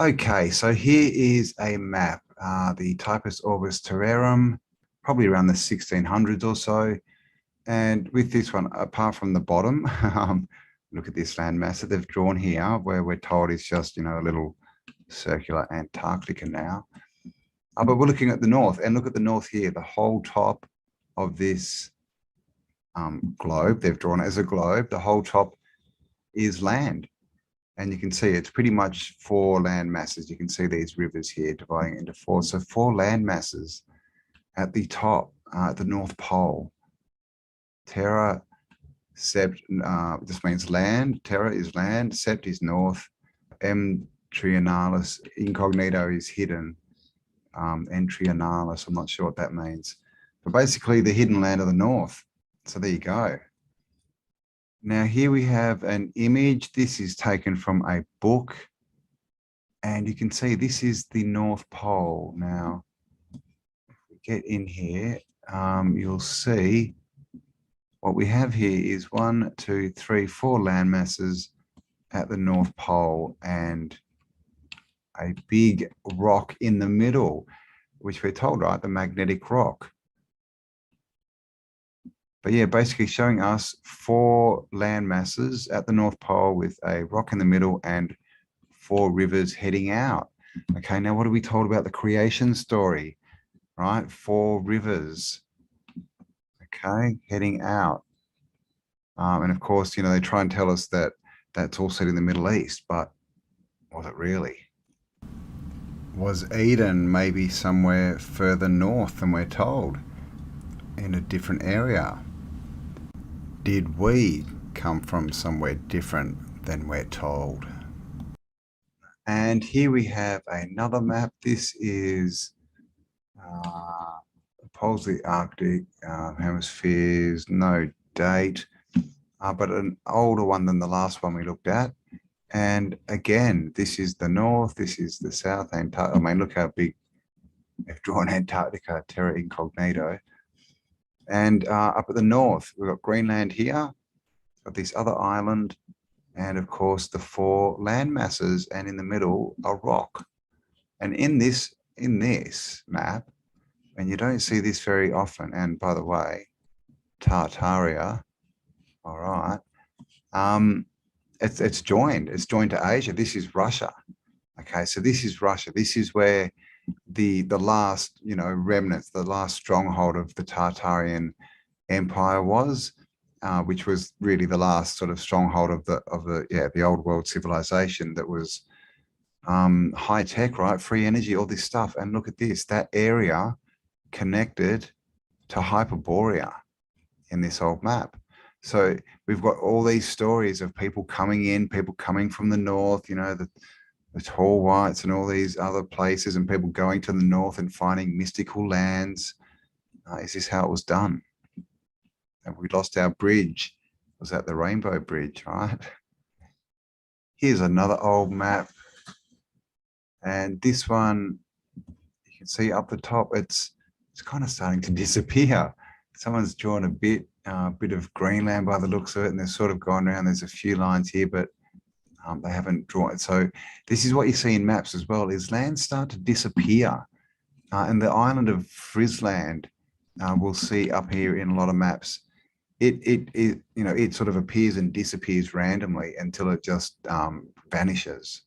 Okay, so here is a map, the Typus Orbis Terrarum, probably around the 1600s or so. And with this one, apart from the bottom, look at this landmass that they've drawn here, where we're told it's just, a little circular Antarctica now. But we're looking at the north, and look at the north here, the whole top of this globe, they've drawn it as a globe, the whole top is land. And you can see it's pretty much 4 land masses. You can see these rivers here dividing into 4. So 4 land masses at the top, at the North Pole. Terra, Sept, this means land. Terra is land, Sept is north, M. trianalis, incognito is hidden, N. trianalis, I'm not sure what that means. But basically the hidden land of the north. So there you go. Now here we have an image. This is taken from a book. And you can see this is the North Pole. Now, if we get in here, you'll see what we have here is 1, 2, 3, 4 land masses at the North Pole and a big rock in the middle, which we're told, right, the magnetic rock. But yeah, basically showing us 4 land masses at the North Pole with a rock in the middle and 4 rivers heading out. Okay, now what are we told about the creation story? Right, 4 rivers, okay, heading out. And of course, they try and tell us that that's all set in the Middle East, but was it really? Was Eden maybe somewhere further north than we're told, in a different area? Did we come from somewhere different than we're told? And here we have another map. This is poles of the Arctic, hemispheres, no date, but an older one than the last one we looked at. And again, this is the north, this is the south Antarctica. I mean, look how big they've drawn Antarctica, terra incognito. And up at the north, we've got Greenland here, got this other island, and of course the 4 land masses, and in the middle a rock. And in this map, and you don't see this very often, and by the way, Tartaria, all right, it's joined to Asia. This is Russia. Okay, so this is Russia. This is where the last remnants, the last stronghold of the Tartarian Empire was, which was really the last sort of stronghold of the old world civilization that was high tech, right? Free energy, all this stuff. And look at this, that area connected to Hyperborea in this old map. So we've got all these stories of people coming in, people coming from the north, the tall whites and all these other places, and people going to the north and finding mystical lands. Is this how it was done? And we lost our bridge. Was that the Rainbow Bridge, right? Here's another old map. And this one, you can see up the top, it's kind of starting to disappear. Someone's drawn a bit of Greenland by the looks of it, and they're sort of gone around. There's a few lines here, but they haven't drawn it. So this is what you see in maps as well, is lands start to disappear. And the island of Frisland, we'll see up here in a lot of maps. It sort of appears and disappears randomly until it just vanishes.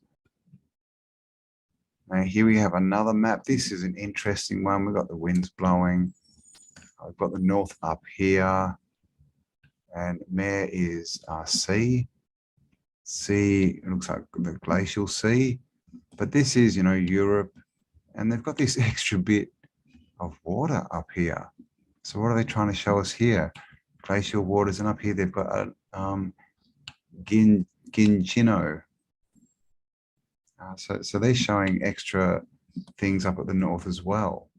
Now here we have another map. This is an interesting one. We've got the winds blowing. I've got the north up here, and there is sea. Sea, it looks like the glacial sea, but this is, Europe, and they've got this extra bit of water up here. So what are they trying to show us here? Glacial waters, and up here they've got Ginchino. So they're showing extra things up at the north as well.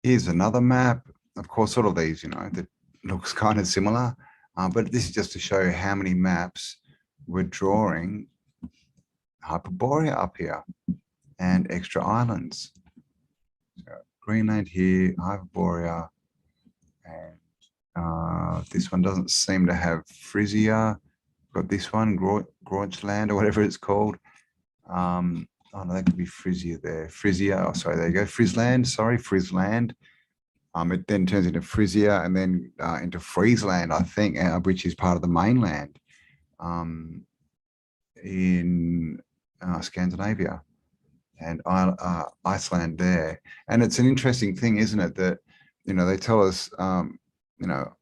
Here's another map. Of course, all of these, that looks kind of similar, but this is just to show how many maps we're drawing Hyperborea up here and extra islands. So Greenland here, Hyperborea, and this one doesn't seem to have Frisia. Got this one, Groenland or whatever it's called. Oh no, that could be Frisia there. Frisia, oh sorry, there you go. Frisland, sorry, Frisland. It then turns into Frisia and then into Friesland, I think, which is part of the mainland in Scandinavia and Iceland there. And it's an interesting thing, isn't it, that, you know, they tell us, you know,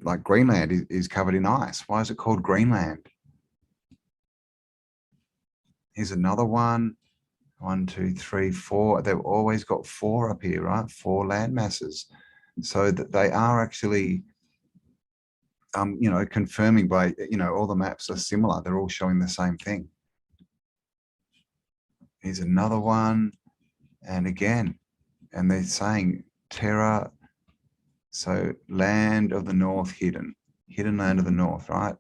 like Greenland is covered in ice. Why is it called Greenland? Here's another one. 1, 2, 3, 4. They've always got 4 up here, right? 4 land masses. So that they are actually, you know, confirming by, you know, all the maps are similar. They're all showing the same thing. Here's another one. And again, and they're saying Terra, so land of the north hidden land of the north, right?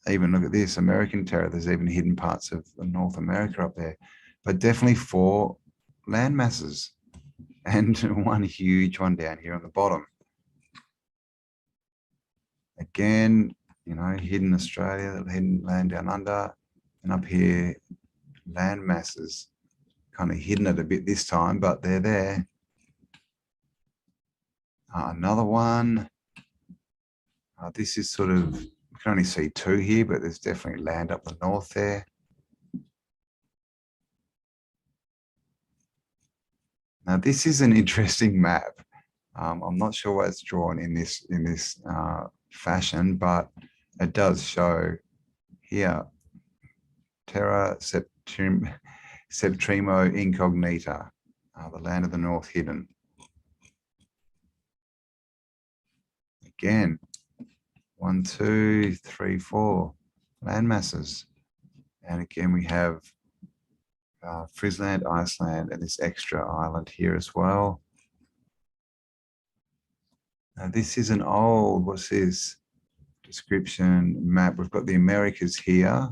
Even look at this, American Terra, there's even hidden parts of North America up there, but definitely 4 land masses and one huge one down here on the bottom. Again, you know, hidden Australia, hidden land down under, and up here, land masses, kind of hidden it a bit this time, but they're there. Another one. This is sort of, you can only see 2 here, but there's definitely land up the north there. Now this is an interesting map. I'm not sure why it's drawn in this fashion, but it does show here Terra Septrimo Incognita, the land of the north hidden. Again, 1, 2, 3, 4 land masses. And again, we have Friesland, Iceland, and this extra island here as well. Now this is an old, what's this? Description map. We've got the Americas here,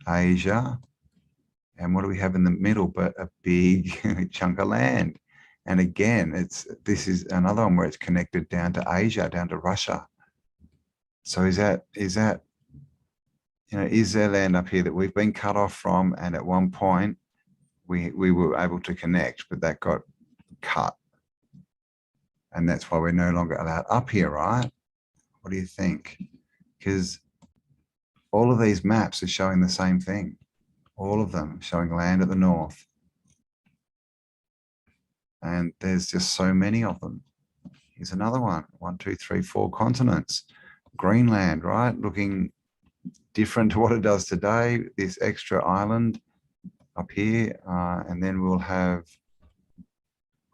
Asia. And what do we have in the middle but a big chunk of land? And again, this is another one where it's connected down to Asia, down to Russia. So is that, you know, is there land up here that we've been cut off from, and at one point we were able to connect, but that got cut. And that's why we're no longer allowed up here, right? What do you think? Because all of these maps are showing the same thing. All of them showing land at the north. And there's just so many of them. Here's another one. 1, 2, 3, 4 continents. Greenland, right? Looking different to what it does today. This extra island up here. And then we'll have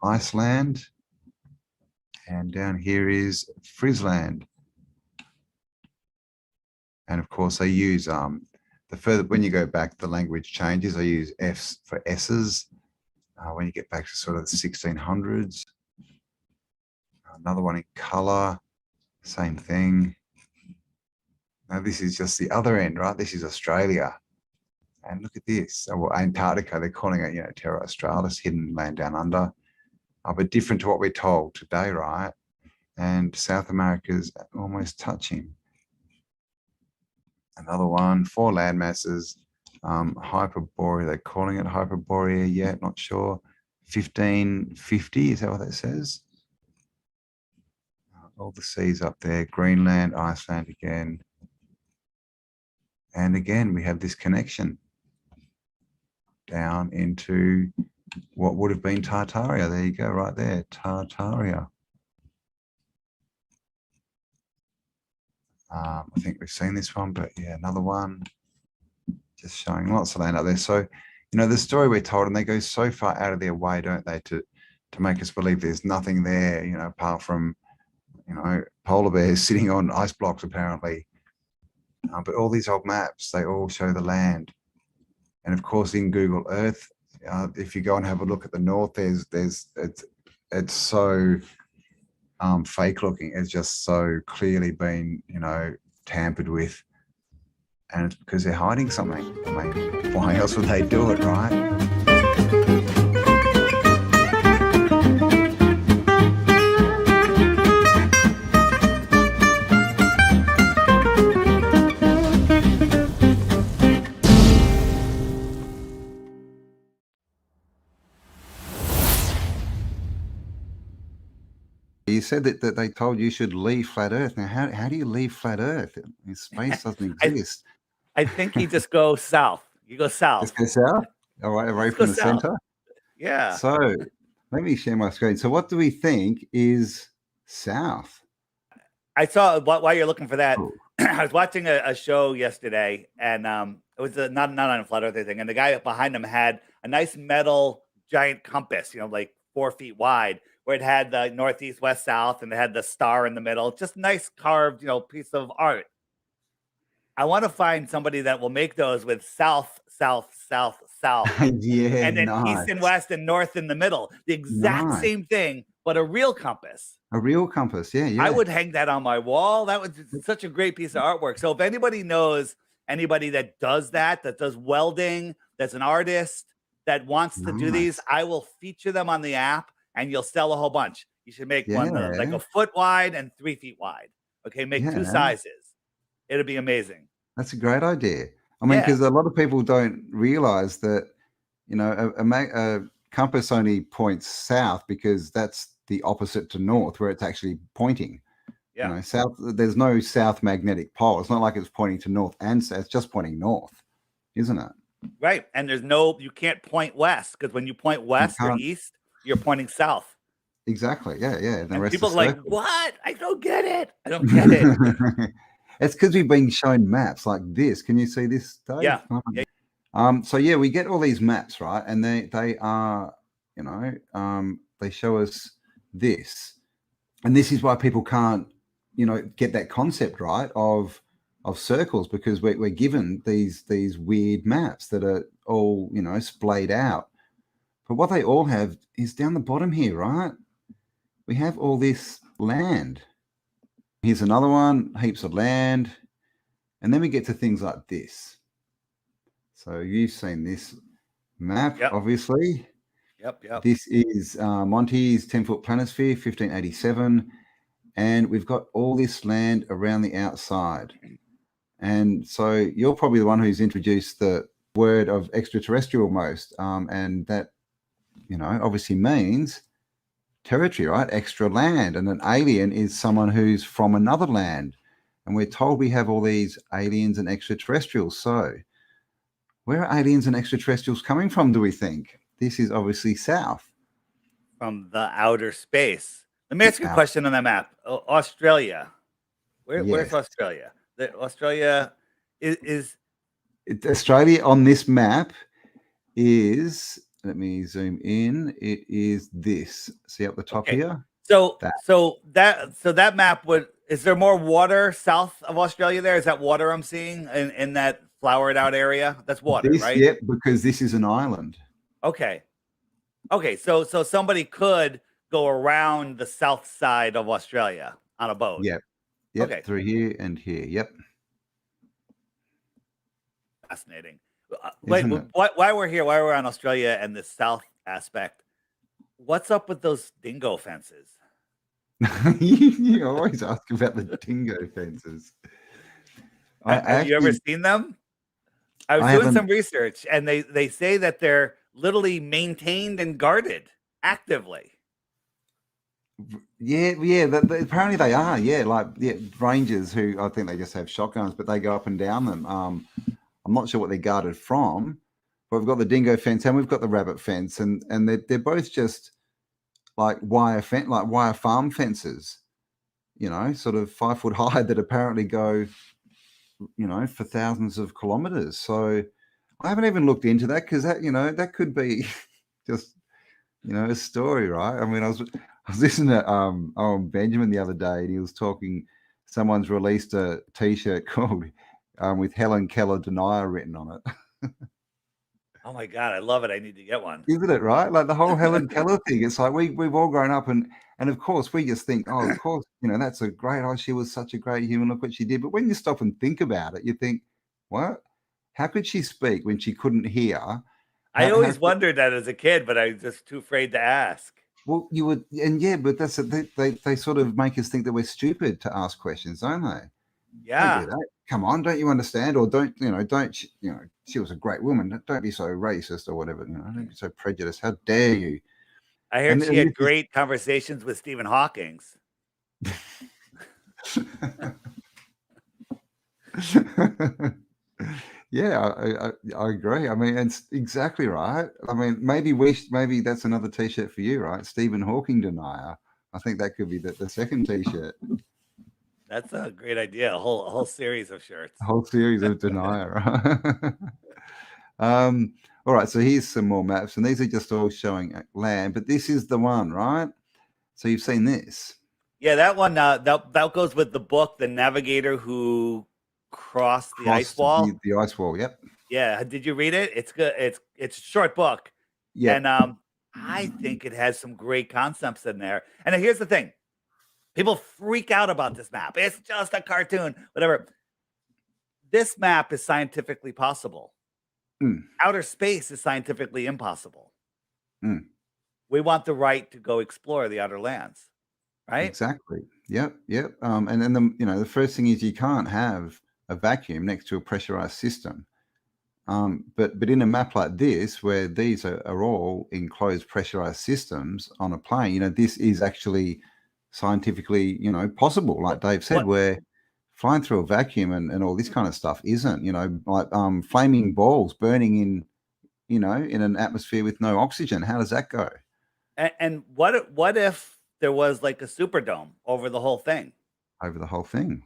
Iceland. And down here is Friesland. And of course, they use when you go back, the language changes. I use F's for S's. When you get back to sort of the 1600s. Another one in color, same thing. Now this is just the other end, right? This is Australia. And look at this. Well, Antarctica, they're calling it, you know, Terra Australis, hidden land down under. But different to what we're told today, right? And South America's almost touching. Another one, 4 land masses. Hyperborea, they're calling it Hyperborea yet, not sure. 1550, is that what that says? All the seas up there, Greenland, Iceland again. And again, we have this connection down into what would have been Tartaria. There you go, right there, Tartaria. I think we've seen this one, but yeah, another one. Just showing lots of land out there. So, you know, the story we're told, and they go so far out of their way, don't they, to make us believe there's nothing there, you know, apart from, you know, polar bears sitting on ice blocks, apparently. But all these old maps, they all show the land. And of course, in Google Earth, if you go and have a look at the north, it's so fake looking. It's just so clearly been, you know, tampered with. And it's because they're hiding something. I mean, why else would they do it, right? you said that they told you should leave flat Earth. Now, how do you leave flat Earth? Space doesn't exist. I think you just go south. You go south. Just go south? All right, away from the center? Yeah. So let me share my screen. So what do we think is south? I saw, while you're looking for that, I was watching a show yesterday, and it was not on a flat Earth thing, and the guy behind him had a nice metal giant compass, like 4 feet wide, where it had the northeast, west, south, and it had the star in the middle. Just nice carved, piece of art. I want to find somebody that will make those with south, south, south, south. Yeah, and then east and west and north in the middle. The exact same thing, but a real compass. A real compass, yeah. I would hang that on my wall. That was such a great piece of artwork. So if anybody knows anybody that does welding, that's an artist, that wants to do these, I will feature them on the app, and you'll sell a whole bunch. You should make one like a foot wide and 3 feet wide. Okay, make 2 sizes. It'll be amazing. That's a great idea. I mean, because a lot of people don't realize that, a compass only points south because that's the opposite to north, where it's actually pointing. Yeah. South, there's no south magnetic pole. It's not like it's pointing to north and south. It's just pointing north, isn't it? Right. And you can't point west, because when you point west or east, you're pointing south. Exactly. Yeah. And the rest people are like, what? I don't get it. I don't get it. It's because we've been shown maps like this. Can you see this, Dave? Yeah. So yeah, we get all these maps, right? And they are, they show us this. And this is why people can't, get that concept right of circles, because we're given these weird maps that are all, splayed out. But what they all have is down the bottom here, right? We have all this land. Here's another one, heaps of land. And then we get to things like this. So you've seen this map, obviously. Yep. This is Monty's 10-foot planisphere, 1587. And we've got all this land around the outside. And so you're probably the one who's introduced the word of extraterrestrial most. And that, obviously means territory, right? Extra land. And an alien is someone who's from another land. And we're told we have all these aliens and extraterrestrials. So where are aliens and extraterrestrials coming from, do we think? This is obviously south. From the outer space. Let me ask you a question on that map. Australia. Where's Australia? Australia is... Australia on this map is... Let me zoom in. It is this. See up the top here? So that map would... Is there more water south of Australia there? Is that water I'm seeing in that flowered out area? That's water, right? Yeah, because this is an island. Okay. So somebody could go around the south side of Australia on a boat. Yep. Okay. Through here and here. Yep. Fascinating. Wait, why we're here, why we're on Australia and the south aspect, what's up with those dingo fences? You always ask about the dingo fences. Have you ever seen them? I was doing some research, and they say that they're literally maintained and guarded actively. Yeah. Apparently they are. Rangers who, I think they just have shotguns, but they go up and down them. I'm not sure what they're guarded from, but we've got the dingo fence and we've got the rabbit fence, and they're both just like wire farm fences, sort of 5 foot high, that apparently go, for thousands of kilometers. So I haven't even looked into that, because that, that could be just, a story, right? I mean, I was listening to Benjamin the other day, and he was talking. Someone's released a T-shirt called with Helen Keller Denier written on it. Oh my God, I love it. I need to get one. Isn't it, right? Like the whole Helen Keller thing. It's like we've all grown up, and of course we just think, oh, of course, that's a great, she was such a great human, look what she did. But when you stop and think about it, you think, what? How could she speak when she couldn't hear? I always wondered that as a kid, but I was just too afraid to ask. Well, you would, and but that's they sort of make us think that we're stupid to ask questions, don't they? Yeah. Don't do that. Come on, don't you understand? Or don't she was a great woman. Don't be so racist or whatever. Don't be so prejudiced. How dare you? I heard she had great conversations with Stephen Hawking. Yeah, I agree. I mean, it's exactly right. I mean, maybe that's another T-shirt for you, right? Stephen Hawking denier. I think that could be the second T-shirt. That's a great idea. A whole series of shirts. A whole series of denier. Right? All right, so here's some more maps, and these are just all showing land, but this is the one, right? So you've seen this. Yeah, that one. That goes with the book, The Navigator Who Crossed the Ice Wall. The ice wall. Yep. Yeah, did you read it? It's good. It's a short book, Yep. and I think it has some great concepts in there. And here's the thing: people freak out about this map. It's just a cartoon, whatever. This map is scientifically possible. Outer space is scientifically impossible. We want the right to go explore the outer lands, right? Exactly. Yep. And then the first thing is you can't have a vacuum next to a pressurized system. But in a map like this, where these are all enclosed pressurized systems on a plane, this is actually scientifically, possible. Like Dave said, where flying through a vacuum and all this kind of stuff isn't, like flaming balls burning in an atmosphere with no oxygen. How does that go? And what if there was like a superdome over the whole thing? Over the whole thing.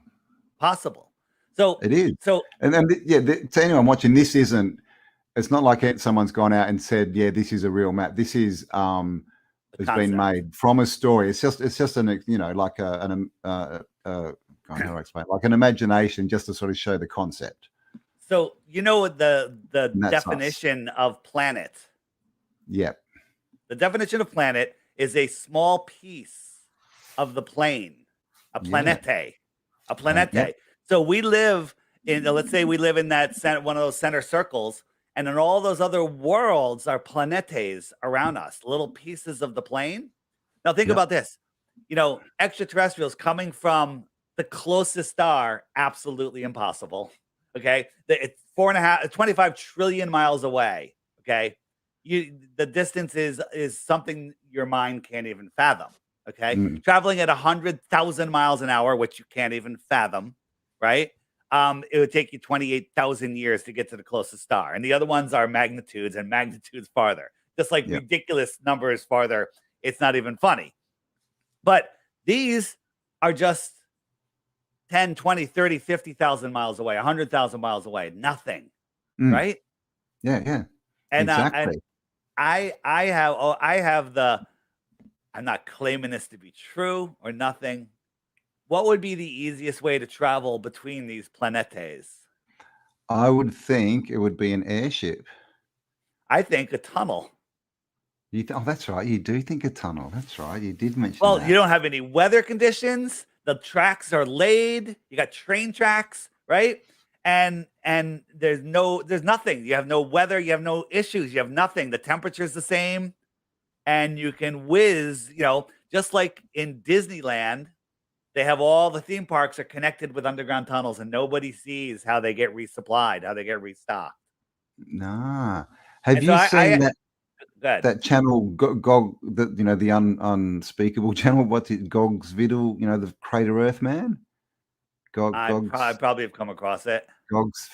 Possible. So it is. So to anyone watching, it's not like someone's gone out and said, yeah, this is a real map. This is it's been made from a story. It's just an like how do I explain? Like an imagination, just to sort of show the concept. So the definition of planet. Yeah. The definition of planet is a small piece of the plane, a planete, a planete. Yep. So we live in, let's say we live in that one of those center circles, and then all those other worlds are planetes around us, little pieces of the plane. Now think about this, extraterrestrials coming from the closest star, absolutely impossible. Okay. It's 25 trillion miles away. Okay. The distance is something your mind can't even fathom. Okay. Traveling at 100,000 miles an hour, which you can't even fathom. Right. It would take you 28,000 years to get to the closest star. And the other ones are magnitudes and magnitudes farther, just like ridiculous numbers farther. It's not even funny. But these are just 10, 20, 30, 50,000 miles away, 100,000 miles away. Nothing. Right. Yeah. And, exactly. And I'm not claiming this to be true or nothing. What would be the easiest way to travel between these planetes? I would think it would be an airship. I think a tunnel. Oh, that's right. You do think a tunnel. That's right. You did mention that. Well, you don't have any weather conditions. The tracks are laid. You got train tracks, right? And there's nothing. You have no weather. You have no issues. You have nothing. The temperature's the same. And you can whiz, just like in Disneyland, they have all the theme parks are connected with underground tunnels, and nobody sees how they get resupplied, how they get restocked. Nah. Have you seen that channel, the unspeakable channel? What's it, Gog's Vidal? The Crater Earth Man. I probably have come across it. Gog's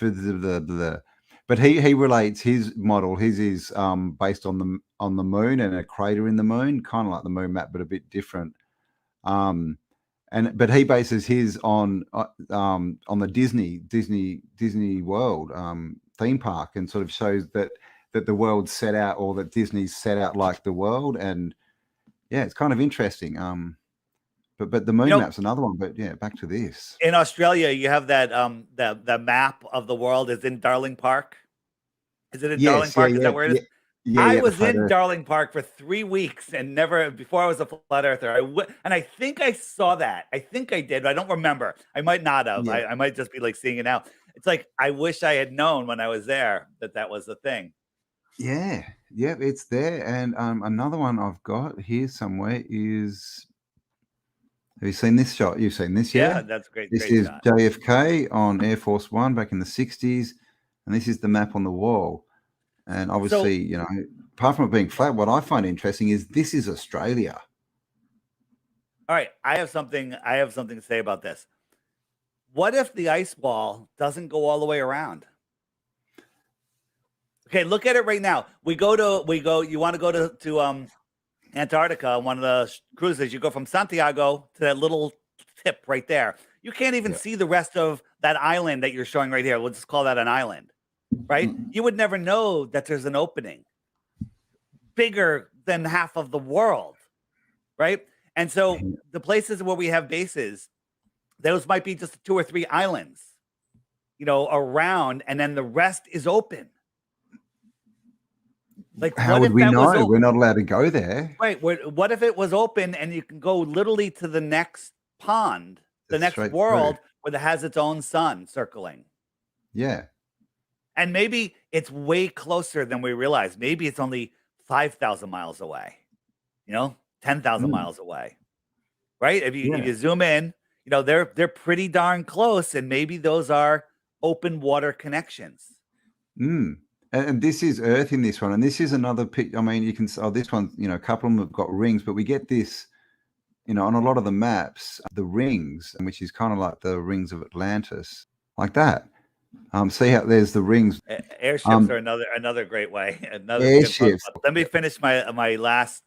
but he relates his model. His is based on the moon and a crater in the moon, kind of like the moon map, but a bit different. But he bases his on the Disney World theme park, and sort of shows that the world set out, or that Disney's set out like the world. And yeah, it's kind of interesting. But the moon map's another one. But yeah, back to this. In Australia, you have that the map of the world is in Darling Park. Is it in Darling Park? Is that where it is? I was in Darling Park for 3 weeks and never before I was a flat earther. And I think I saw that. I think I did, but I don't remember. I might not have. I might just be like seeing it now. It's like, I wish I had known when I was there that was the thing. Yeah, it's there. And another one I've got here somewhere is, have you seen this shot? You've seen this, yeah? That's great. This is shot. JFK on Air Force One back in the 60s. And this is the map on the wall. And obviously, apart from it being flat, what I find interesting is this is Australia. All right, I have something to say about this. What if the ice wall doesn't go all the way around? Okay, look at it right now. You want to go to Antarctica on one of the cruises. You go from Santiago to that little tip right there. You can't even Yeah. see the rest of that island that you're showing right here. We'll just call that an island, right? You would never know that there's an opening bigger than half of the world, right? And so the places where we have bases, those might be just 2 or 3 islands, around, and then the rest is open. Like, How what would if we that was know? open? We're not allowed to go there. Right. What if it was open and you can go literally to the next pond, the It's next straight through. world where it has its own sun circling? Yeah. And maybe it's way closer than we realize. Maybe it's only 5,000 miles away, 10,000 Mm. miles away. Right? If Yeah. you zoom in, they're pretty darn close, and maybe those are open water connections. Mm. And this is Earth in this one, and this is another picture. I mean, you can. Oh, this one, a couple of them have got rings, but we get this, on a lot of the maps, the rings, which is kind of like the rings of Atlantis, like that. See how there's the rings. Airships are another great way. Another good fun. Airships. Let me finish my last,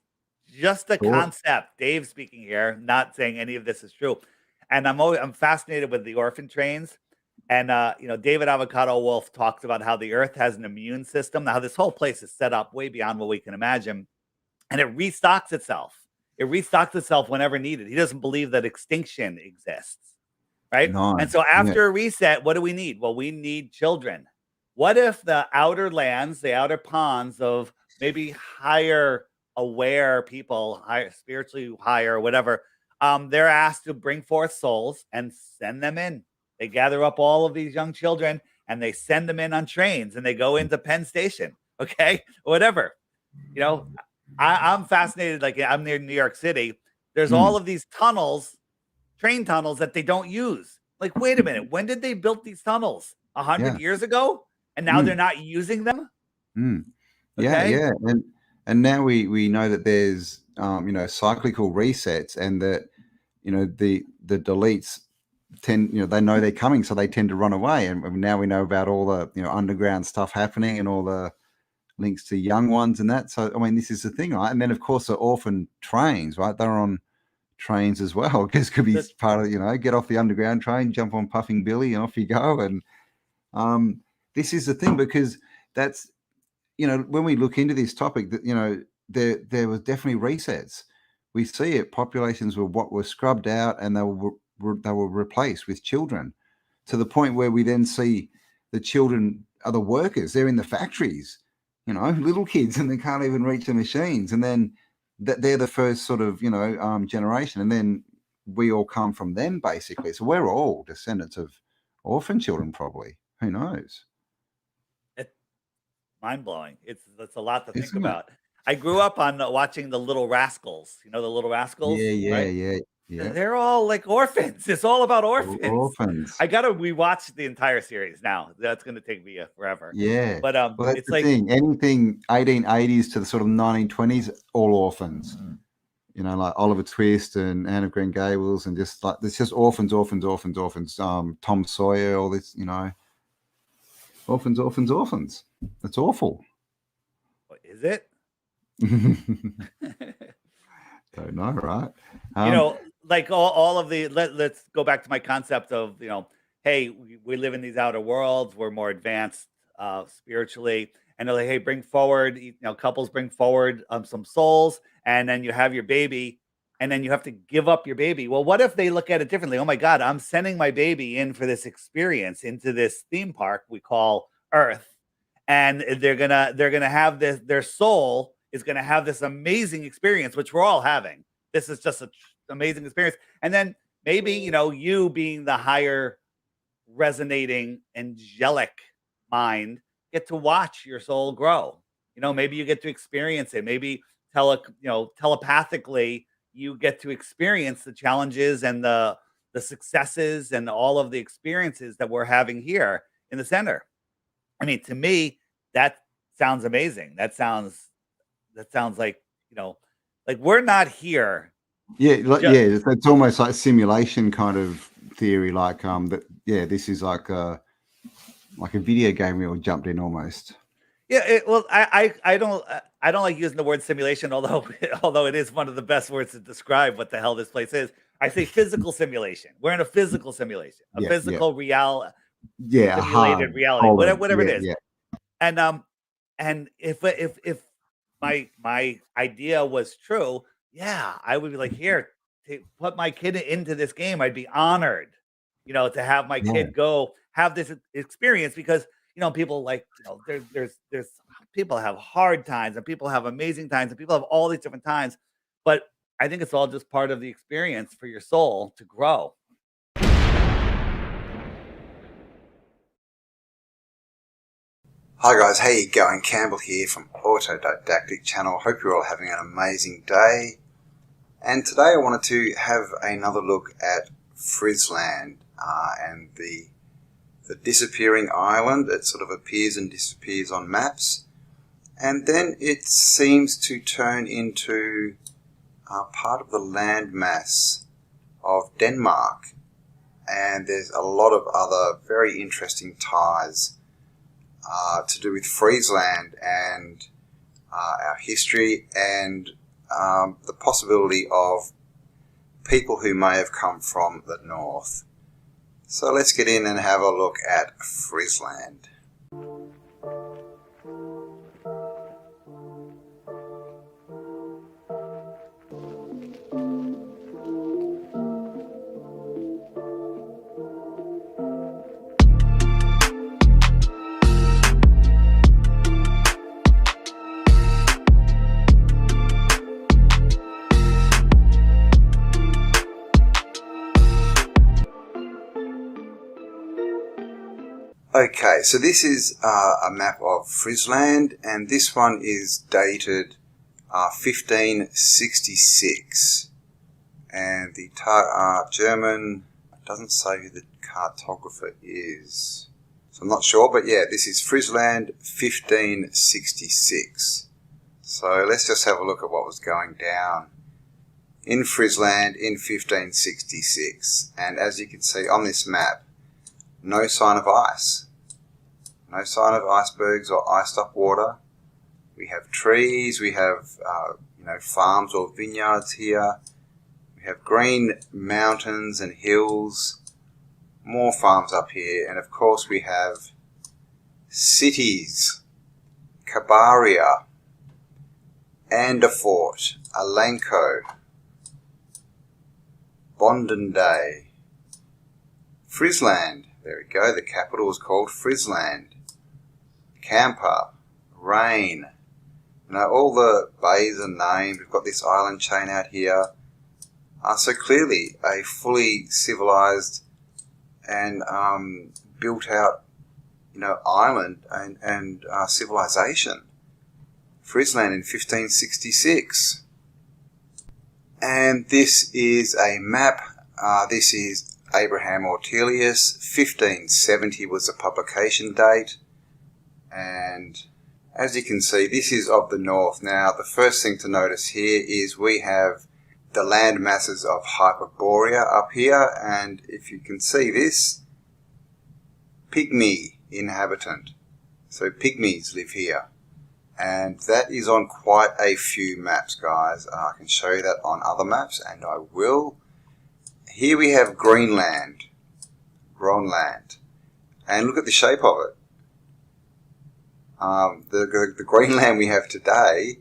just a concept. Dave speaking here, not saying any of this is true. And I'm fascinated with the orphan trains. And David Avocado Wolf talks about how the Earth has an immune system. Now, this whole place is set up way beyond what we can imagine, and it restocks itself. It restocks itself whenever needed. He doesn't believe that extinction exists, right? Nice. And so after a reset, what do we need? Well, we need children. What if the outer lands, the outer ponds of maybe higher aware people, higher, spiritually higher, whatever, they're asked to bring forth souls and send them in. They gather up all of these young children and they send them in on trains and they go into Penn Station, okay? Whatever. I'm fascinated. Like, I'm near New York City. There's all of these tunnels, train tunnels that they don't use. Like, wait a minute. When did they build these tunnels? 100 years ago? And now they're not using them? Yeah, Okay? yeah. And now we know that there's cyclical resets, and that the deletes tend, they know they're coming, so they tend to run away. And now we know about all the underground stuff happening and all the links to young ones and that. So I mean, this is the thing, right? And then of course the orphan trains, right? They're on trains as well, because could be part of get off the underground train, jump on Puffing Billy, and off you go. And this is the thing, because that's when we look into this topic, that there was definitely resets. We see it. Populations were scrubbed out, and they were replaced with children, to the point where we then see the children are the workers. They're in the factories, little kids, and they can't even reach the machines. And then they're the first sort of generation, and then we all come from them, basically. So we're all descendants of orphan children, probably. Who knows? It's mind-blowing. That's a lot to think about. I grew up on watching the Little Rascals. The Little Rascals? Yeah. Right? Yeah. They're all like orphans. It's all about orphans. Orphans. I gotta rewatch the entire series now. That's gonna take me forever. Yeah. But Well, that's it's the like thing. Anything 1880s to the sort of 1920s, all orphans. Like Oliver Twist and Anne of Green Gables, and just like it's just orphans. Tom Sawyer, all this, orphans. That's awful. Is it? Don't know, right? Like all of the let's go back to my concept of hey, we live in these outer worlds, we're more advanced spiritually, and they're like, hey, bring forward, couples bring forward some souls, and then you have your baby, and then you have to give up your baby. Well, what if they look at it differently? Oh my God, I'm sending my baby in for this experience into this theme park we call Earth, and they're gonna have this, their soul is gonna have this amazing experience, which we're all having. This is just an amazing experience. And then maybe, you being the higher resonating angelic mind, get to watch your soul grow. Maybe you get to experience it. Maybe telepathically, you get to experience the challenges and the successes and all of the experiences that we're having here in the center. I mean, to me, that sounds amazing. That sounds like, like we're not here Yeah, it's almost like simulation kind of theory, like that. Yeah, this is like a video game we all jumped in almost. Yeah, well, I don't like using the word simulation, although although it is one of the best words to describe what the hell this place is. I say physical simulation. We're in a physical simulation, a physical simulated reality, whatever it is. Yeah. And if my idea was true, yeah, I would be like, here, put my kid into this game. I'd be honored, to have my kid go have this experience because people like there's people have hard times and people have amazing times and people have all these different times, but I think it's all just part of the experience for your soul to grow. Hi guys, how you going? Cambell here from Autodidactic channel. Hope you're all having an amazing day. And today I wanted to have another look at Frizland and the disappearing island. It sort of appears and disappears on maps. And then it seems to turn into part of the landmass of Denmark. And there's a lot of other very interesting ties to do with Friesland and our history and the possibility of people who may have come from the north. So let's get in and have a look at Friesland. Okay, so this is a map of Friesland, and this one is dated 1566. And the German, it doesn't say who the cartographer is, so I'm not sure, but yeah, this is Friesland 1566. So let's just have a look at what was going down in Friesland in 1566. And as you can see on this map, no sign of ice. No sign of icebergs or iced up water. We have trees, we have farms or vineyards here. We have green mountains and hills, more farms up here, and of course we have cities, Kabaria, Anderfort, Alenco, Bondenday, Friesland. There we go, the capital is called Friesland. Camper, Rain, all the bays are named. We've got this island chain out here. So clearly a fully civilized and built out, island and civilization. Friesland in 1566. And this is a map. This is Abraham Ortelius. 1570 was the publication date. And as you can see, this is of the north. Now, the first thing to notice here is we have the land masses of Hyperborea up here. And if you can see this, Pygmy inhabitant. So Pygmies live here. And that is on quite a few maps, guys. I can show you that on other maps, and I will. Here we have Greenland, Groenland. And look at the shape of it. The Greenland we have today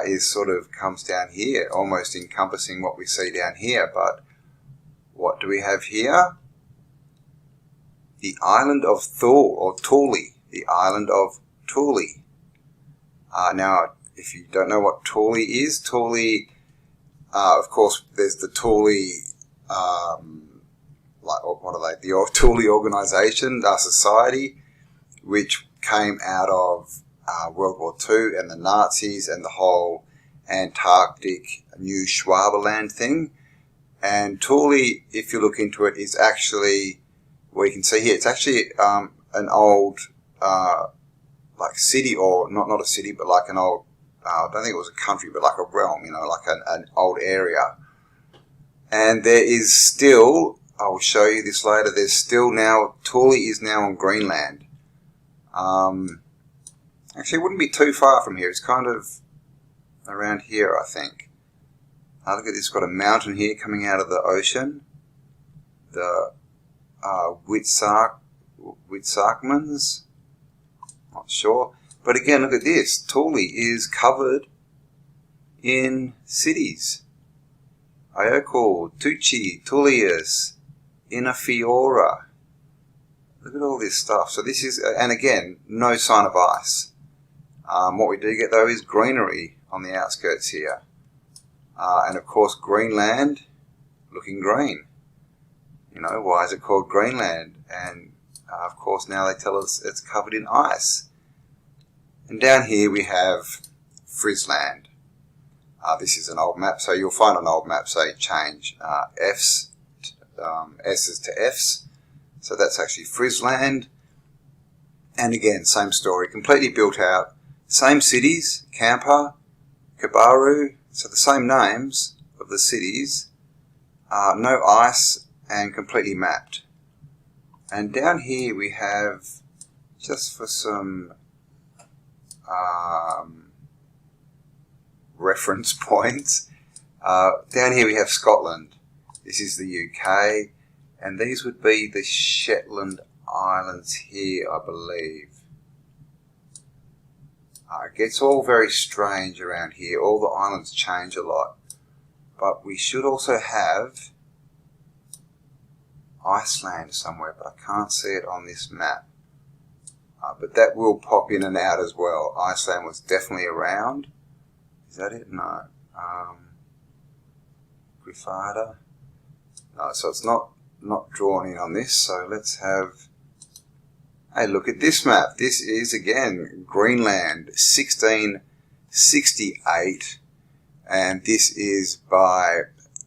is sort of comes down here, almost encompassing what we see down here. But what do we have here? The island of Thule, or Thule, the island of Thule. Now, if you don't know what Thule is, Thule, of course, there's the Thule, what are they? The Thule Organization, Society, which came out of World War II and the Nazis and the whole Antarctic New Schwaberland thing. And Thule, if you look into it, is actually, well, you can see here, it's actually an old city, or not a city, but like an old I don't think it was a country, but like a realm, you know, like an old area. And there is still, I will show you this later, there's still now, Thule is now on Greenland. Actually, it wouldn't be too far from here. It's kind of around here, I think. Look at this, got a mountain here coming out of the ocean. The Witsarkmans, not sure. But again, look at this. Thule is covered in cities. Ioko, Tucci, Tullius, Inafiora. Look at all this stuff. So this is, and again, no sign of ice. What we do get though is greenery on the outskirts here. And of course Greenland looking green. You know, why is it called Greenland? And of course now they tell us it's covered in ice. And down here we have Friesland. This is an old map, so you'll find on old maps they change F's, S's to F's. So that's actually Friesland. And again, same story, completely built out. Same cities, Kampa, Kabaru, so the same names of the cities. No ice and completely mapped. And down here we have, just for some reference points, down here we have Scotland. This is the UK, and these would be the Shetland Islands here, I believe. It gets all very strange around here. All the islands change a lot. But we should also have Iceland somewhere, but I can't see it on this map. But that will pop in and out as well. Iceland was definitely around. Is that it? No. Grifada. No, so it's not drawn in on this. So let's have... Hey, look at this map. This is, again, Greenland, 1668. And this is by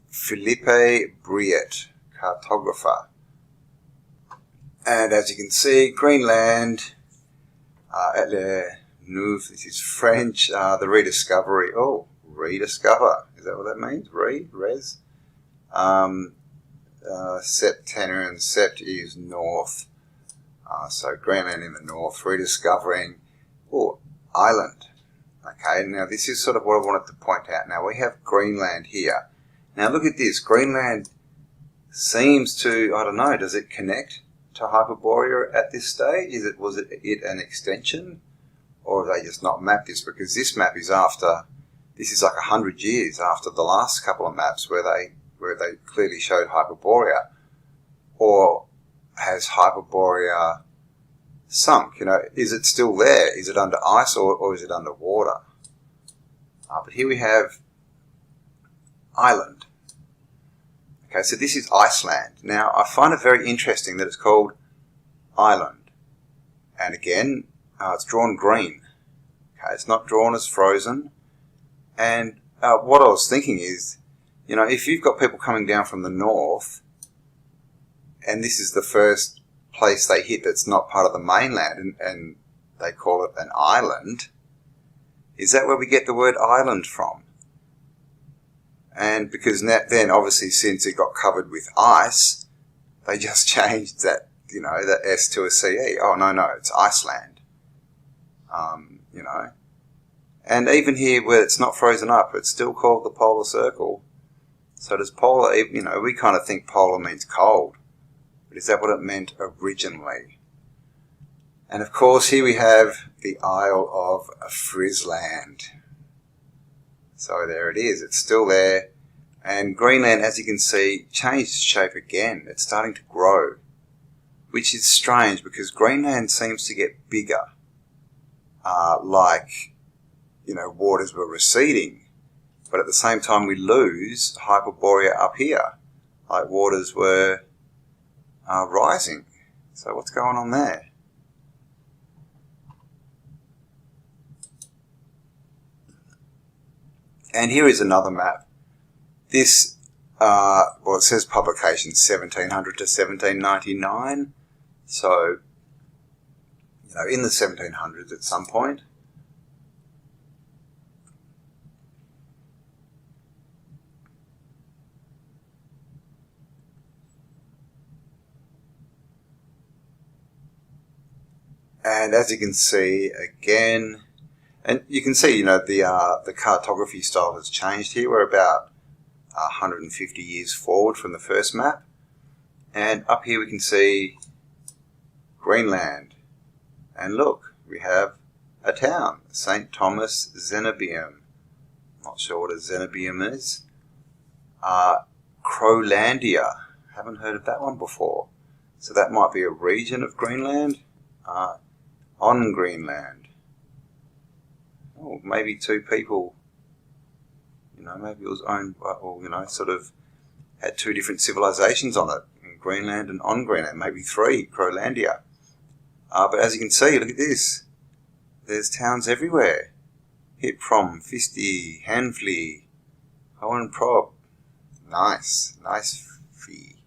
Philippe Briet, cartographer. And as you can see, Greenland, at Le Nouveau, this is French, the rediscovery. Oh, rediscover. Is that what that means? Res? Septennial, Sept is north. So Greenland in the north, rediscovering, island. Okay, now this is sort of what I wanted to point out. Now we have Greenland here. Now look at this. Greenland seems to, I don't know, does it connect to Hyperborea at this stage? Was it an extension? Or have they just not mapped this? Because this map is after, this is like 100 years after the last couple of maps where they clearly showed Hyperborea. Or has Hyperborea sunk? You know, is it still there? Is it under ice or is it under water? But here we have island. Okay, so this is Iceland. Now, I find it very interesting that it's called island. And again, it's drawn green. Okay, it's not drawn as frozen. And what I was thinking is, you know, if you've got people coming down from the north, and this is the first place they hit that's not part of the mainland, and they call it an island, is that where we get the word island from? And because then obviously since it got covered with ice, they just changed that, you know, that S to a CE. Oh, no, it's Iceland. You know. And even here where it's not frozen up, it's still called the polar circle. So does polar, you know, we kind of think polar means cold. But is that what it meant originally? And of course, here we have the Isle of Friesland. So there it is. It's still there. And Greenland, as you can see, changed shape again. It's starting to grow, which is strange because Greenland seems to get bigger, like, you know, waters were receding. But at the same time, we lose Hyperborea up here, like waters were rising. So what's going on there? And here is another map. This, well, it says publication 1700 to 1799. So, you know, in the 1700s at some point. And as you can see, again, and you can see, the cartography style has changed here. We're about 150 years forward from the first map. And up here we can see Greenland. And look, we have a town, St. Thomas Xenobium. Not sure what a Xenobium is. Crowlandia. Haven't heard of that one before. So that might be a region of Greenland. On Greenland. Oh, maybe two people, maybe it was owned by, or, sort of had two different civilizations on it, in Greenland and on Greenland, maybe three, Crowlandia. But as you can see, look at this. There's towns everywhere. Hiprom, Fisti, Hanfley, Hohenprop. Nice fee.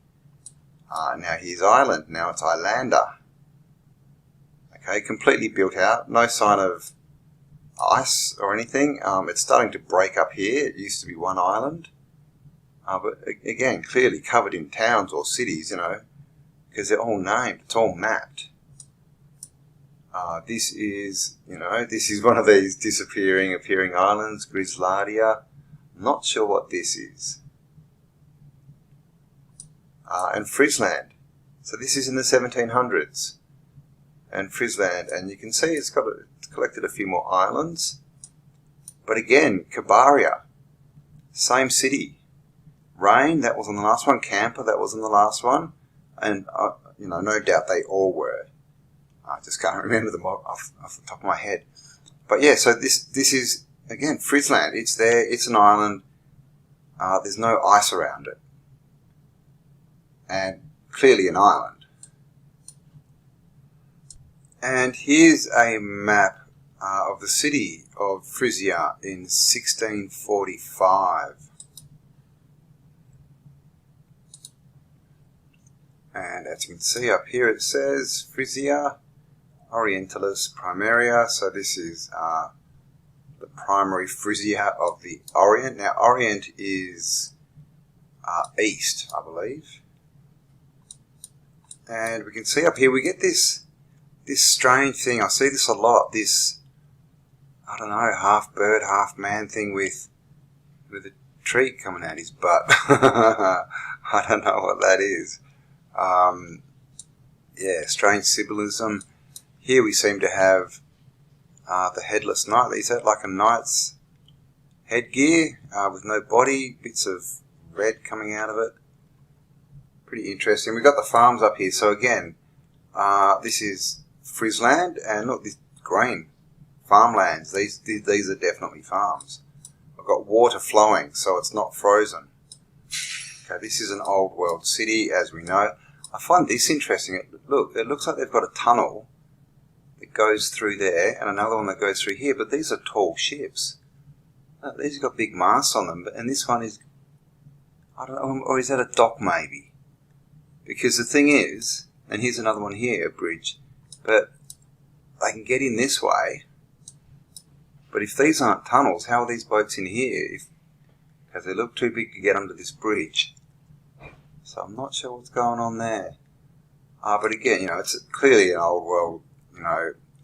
Now here's Ireland. Now it's Islander. Okay, completely built out. No sign of ice or anything. It's starting to break up here. It used to be one island. But again, clearly covered in towns or cities, because they're all named. It's all mapped. This is one of these appearing islands, Grisladia. Not sure what this is. And Friesland. So this is in the 1700s. And Friesland, and you can see it's collected a few more islands. But again, Kabaria, same city. Rain, that was on the last one. Camper, that was on the last one. And, no doubt they all were. I just can't remember them off the top of my head. But yeah, so this is, again, Friesland. It's there, it's an island. There's no ice around it. And clearly an island. And here's a map of the city of Frisia in 1645. And as you can see up here it says Frisia Orientalis Primaria. So this is the primary Frisia of the Orient. Now Orient is east, I believe. And we can see up here we get this strange thing. I see this a lot. This, I don't know, half bird, half man thing with a tree coming out his butt. I don't know what that is. Strange symbolism. Here we seem to have the headless knight. Is that like a knight's headgear with no body, bits of red coming out of it? Pretty interesting. We've got the farms up here. So again, this is Friesland, and look, this grain farmlands. These are definitely farms. I've got water flowing, so it's not frozen. Okay, this is an old world city, as we know. I find this interesting. Look, it looks like they've got a tunnel that goes through there, and another one that goes through here. But these are tall ships. These have got big masts on them, and this one is, I don't know, or is that a dock maybe? Because the thing is, and here's another one here, a bridge. But they can get in this way. But if these aren't tunnels, how are these boats in here? Because they look too big to get under this bridge. So I'm not sure what's going on there. But again, it's clearly an old world,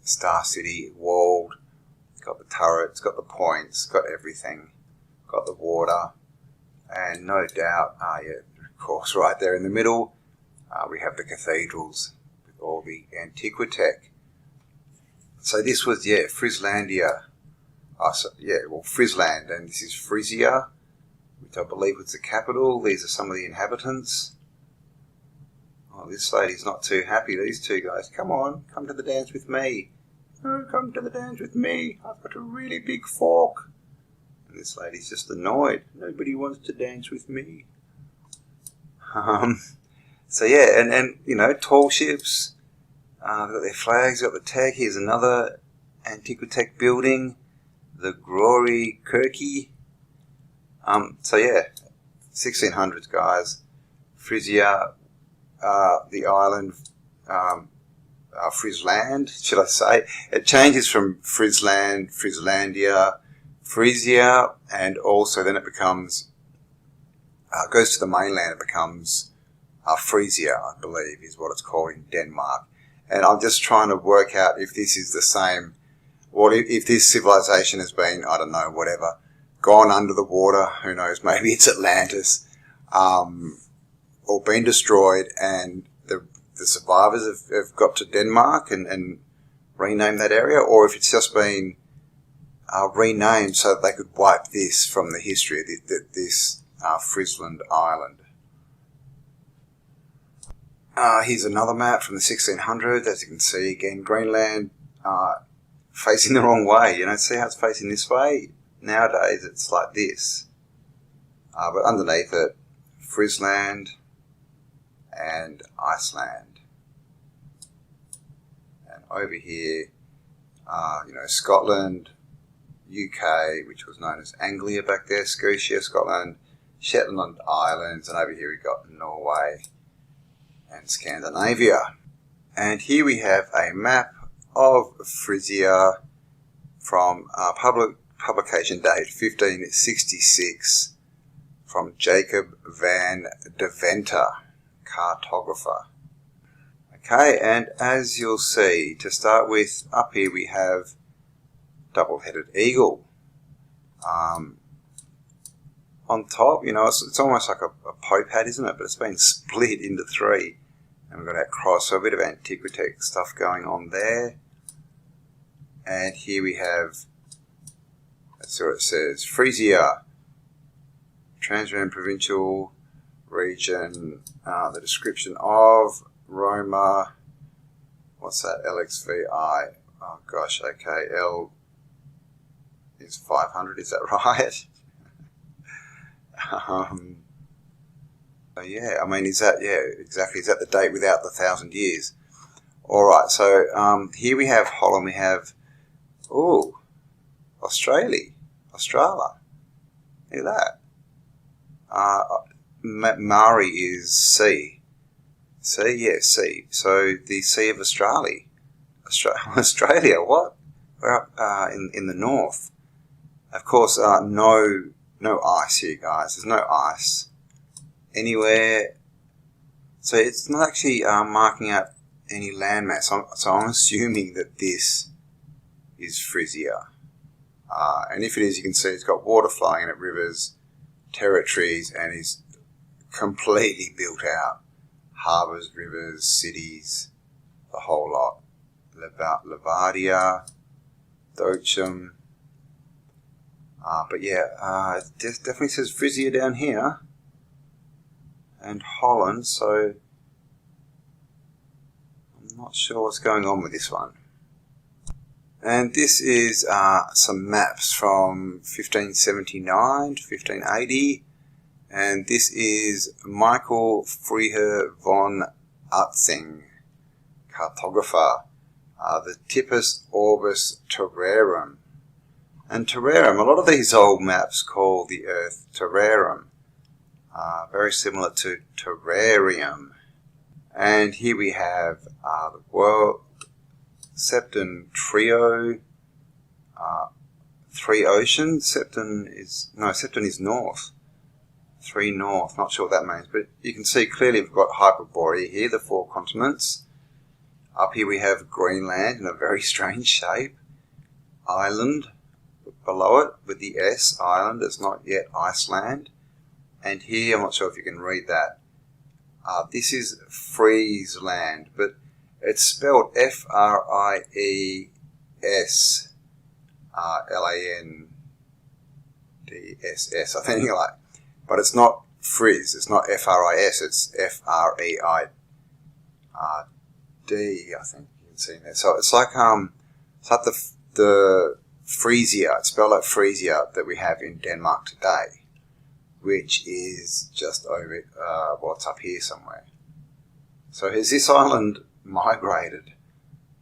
Star City, walled. It's got the turret, it's got the points, it's got everything. Got the water. And no doubt, of course, right there in the middle, we have the cathedrals. All the Antiquitech. So this was, Frieslandia. Friesland, and this is Frisia, which I believe was the capital. These are some of the inhabitants. Oh, this lady's not too happy. These two guys, come on, come to the dance with me. Oh, come to the dance with me. I've got a really big fork. And this lady's just annoyed. Nobody wants to dance with me. So yeah, and tall ships. They've got their flags, got the tag. Here's another Antiquitech building, the Glory Kirky. 1600s, guys. Frisia, the island, Friesland, should I say? It changes from Friesland, Frieslandia, Frisia, and also then it becomes, goes to the mainland. It becomes Frisia, I believe, is what it's called in Denmark. And I'm just trying to work out if this is the same, or if this civilization has been, I don't know, whatever, gone under the water, who knows, maybe it's Atlantis, or been destroyed, and the survivors have got to Denmark and renamed that area, or if it's just been renamed so that they could wipe this from the history of this Friesland Island. Here's another map from the 1600s. As you can see, again, Greenland facing the wrong way. You know, see how it's facing this way? Nowadays, it's like this. But underneath it, Friesland and Iceland. And over here, you know, Scotland, UK, which was known as Anglia back there, Scotia, Scotland, Shetland Islands, and over here we've got Norway and Scandinavia. And here we have a map of Frisia from publication date 1566 from Jacob van Deventer, cartographer. Okay, and as you'll see, to start with, up here we have double-headed eagle. On top, you know, it's almost like a Pope hat, isn't it? But it's been split into three. And we've got that cross, so a bit of Antiquitech stuff going on there. And here we have, that's what it says, Frisia, Transformative Provincial Region, the description of Roma, what's that, LXVI, oh gosh, okay, L is 500, is that right? So yeah, I mean, is that, yeah, exactly, is that the date without the 1,000 years? Alright, so here we have Holland, we have, ooh, Australia. Look at that. Maori is sea. Sea, yeah, sea. So the Sea of Australia. Australia, what? We're up in the north. Of course, no ice here, guys. There's no ice anywhere. So it's not actually marking out any landmass. So I'm assuming that this is Frisia. And if it is, you can see it's got water flowing in it, rivers, territories, and is completely built out. Harbours, rivers, cities, the whole lot. Levadia, Dochum. But yeah, it definitely says Frisia down here. And Holland, so I'm not sure what's going on with this one. And this is some maps from 1579 to 1580. And this is Michael Freiherr von Utzing, cartographer, the Typus Orbis Terrarum. And terrarum, a lot of these old maps call the Earth terrarum, very similar to terrarium. And here we have the world Septentrion, three oceans. Septon is north. Three north, not sure what that means, but you can see clearly we've got Hyperborea here, the four continents. Up here we have Greenland in a very strange shape. Ireland below it with the S, Ireland, it's not yet Iceland. And here, I'm not sure if you can read that. This is Friesland, but it's spelled F-R-I-E-S-L-A-N-D-S-S, I think, like. But it's not Frizz, it's not F-R-I-S, it's F-R-E-I-D, I think you can see there. So it's like the Frisia, it's spelled like Frisia that we have in Denmark today, which is just over, it's up here somewhere. So has this island migrated?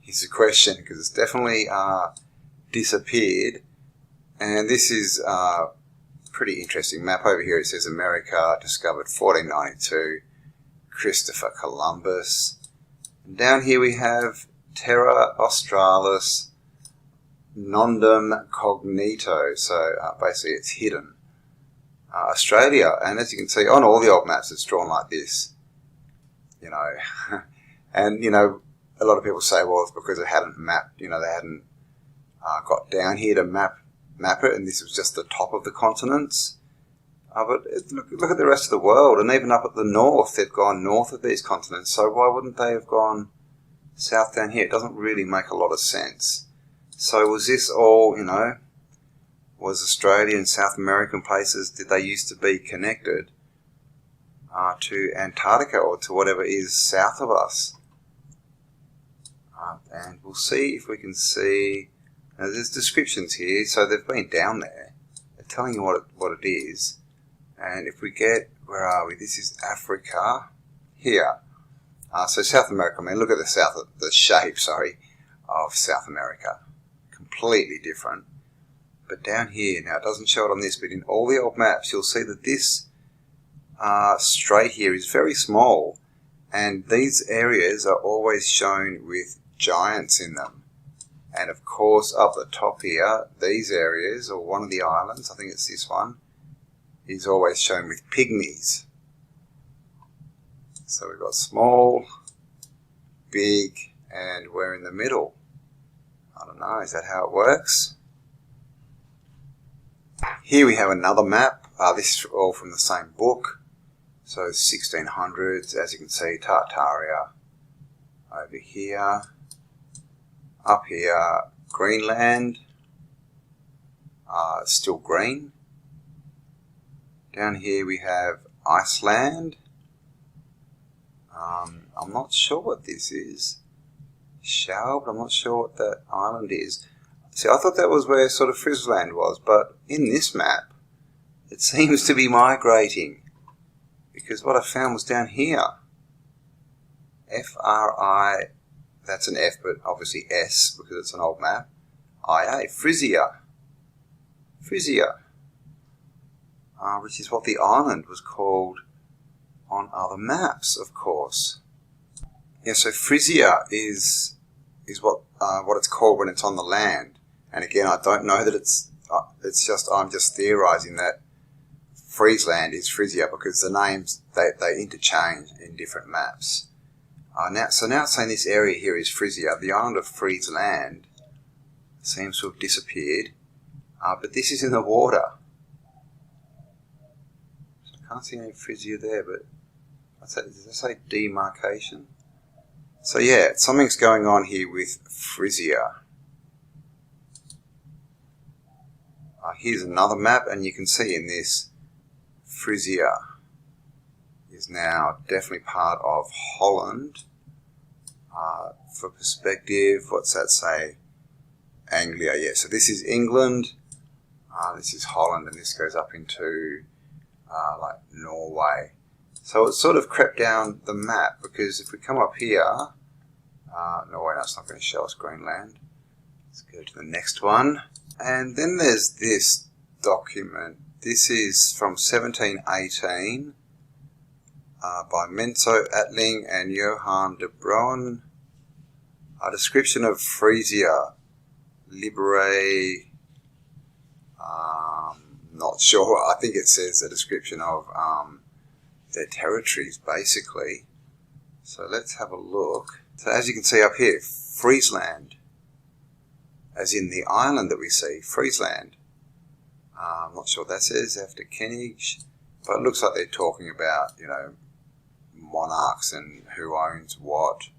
Is the question, because it's definitely disappeared. And this is pretty interesting map over here. It says America discovered 1492, Christopher Columbus. And down here we have Terra Australis Nondum Cognito. So basically it's hidden. Australia, and as you can see on all the old maps, it's drawn like this. You know, and you know, a lot of people say, well, it's because it hadn't mapped, they hadn't got down here to map it, and this was just the top of the continents. But look at the rest of the world, and even up at the north, they've gone north of these continents, so why wouldn't they have gone south down here? It doesn't really make a lot of sense. So was this all, was Australia and South American places, did they used to be connected to Antarctica or to whatever is south of us? And we'll see if we can see, there's descriptions here, so they've been down there. They're telling you what it is. And if we get, where are we? This is Africa here. So South America, look at the shape of South America. Completely different. But down here, now it doesn't show it on this, but in all the old maps, you'll see that this strait here is very small. And these areas are always shown with giants in them. And of course, up the top here, these areas, or one of the islands, I think it's this one, is always shown with pygmies. So we've got small, big, and we're in the middle. I don't know, is that how it works? Here we have another map. This is all from the same book. So 1600s, as you can see, Tartaria over here. Up here, Greenland, still green. Down here we have Iceland. I'm not sure what this is. Shell, but I'm not sure what that island is. See, I thought that was where sort of Friesland was, but in this map, it seems to be migrating. Because what I found was down here. F-R-I, that's an F, but obviously S, because it's an old map. I-A, Frisia. Frisia. Which is what the island was called on other maps, of course. Yeah, so Frisia is what it's called when it's on the land. And again, I don't know that I'm just theorizing that Friesland is Frisia because the names, they interchange in different maps. Now it's saying this area here is Frisia. The island of Friesland seems to have disappeared, but this is in the water. So I can't see any Frisia there, but does that say demarcation? So yeah, something's going on here with Frisia. Here's another map, and you can see in this, Frisia is now definitely part of Holland. For perspective, what's that say? Anglia, yeah. So this is England, this is Holland, and this goes up into like Norway. So it's sort of crept down the map, because if we come up here, Norway, that's not going to show us Greenland. Let's go to the next one. And then there's this document. This is from 1718 by Menzo Atling and Johan de Broen. A description of Frisia, Libere, not sure. I think it says a description of their territories, basically. So let's have a look. So as you can see up here, Friesland, as in the island that we see, Friesland. I'm not sure what that says, after Koenig, but it looks like they're talking about, monarchs and who owns what.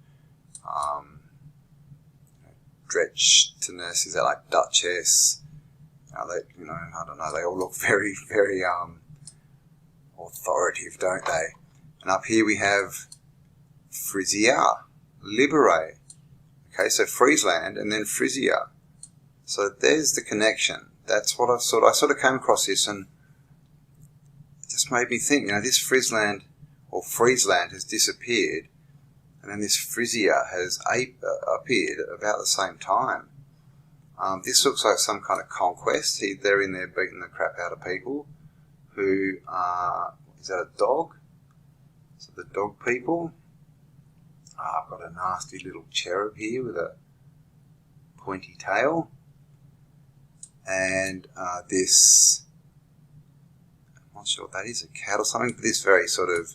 Dretchness, is that like Duchess? I don't know, they all look very, very authoritative, don't they? And up here we have Frisia, Libere. Okay, so Friesland and then Frisia. So there's the connection. That's what I sort of came across this, and it just made me think, this Friesland or Friesland has disappeared, and then this Frisia has appeared about the same time. This looks like some kind of conquest. They're in there beating the crap out of people who are, is that a dog? So the dog people. I've got a nasty little cherub here with a pointy tail. And this, I'm not sure what that is, a cat or something, but this very sort of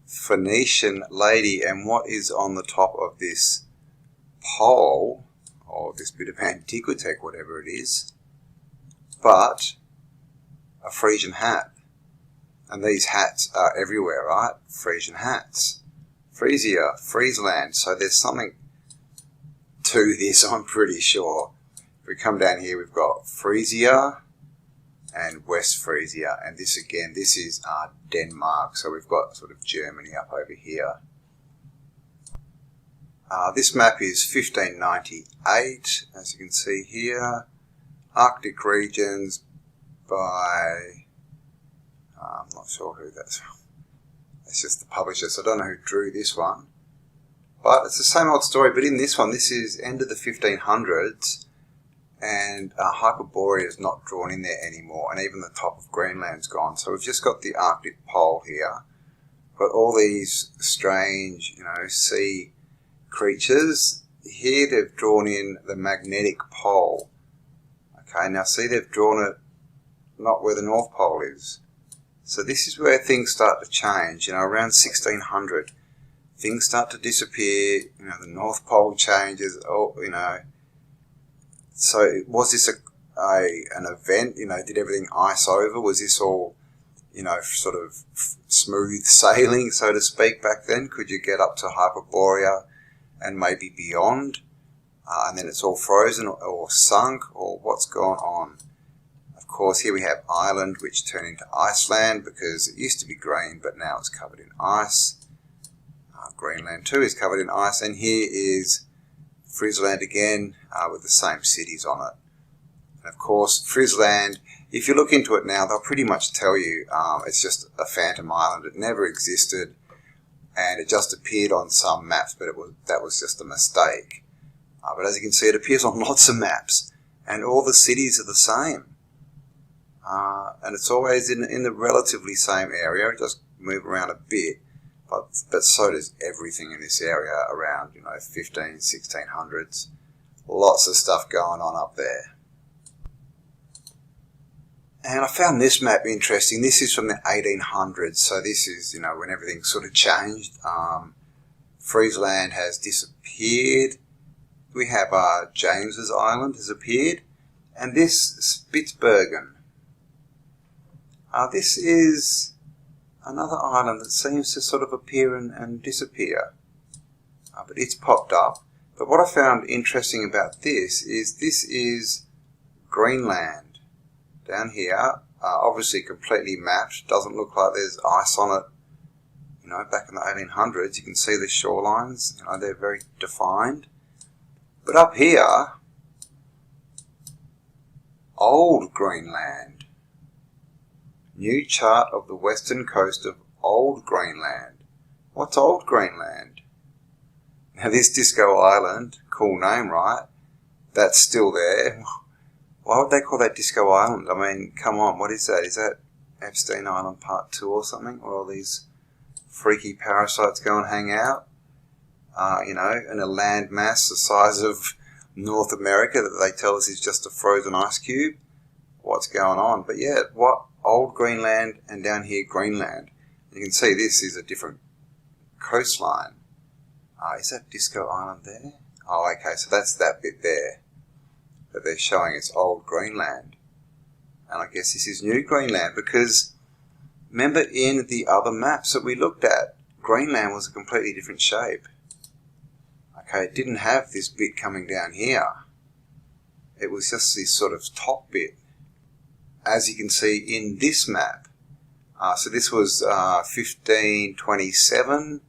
Phoenician lady. And what is on the top of this pole, or this bit of Antiquitech, whatever it is, but a Frisian hat. And these hats are everywhere, right? Frisian hats. Frisia, Friesland. So there's something to this, I'm pretty sure. If we come down here, we've got Frisia and West Frisia. And this again, this is Denmark. So we've got sort of Germany up over here. This map is 1598, as you can see here. Arctic regions by, I'm not sure who that's from. It's just the publisher, so I don't know who drew this one. But it's the same old story, but in this one, this is end of the 1500s, and Hyperborea is not drawn in there anymore, and even the top of Greenland's gone. So we've just got the Arctic pole here, but all these strange, sea creatures. Here they've drawn in the magnetic pole. Okay, now see, they've drawn it not where the North Pole is. So this is where things start to change, around 1600. Things start to disappear, the North Pole changes, So was this an event, did everything ice over? Was this all, sort of smooth sailing, so to speak, back then? Could you get up to Hyperborea and maybe beyond? And then it's all frozen or sunk, or what's gone on? Of course, here we have Ireland, which turned into Iceland because it used to be green, but now it's covered in ice. Greenland too is covered in ice, and here is Friesland again with the same cities on it. And of course, Friesland, if you look into it now, they'll pretty much tell you it's just a phantom island. It never existed, and it just appeared on some maps, but that was just a mistake. But as you can see, it appears on lots of maps, and all the cities are the same. And it's always in the relatively same area. It does move around a bit, but so does everything in this area around, 1600s. Lots of stuff going on up there. And I found this map interesting. This is from the 1800s, so this is, when everything sort of changed. Friesland has disappeared. We have James's Island has appeared, and this Spitsbergen. This is another island that seems to sort of appear and disappear, but it's popped up. But what I found interesting about this is Greenland down here, obviously completely mapped. Doesn't look like there's ice on it. Back in the 1800s, you can see the shorelines. They're very defined. But up here, Old Greenland. New chart of the western coast of Old Greenland. What's Old Greenland? Now this Disco Island, cool name, right? That's still there. Why would they call that Disco Island? I mean, come on, what is that? Is that Epstein Island Part 2 or something? Where all these freaky parasites go and hang out? In a land mass the size of North America that they tell us is just a frozen ice cube? What's going on? But yeah, Old Greenland, and down here Greenland. You can see this is a different coastline. Is that Disco Island there? Oh, okay, so that's that bit there that they're showing. It's Old Greenland. And I guess this is New Greenland, because remember in the other maps that we looked at, Greenland was a completely different shape. Okay, it didn't have this bit coming down here. It was just this sort of top bit, as you can see in this map. So this was 1527,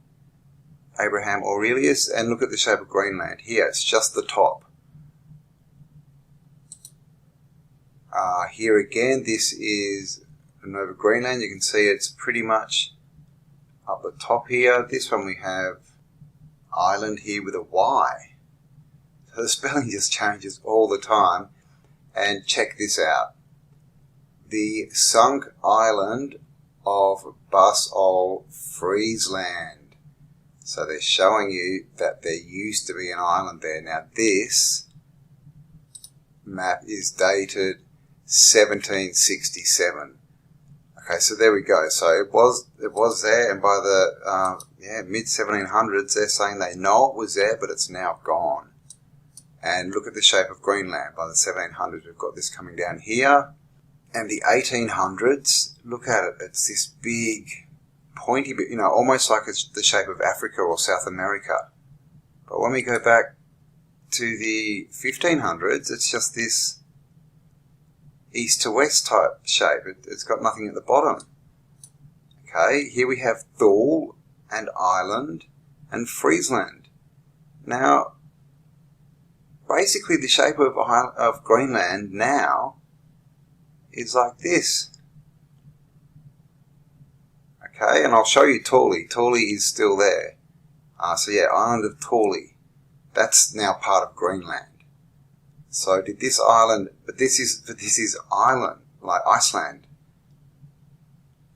Abraham Aurelius, and look at the shape of Greenland. Here, it's just the top. Here again, this is Nova Greenland. You can see it's pretty much up the top here. This one we have island here with a Y. So the spelling just changes all the time. And check this out. The sunk island of Bas-Ol Friesland. So they're showing you that there used to be an island there. Now this map is dated 1767. Okay, so there we go. So it was there, and by the mid 1700s, they're saying they know it was there, but it's now gone. And look at the shape of Greenland. By the 1700s, we've got this coming down here. And the 1800s, look at it. It's this big, pointy bit, almost like it's the shape of Africa or South America. But when we go back to the 1500s, it's just this east to west type shape. It's got nothing at the bottom. Okay, here we have Thule and Ireland and Friesland. Now, basically the shape of Greenland now is like this. Okay, and I'll show you T.he. T.he is still there. So yeah, island of T.he. That's now part of Greenland. So did this island, but this is Ireland, like Iceland.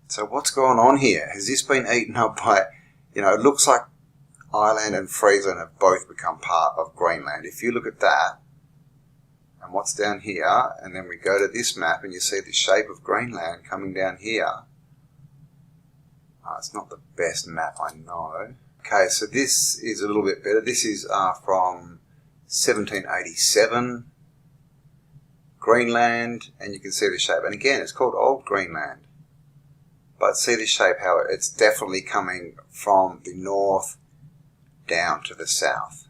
So what's going on here? Has this been eaten up by, it looks like Ireland and Friesland have both become part of Greenland. If you look at that, and what's down here, and then we go to this map and you see the shape of Greenland coming down here. It's not the best map, I know. Okay, so this is a little bit better. This is from 1787, Greenland, and you can see the shape. And again, it's called Old Greenland. But see the shape, how it's definitely coming from the north down to the south.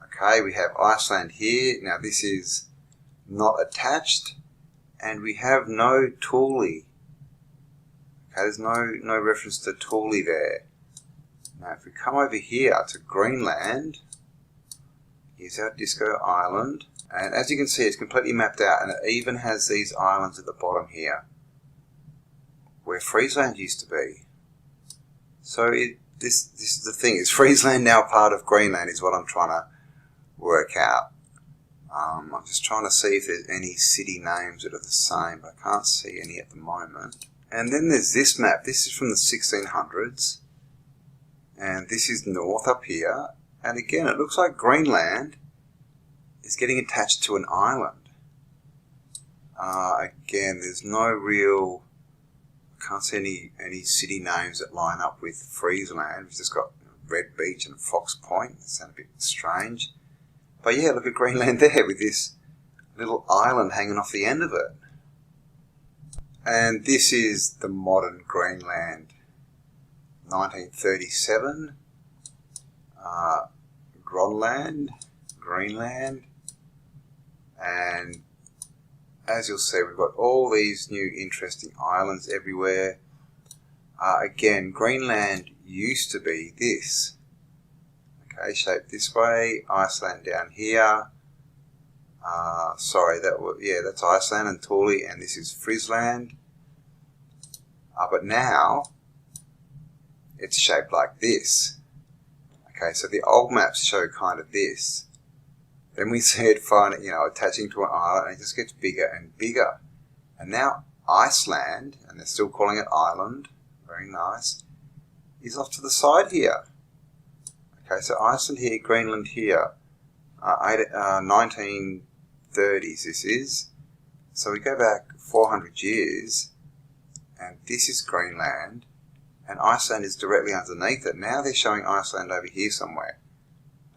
Okay, we have Iceland here. Now this is not attached, and we have no T.he. Okay, there's no reference to T.he there. Now if we come over here to Greenland, here's our Disco Island, and as you can see it's completely mapped out, and it even has these islands at the bottom here, where Friesland used to be. So this is the thing, is Friesland now part of Greenland is what I'm trying to work out. I'm just trying to see if there's any city names that are the same, but I can't see any at the moment. And then there's this map. This is from the 1600s, and this is north up here, and again it looks like Greenland is getting attached to an island. Again, there's no real, I can't see any city names that line up with Friesland. We've just got Red Beach and Fox Point. That sounds a bit strange. But yeah, look at Greenland there with this little island hanging off the end of it. And this is the modern Greenland. 1937. Greenland. And as you'll see, we've got all these new interesting islands everywhere. Again, Greenland used to be this. Okay, shaped this way. Iceland down here. That's Iceland and T.he, and this is Friesland. But now it's shaped like this. Okay, so the old maps show kind of this. Then we see it finally, attaching to an island, and it just gets bigger and bigger. And now Iceland, and they're still calling it Ireland, very nice, is off to the side here. Okay, so Iceland here, Greenland here, 1930s this is. So we go back 400 years, and this is Greenland, and Iceland is directly underneath it. Now they're showing Iceland over here somewhere,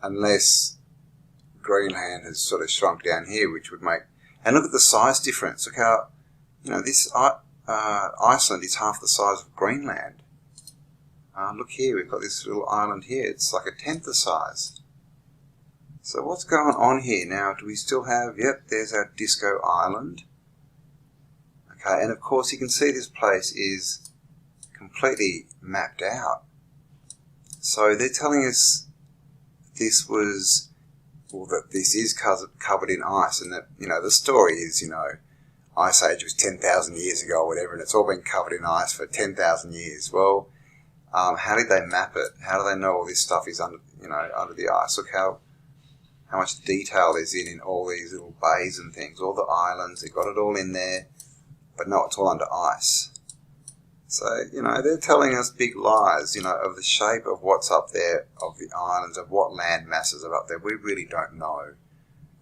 unless Greenland has sort of shrunk down here, which would make, and look at the size difference. Look how, this Iceland is half the size of Greenland. Look here, we've got this little island here. It's like a tenth the size. So what's going on here now? Do we still have, yep, there's our Disco Island. Okay, and of course you can see this place is completely mapped out. So they're telling us this was, that this is covered in ice, and that, the story is, Ice Age was 10,000 years ago or whatever, and it's all been covered in ice for 10,000 years. Well, how did they map it? How do they know all this stuff is under the ice? Look how much detail there's in all these little bays and things, all the islands. They got it all in there, but no, it's all under ice. So, they're telling us big lies, of the shape of what's up there, of the islands, of what land masses are up there. We really don't know.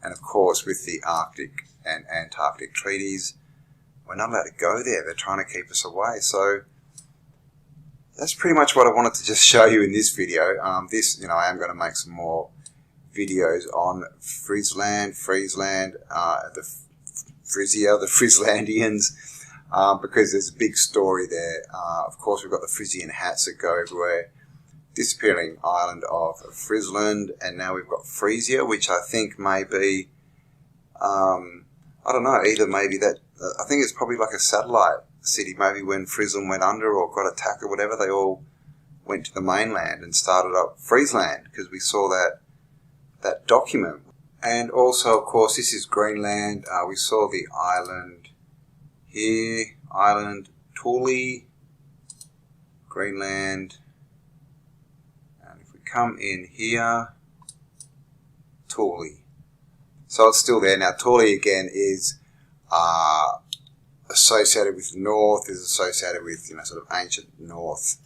And of course, with the Arctic and Antarctic treaties, we're not allowed to go there. They're trying to keep us away. So that's pretty much what I wanted to just show you in this video. I am going to make some more videos on Friesland, the Frisia, the Frieslandians, because there's a big story there. Of course, we've got the Frisian hats that go everywhere, disappearing island of Friesland, and now we've got Frisia, which I think may be, I don't know, either maybe that, I think it's probably like a satellite city. Maybe when Friesland went under or got attacked or whatever, they all went to the mainland and started up Friesland, because we saw that document. And also, of course, this is Greenland. We saw the island here, island Thule, Greenland. And if we come in here, Thule. So it's still there. Now, Thule again is associated with the North, is associated with, sort of ancient North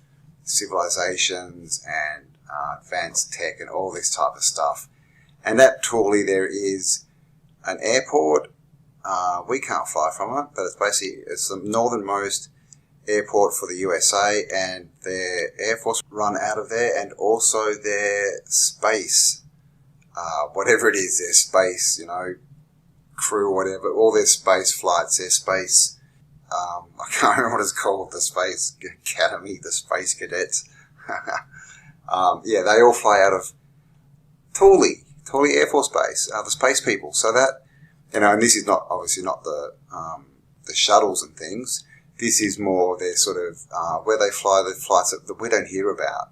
civilizations and advanced tech and all this type of stuff. And at Thule there is an airport. We can't fly from it, but it's the northernmost airport for the USA, and their Air Force run out of there, and also their space, whatever it is, their space, crew or whatever, all their space flights, their space, I can't remember what it's called, the Space Academy, the Space Cadets. Yeah, they all fly out of Thule Air Force Base, the space people. So that, and this is not, obviously not the shuttles and things. This is more their sort of, where they fly the flights that we don't hear about,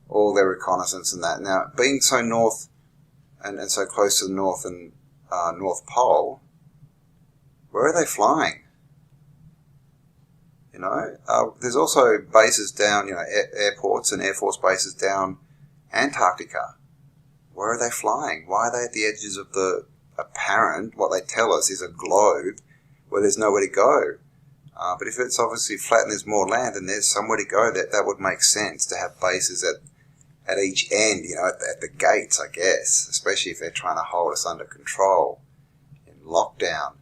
all their reconnaissance and that. Now, being so north and so close to the North and North Pole, where are they flying? There's also bases down, airports and Air Force bases down Antarctica. Where are they flying? Why are they at the edges of the apparent, what they tell us is a globe where there's nowhere to go? But if it's obviously flat and there's more land and there's somewhere to go, that would make sense to have bases at each end, at the gates, I guess, especially if they're trying to hold us under control in lockdown.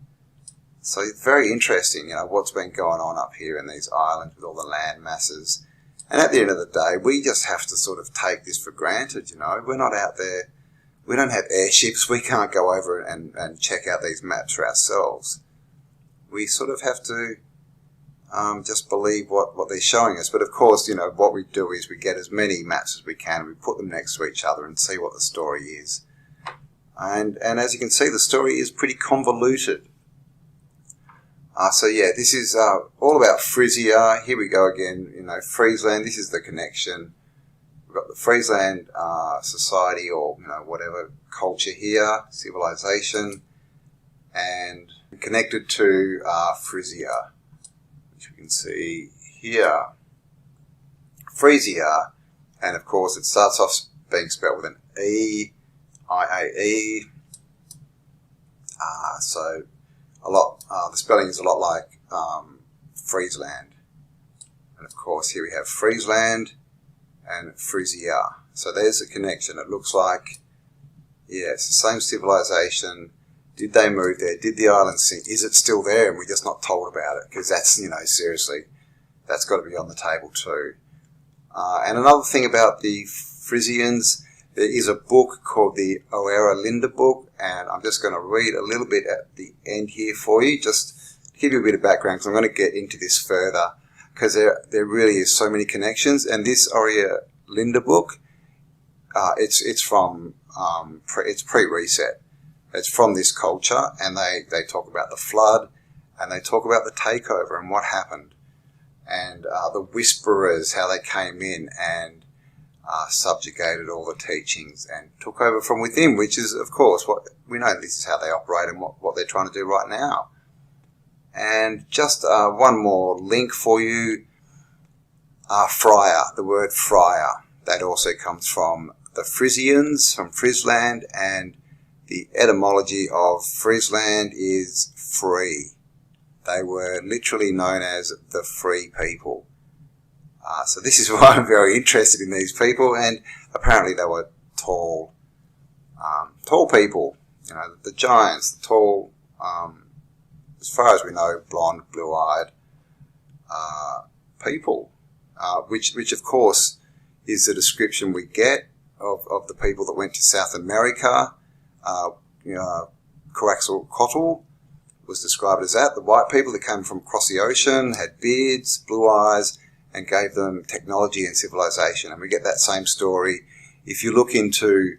So it's very interesting, what's been going on up here in these islands with all the land masses. And at the end of the day, we just have to sort of take this for granted, We're not out there. We don't have airships. We can't go over and check out these maps for ourselves. We sort of have to just believe what they're showing us. But of course, what we do is we get as many maps as we can and we put them next to each other and see what the story is. And as you can see, the story is pretty convoluted. So yeah, this is all about Frisia. Here we go again, Friesland. This is the connection. We've got the Friesland society or, whatever culture here, civilization, and connected to Frisia, which we can see here. Frisia, and of course it starts off being spelled with an E, I-A-E. So the spelling is a lot like Friesland. And of course here we have Friesland and Frisia. So there's a connection. It looks like, yeah, it's the same civilization. Did they move there? Did the island sink? Is it still there and we're just not told about it? Because that's, seriously, that's got to be on the table too. And another thing about the Frisians, there is a book called the Oera Linda book, and I'm just going to read a little bit at the end here for you, just to give you a bit of background, because I'm going to get into this further, because there really is so many connections. And this Oera Linda book, it's from it's pre-reset. It's from this culture, and they talk about the flood, and they talk about the takeover and what happened, and the whisperers, how they came in and subjugated all the teachings and took over from within, which is, of course, what we know. This is how they operate and what they're trying to do right now. And just one more link for you. Friar, the word friar, that also comes from the Frisians, from Friesland, and the etymology of Friesland is free. They were literally known as the free people. So this is why I'm very interested in these people, and apparently they were tall people, the giants, the tall, as far as we know, blonde, blue-eyed people, which of course is the description we get of the people that went to South America. Coaxacoatl was described as that. The white people that came from across the ocean, had beards, blue eyes, and gave them technology and civilization. And we get that same story. If you look into,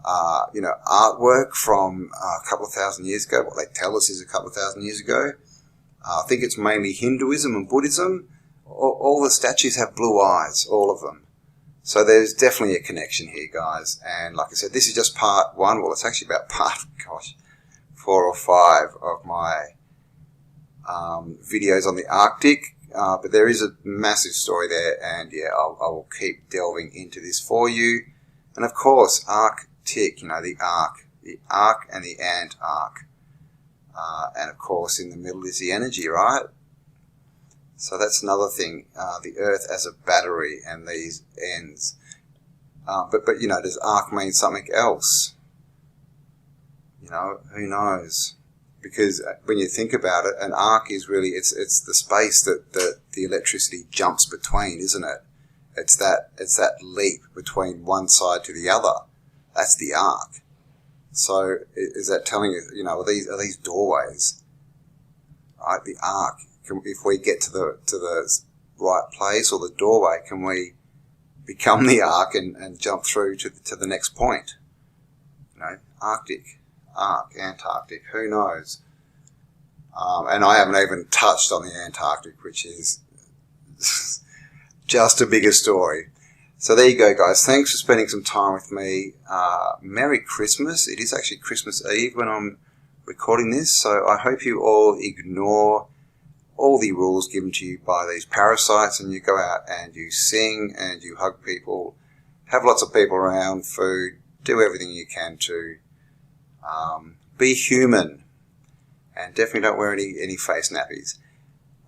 artwork from a couple of thousand years ago, what they tell us is a couple of thousand years ago, I think it's mainly Hinduism and Buddhism. All the statues have blue eyes, all of them. So there's definitely a connection here, guys. And like I said, this is just part 1. Well, it's actually about part, 4 or 5 of my videos on the Arctic. But there is a massive story there, and yeah, I will keep delving into this for you. And of course, Arctic, the arc and the Antarctic. And of course, in the middle is the energy, right? So that's another thing, the Earth as a battery and these ends. But does arc mean something else? Who knows? Because when you think about it, an arc is really, it's the space that the electricity jumps between, isn't it? It's that leap between one side to the other. That's the arc. So is that telling you, are these doorways? Right, the arc. If we get to the right place or the doorway, can we become the arc and jump through to the next point? Arctic, Antarctic, who knows? And I haven't even touched on the Antarctic, which is just a bigger story. So there you go, guys. Thanks for spending some time with me. Merry Christmas. It is actually Christmas Eve when I'm recording this, so I hope you all ignore all the rules given to you by these parasites, and you go out and you sing and you hug people, have lots of people around, food, do everything you can to be human, and definitely don't wear any face nappies.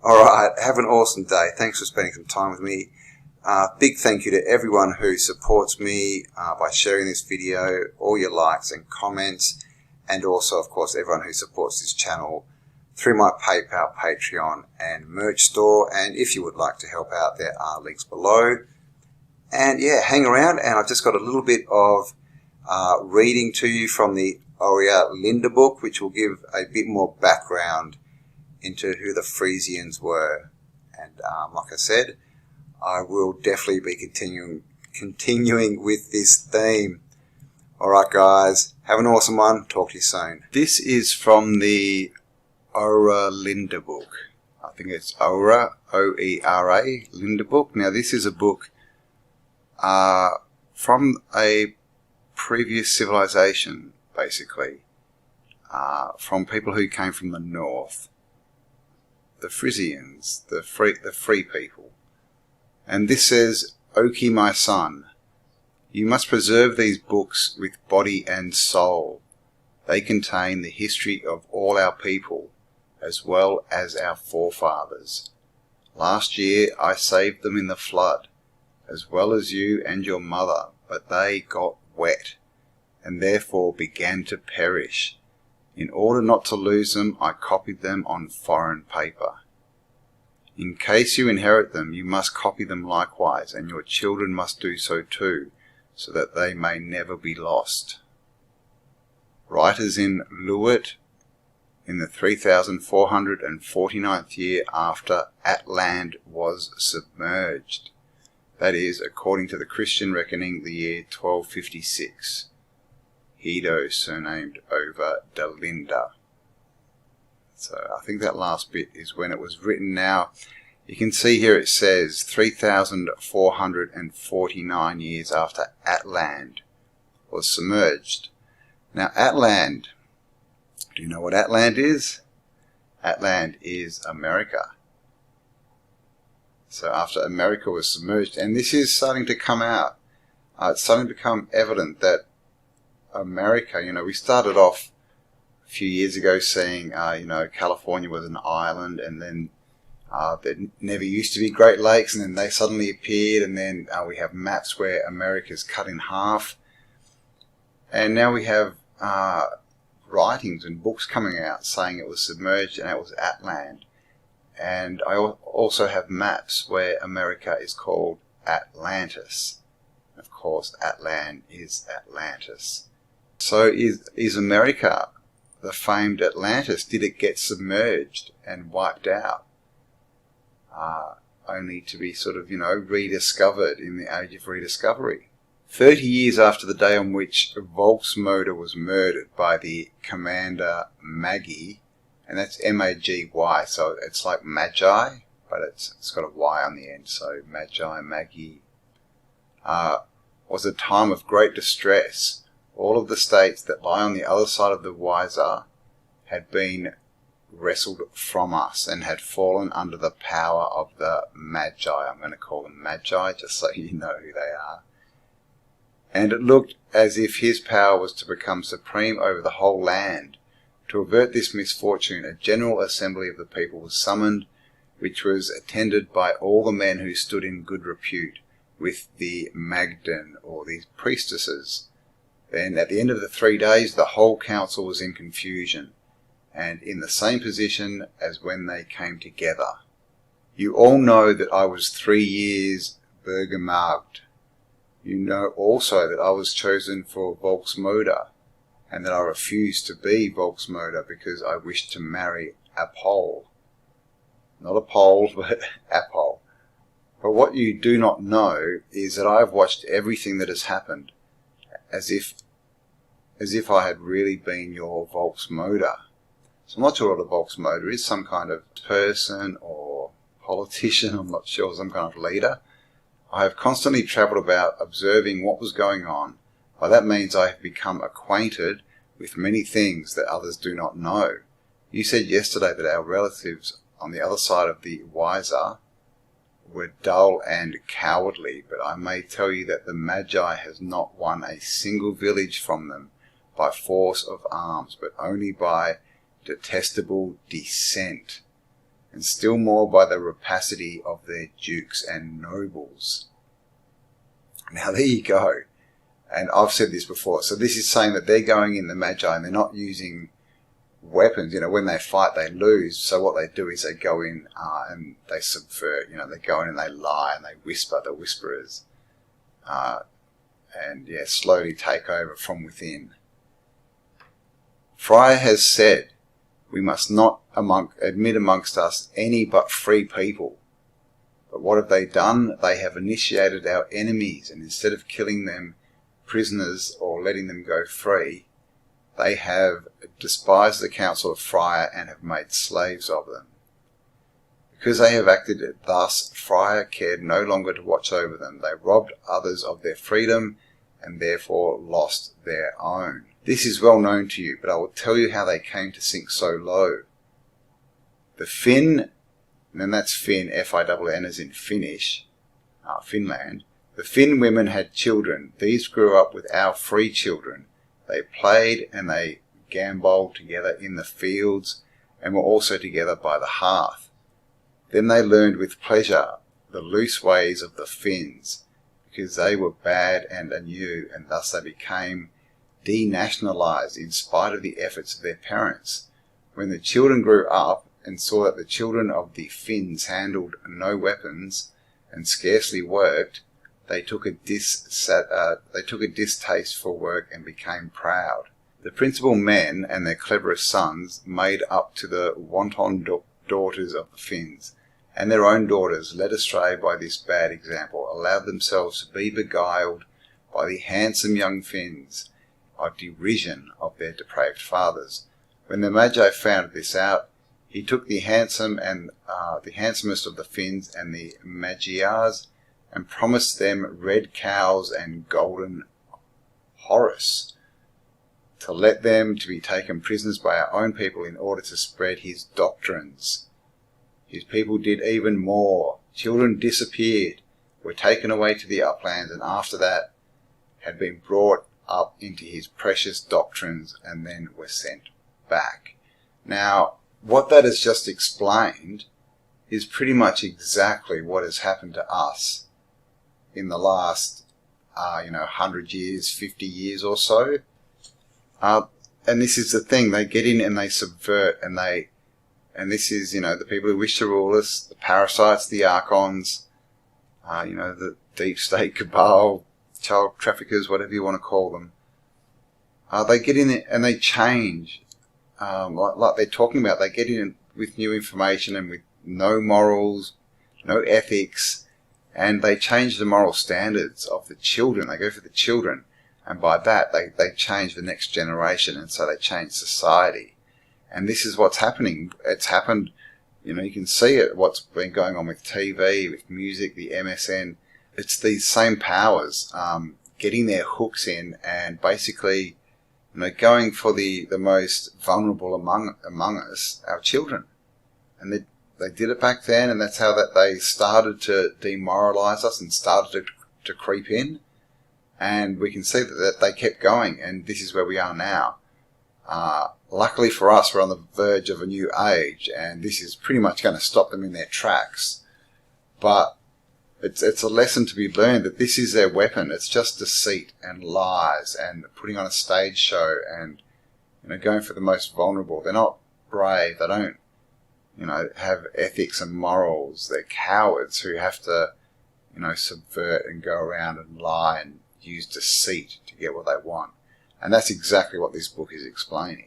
Alright, have an awesome day. Thanks for spending some time with me. Big thank you to everyone who supports me by sharing this video, all your likes and comments, and also, of course, everyone who supports this channel through my PayPal, Patreon, and merch store. And if you would like to help out, there are links below. And yeah, hang around, and I've just got a little bit of reading to you from the Linda book, which will give a bit more background into who the Frisians were. And like I said, I will definitely be continuing with this theme. Alright guys, have an awesome one. Talk to you soon. This is from the Linda book. I think it's Oera, O-E-R-A, Linda book. Now this is a book from a previous civilization, basically, from people who came from the north, the Frisians, the free people. And this says, Oki, my son, you must preserve these books with body and soul. They contain the history of all our people, as well as our forefathers. Last year I saved them in the flood, as well as you and your mother, but they got wet, and therefore began to perish. In order not to lose them, I copied them on foreign paper. In case you inherit them, you must copy them likewise, and your children must do so too, so that they may never be lost. Writers in Luwet, in the 3449th year after Atland was submerged. That is, according to the Christian reckoning, the year 1256. Hedo, surnamed over Dalinda. So I think that last bit is when it was written. Now, you can see here it says 3,449 years after Atland was submerged. Now, Atland, do you know what Atland is? Atland is America. So after America was submerged, and this is starting to come out, it's starting to become evident that America, we started off a few years ago saying, California was an island, and then there never used to be Great Lakes, and then they suddenly appeared, and then we have maps where America's cut in half. And now we have writings and books coming out saying it was submerged and it was Atland. And I also have maps where America is called Atlantis. Of course, Atlan is Atlantis. So is America the famed Atlantis? Did it get submerged and wiped out? Only to be sort of, rediscovered in the age of rediscovery. 30 years after the day on which Volksmoder was murdered by the commander Maggie, and that's M-A-G-Y, so it's like Magi, but it's got a Y on the end, so Magi, Maggie, was a time of great distress. All of the states that lie on the other side of the Weser had been wrestled from us and had fallen under the power of the Magi. I'm going to call them Magi just so you know who they are. And it looked as if his power was to become supreme over the whole land. To avert this misfortune, a general assembly of the people was summoned, which was attended by all the men who stood in good repute, with the Magden, or these priestesses. Then, at the end of the 3 days, the whole council was in confusion, and in the same position as when they came together. You all know that I was 3 years Bürgermagd. You know also that I was chosen for Volksmoder, and that I refused to be Volksmoder because I wished to marry a Pole. Not a Pole, but a Pole. But what you do not know is that I have watched everything that has happened, as if I had really been your Volksmoder. So I'm not sure what a Volksmoder is, some kind of person or politician, I'm not sure, some kind of leader. I have constantly travelled about observing what was going on. By that means I have become acquainted with many things that others do not know. You said yesterday that our relatives on the other side of the Weser were dull and cowardly, but I may tell you that the Magi has not won a single village from them by force of arms, but only by detestable dissent, and still more by the rapacity of their dukes and nobles. Now there you go. And I've said this before. So this is saying that they're going in, the Magi, and they're not using weapons. When they fight, they lose. So what they do is they go in and they subvert. They go in and they lie and they whisper, the whisperers. Slowly take over from within. Fryer has said, we must not admit amongst us any but free people. But what have they done? They have initiated our enemies, and instead of killing them prisoners or letting them go free, they have despised the counsel of Fryer and have made slaves of them. Because they have acted thus, Fryer cared no longer to watch over them. They robbed others of their freedom and therefore lost their own. This is well known to you, but I will tell you how they came to sink so low. The Finn, and then that's Finn, F-I-N-N as in Finnish, Finland. The Finn women had children. These grew up with our free children. They played and they gamboled together in the fields and were also together by the hearth. Then they learned with pleasure the loose ways of the Finns, because they were bad and anew, and thus they became denationalized in spite of the efforts of their parents. When the children grew up and saw that the children of the Finns handled no weapons and scarcely worked, they took a distaste for work and became proud. The principal men and their cleverest sons made up to the wanton daughters of the Finns, and their own daughters, led astray by this bad example, allowed themselves to be beguiled by the handsome young Finns, of derision of their depraved fathers. When the Magi found this out, he took the handsome and the handsomest of the Finns and the Magyars, and promised them red cows and golden Horus, to let them to be taken prisoners by our own people in order to spread his doctrines. His people did even more. Children disappeared, were taken away to the uplands, and after that had been brought up into his precious doctrines and then were sent back. Now, what that has just explained is pretty much exactly what has happened to us in the last, 100 years, 50 years or so. And this is the thing, they get in and they subvert, and this is, the people who wish to rule us, the parasites, the archons, the deep state cabal, child traffickers, whatever you want to call them, they get in it and they change. Like they're talking about, they get in with new information and with no morals, no ethics, and they change the moral standards of the children. They go for the children, and by that they change the next generation, and so they change society. And this is what's happening. It's happened, you can see it, what's been going on with TV, with music, the MSN. It's these same powers getting their hooks in and basically going for the most vulnerable among us, our children. And they did it back then, and that's how that they started to demoralize us and started to creep in. And we can see that they kept going, and this is where we are now. Luckily for us, we're on the verge of a new age, and this is pretty much going to stop them in their tracks. But it's a lesson to be learned that this is their weapon. It's just deceit and lies and putting on a stage show and going for the most vulnerable. They're not brave. They don't have ethics and morals. They're cowards who have to subvert and go around and lie and use deceit to get what they want. And that's exactly what this book is explaining.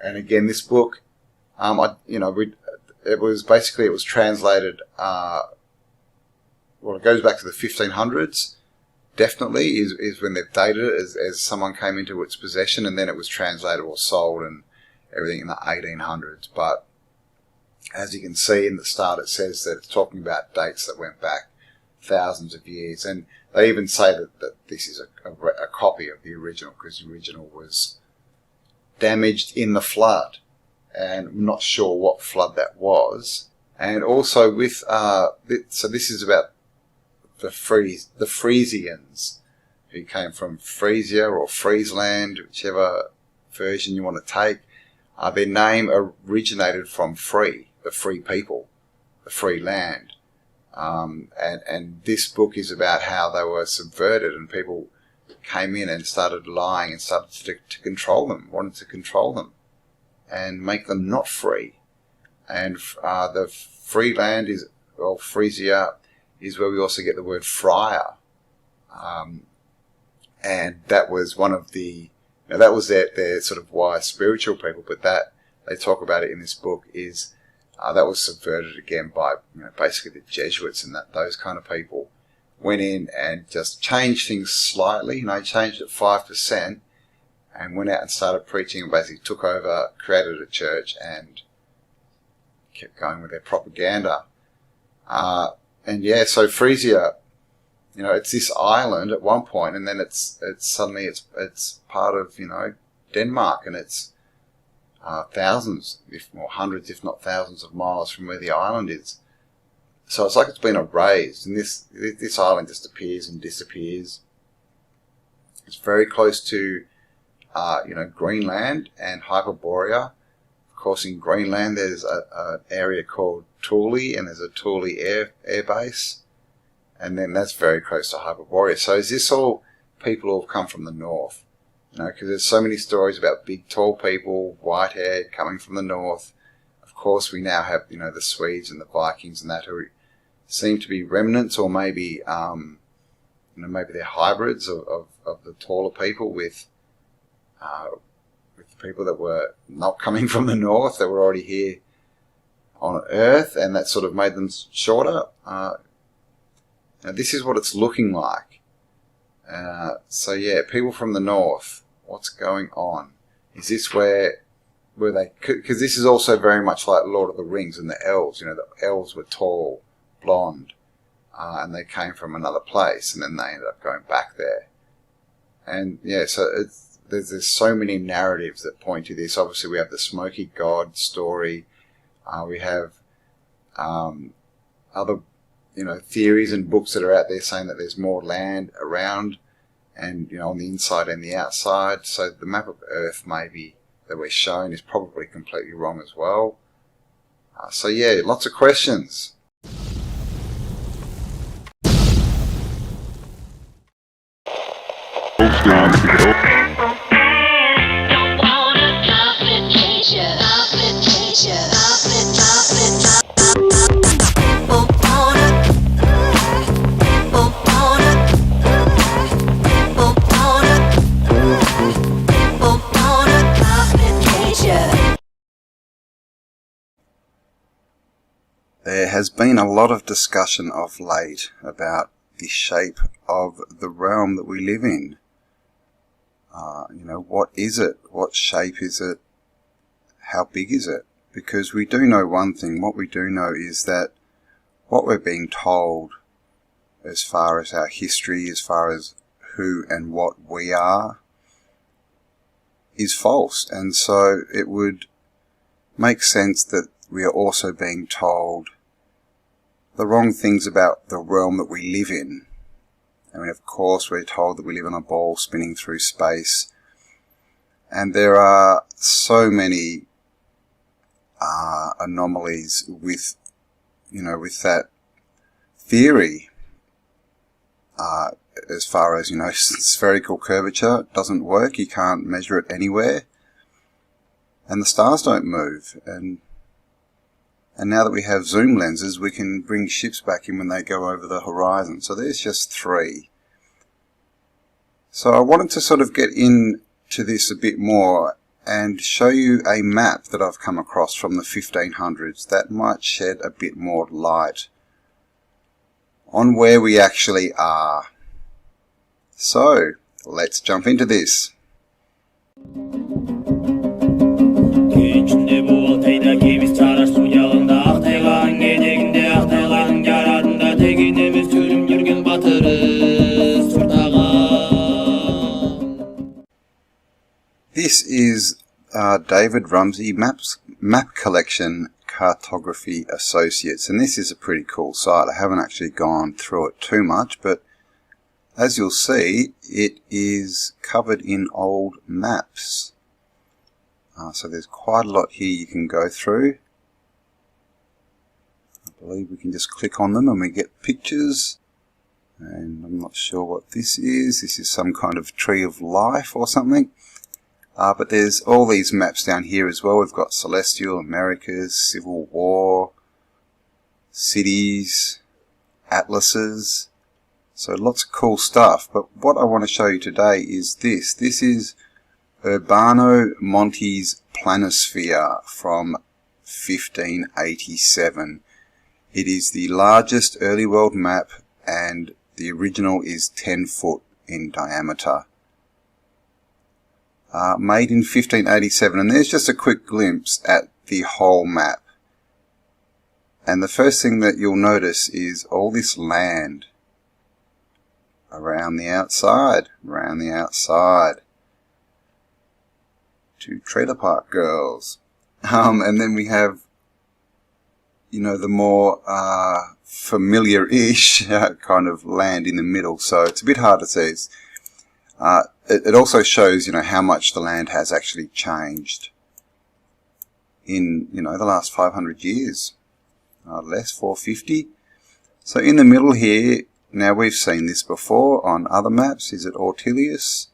And again, this book, it was translated. It goes back to the 1500s. Definitely is when they've dated it as someone came into its possession, and then it was translated or sold and everything in the 1800s. But as you can see in the start, it says that it's talking about dates that went back thousands of years, and they even say that this is a copy of the original, because the original was damaged in the flood, and I'm not sure what flood that was. And also with so this is about the Frisians, who came from Frisia or Friesland, whichever version you want to take. Their name originated from free, the free people, the free land. And this book is about how they were subverted, and people came in and started lying and started to control them, wanted to control them and make them not free. And the free land is, well, Frisia is where we also get the word friar. And that was one of the, that was their sort of wise spiritual people, but that, they talk about it in this book, is that was subverted again by basically the Jesuits, and that those kind of people went in and just changed things slightly, changed it 5%, and went out and started preaching and basically took over, created a church, and kept going with their propaganda. And yeah, so Frisia, it's this island at one point, and then it's suddenly it's part of Denmark, and it's thousands, hundreds, if not thousands of miles from where the island is. So it's like it's been erased, and this island just appears and disappears. It's very close to Greenland and Hyperborea. Of course, in Greenland there's an area called Thule, and there's a Thule air base, and then that's very close to Hyperborea. So is this all people who have come from the north? Because there's so many stories about big, tall people, white-haired, coming from the north. Of course, we now have, the Swedes and the Vikings and that, who seem to be remnants, or maybe, maybe they're hybrids of the taller people with the people that were not coming from the north, that were already here on Earth, and that sort of made them shorter. Now, this is what it's looking like. So yeah, people from the north, what's going on? Is this where they, because this is also very much like Lord of the Rings and the elves. The elves were tall, blonde, and they came from another place, and then they ended up going back there. And yeah, so there's so many narratives that point to this. Obviously, we have the Smoky God story. We have other theories and books that are out there saying that there's more land around, and on the inside and the outside. So the map of Earth maybe that we're shown is probably completely wrong as well. So yeah, lots of questions. There has been a lot of discussion of late about the shape of the realm that we live in. What is it? What shape is it? How big is it? Because we do know one thing. What we do know is that what we're being told as far as our history, as far as who and what we are, is false. And so it would make sense that we are also being told the wrong things about the realm that we live in. I mean, of course, we're told that we live on a ball spinning through space. And there are so many anomalies with that theory. As far as, spherical curvature doesn't work. You can't measure it anywhere. And the stars don't move. And now that we have zoom lenses, we can bring ships back in when they go over the horizon. So there's just 3. So I wanted to sort of get into this a bit more and show you a map that I've come across from the 1500s that might shed a bit more light on where we actually are. So let's jump into this. This is David Rumsey Map Collection Cartography Associates, and this is a pretty cool site. I haven't actually gone through it too much, but as you'll see, it is covered in old maps. So there's quite a lot here you can go through. I believe we can just click on them and we get pictures. And I'm not sure what this is. This is some kind of tree of life or something. But there's all these maps down here as well. We've got Celestial, Americas, Civil War, cities, atlases. So lots of cool stuff. But what I want to show you today is this. This is Urbano Monti's Planisphere from 1587. It is the largest early world map, and the original is 10 foot in diameter. Made in 1587, and there's just a quick glimpse at the whole map. And the first thing that you'll notice is all this land around the outside. Two trailer park girls. And then we have, the more familiar-ish kind of land in the middle. So it's a bit hard to see. It also shows, how much the land has actually changed in, the last 500 years. Less, 450. So in the middle here, now we've seen this before on other maps. Is it Ortelius?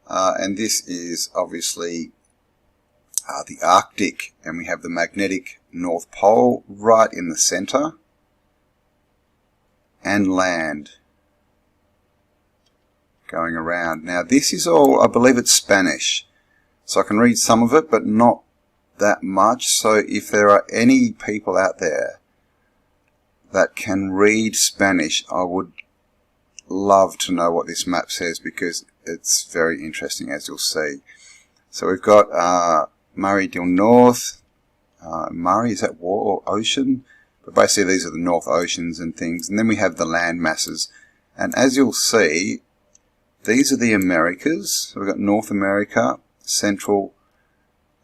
And this is obviously the Arctic, and we have the magnetic North Pole right in the center, and land going around. Now this is all, I believe it's Spanish, so I can read some of it, but not that much. So if there are any people out there that can read Spanish, I would love to know what this map says, because it's very interesting, as you'll see. So we've got Mare del North. Mare, is that war or ocean? But basically these are the North Oceans and things. And then we have the land masses. And as you'll see, these are the Americas. So we've got North America, Central,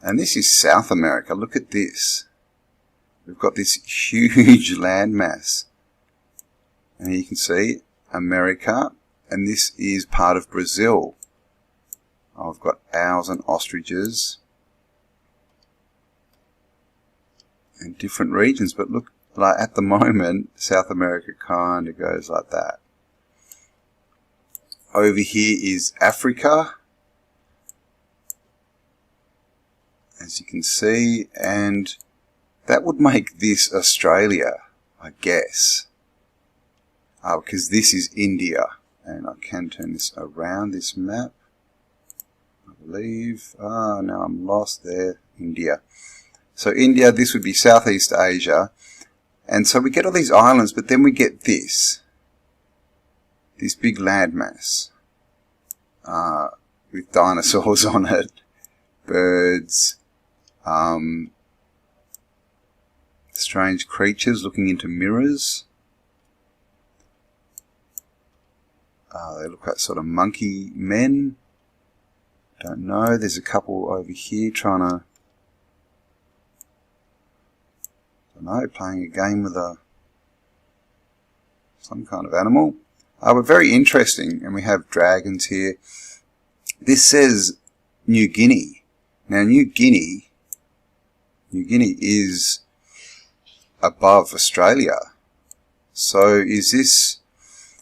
and this is South America. Look at this. We've got this huge landmass. And you can see America, and this is part of Brazil. I've got owls and ostriches in different regions, but look, like at the moment, South America kind of goes like that. Over here is Africa, as you can see, and that would make this Australia, I guess, because this is India. And I can turn this around, this map, I believe. Now I'm lost there. India. So India, this would be Southeast Asia. And so we get all these islands, but then we get this big landmass with dinosaurs on it, birds, strange creatures looking into mirrors. They look like sort of monkey men. Don't know. There's a couple over here trying to, I don't know, playing a game with some kind of animal. But very interesting. And we have dragons here. This says New Guinea. Now, New Guinea is above Australia. So is this,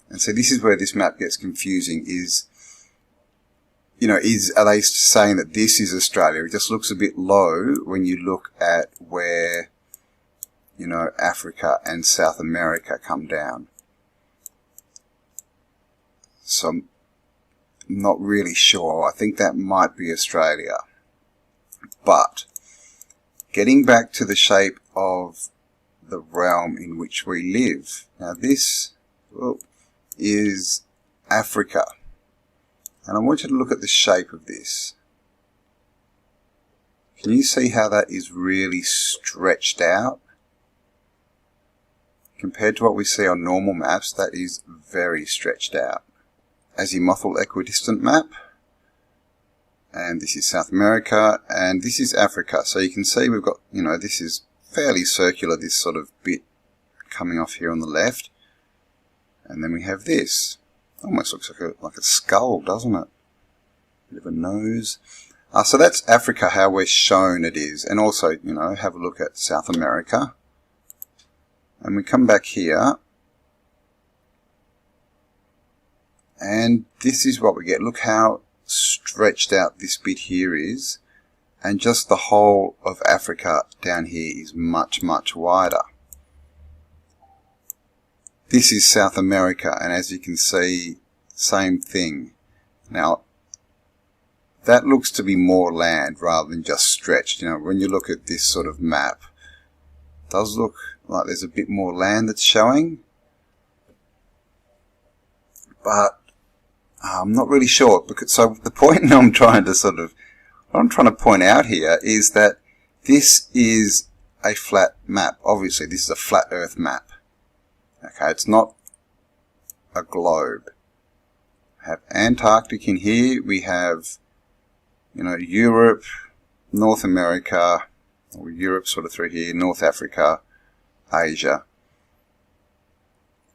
and so this is where this map gets confusing, is, you know, are they saying that this is Australia? It just looks a bit low when you look at where, you know, Africa and South America come down. So I'm not really sure. I think that might be Australia. But getting back to the shape of the realm in which we live. Now this is Africa. And I want you to look at the shape of this. Can you see how that is really stretched out? Compared to what we see on normal maps, that is very stretched out. Azimuthal equidistant map. And this is South America, and this is Africa. So you can see we've got, you know, this is fairly circular, this sort of bit coming off here on the left. And then we have this. Almost looks like a skull, doesn't it? Bit of a nose. So that's Africa, how we're shown it is. And also, you know, have a look at South America. And we come back here. And this is what we get. Look how stretched out this bit here is. And just the whole of Africa down here is much, much wider. This is South America, and as you can see, same thing. Now, that looks to be more land rather than just stretched. You know, when you look at this sort of map, it does look like there's a bit more land that's showing. But I'm not really sure. So the point I'm trying to point out here is that this is a flat map. Obviously, this is a flat Earth map. Okay, it's not a globe. We have Antarctic in here. We have, you know, Europe, North America, or Europe sort of through here, North Africa, Asia.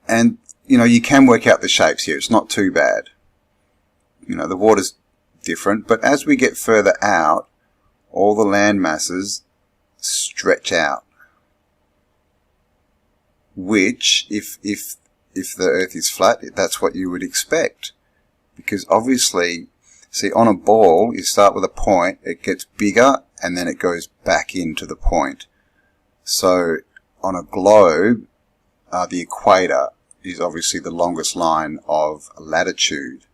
And, you know, you can work out the shapes here. It's not too bad. You know, the water's different, but as we get further out, all the land masses stretch out. Which, if the Earth is flat, that's what you would expect. Because obviously, see, on a ball, you start with a point, it gets bigger, and then it goes back into the point. So, on a globe, the equator is obviously the longest line of latitude.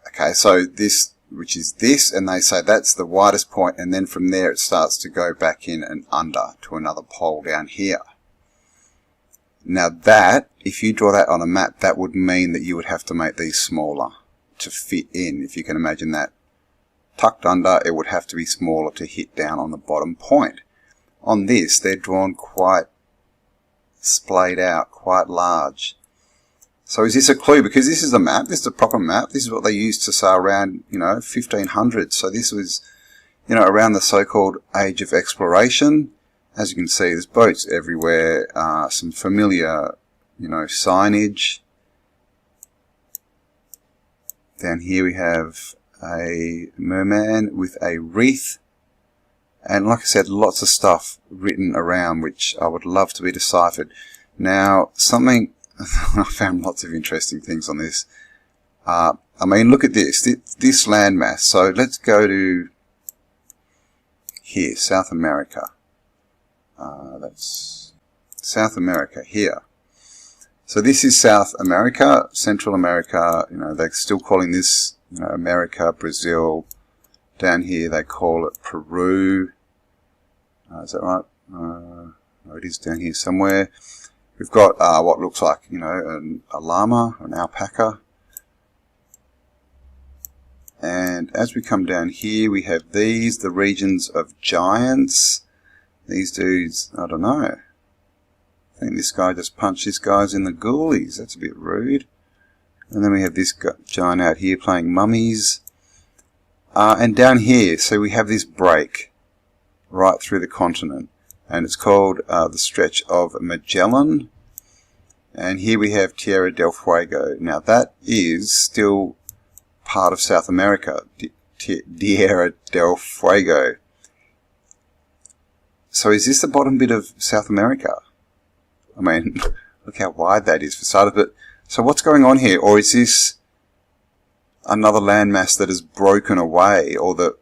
Okay, so this, which is this, and they say that's the widest point, and then from there it starts to go back in and under to another pole down here. Now that, if you draw that on a map, that would mean that you would have to make these smaller to fit in. If you can imagine that tucked under, it would have to be smaller to hit down on the bottom point. On this, they're drawn quite splayed out, quite large. So is this a clue? Because this is a map, this is a proper map. This is what they used to say around, you know, 1500. So this was, you know, around the so-called age of exploration. As you can see, there's boats everywhere, some familiar, you know, signage. Down here we have a merman with a wreath. And like I said, lots of stuff written around, which I would love to be deciphered. Now, something, I found lots of interesting things on this. I mean, look at this landmass. So let's go to here, South America. That's South America here. So this is South America, Central America. You know, they're still calling this, you know, America, Brazil. Down here they call it Peru. Is that right? Oh, it is down here somewhere. We've got what looks like, you know, a llama, an alpaca. And as we come down here, we have these, the regions of giants. These dudes, I don't know. I think this guy just punched this guy's in the ghoulies. That's a bit rude. And then we have this giant out here playing mummies. And down here, so we have this break right through the continent. And it's called the Stretch of Magellan. And here we have Tierra del Fuego. Now that is still part of South America, Tierra del Fuego. So is this the bottom bit of South America? I mean, look how wide that is for starters. But so what's going on here? Or is this another landmass that has broken away, or that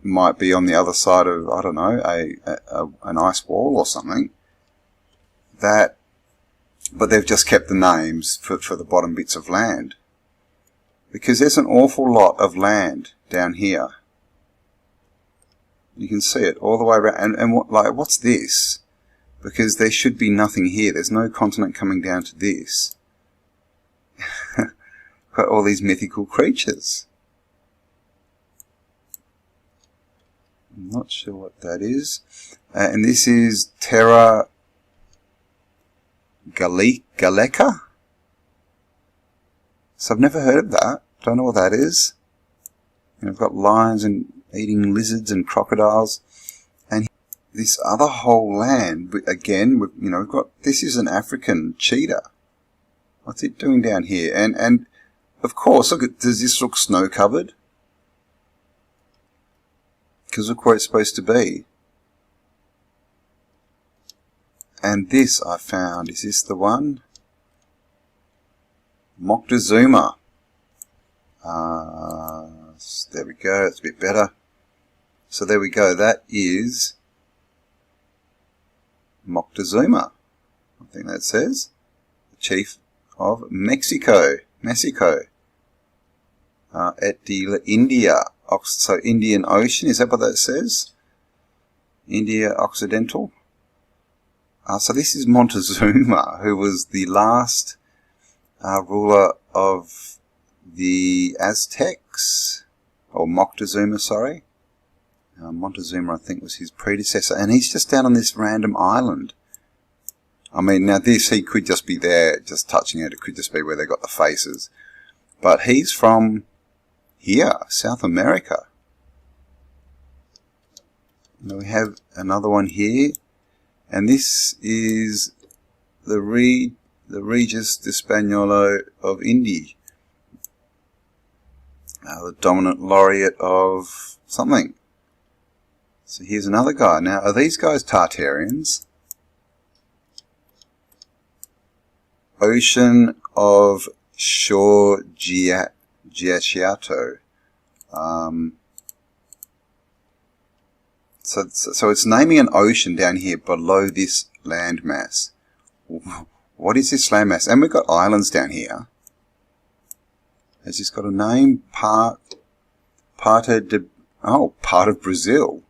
might be on the other side of, I don't know, an ice wall or something? But they've just kept the names for the bottom bits of land. Because there's an awful lot of land down here. You can see it all the way around. And what's this? Because there should be nothing here. There's no continent coming down to this. Got all these mythical creatures. I'm not sure what that is. And this is Terra Gallica. So I've never heard of that. Don't know what that is. And I've got lions and eating lizards and crocodiles. And this other whole land, again, you know, we've got, this is an African cheetah. What's it doing down here? And of course, look, does this look snow covered? Because look where it's supposed to be. And this I found, is this the one? Moctezuma. There we go, it's a bit better. So there we go, that is Moctezuma. I think that says the chief of Mexico. At the India, so Indian Ocean, is that what that says? India Occidental. So this is Montezuma, who was the last ruler of the Aztecs, or Moctezuma, sorry. Montezuma, I think, was his predecessor, and he's just down on this random island. I mean, now this, he could just be there, just touching it. It could just be where they got the faces. But he's from here, South America. Now we have another one here, and this is the Regis d'Espagnolo of Indy. The dominant laureate of something. So here's another guy. Now, are these guys Tartarians? Ocean of Shore Giaciato. So it's naming an ocean down here below this landmass. What is this landmass? And we've got islands down here. Has this got a name? Part of Brazil.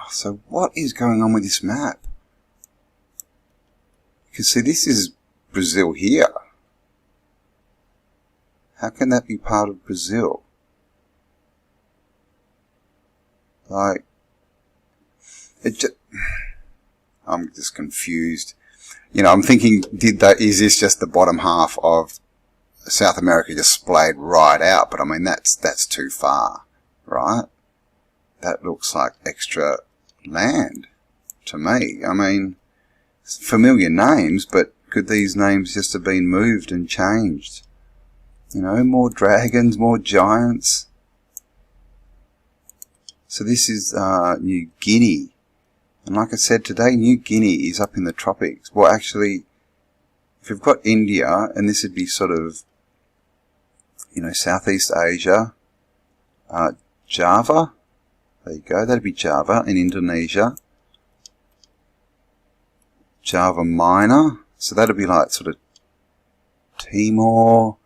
So what is going on with this map? You can see this is Brazil here. How can that be part of Brazil? Like, I'm just confused. You know, I'm thinking, is this just the bottom half of South America just splayed right out? But I mean, that's too far, right? That looks like extra land to me. I mean, familiar names, but could these names just have been moved and changed? You know, more dragons, more giants. So this is New Guinea. And like I said today, New Guinea is up in the tropics. Well, actually, if we've got India, and this would be sort of, you know, Southeast Asia, Java. There you go, that'd be Java in Indonesia. Java Minor. So that'd be like sort of Timor,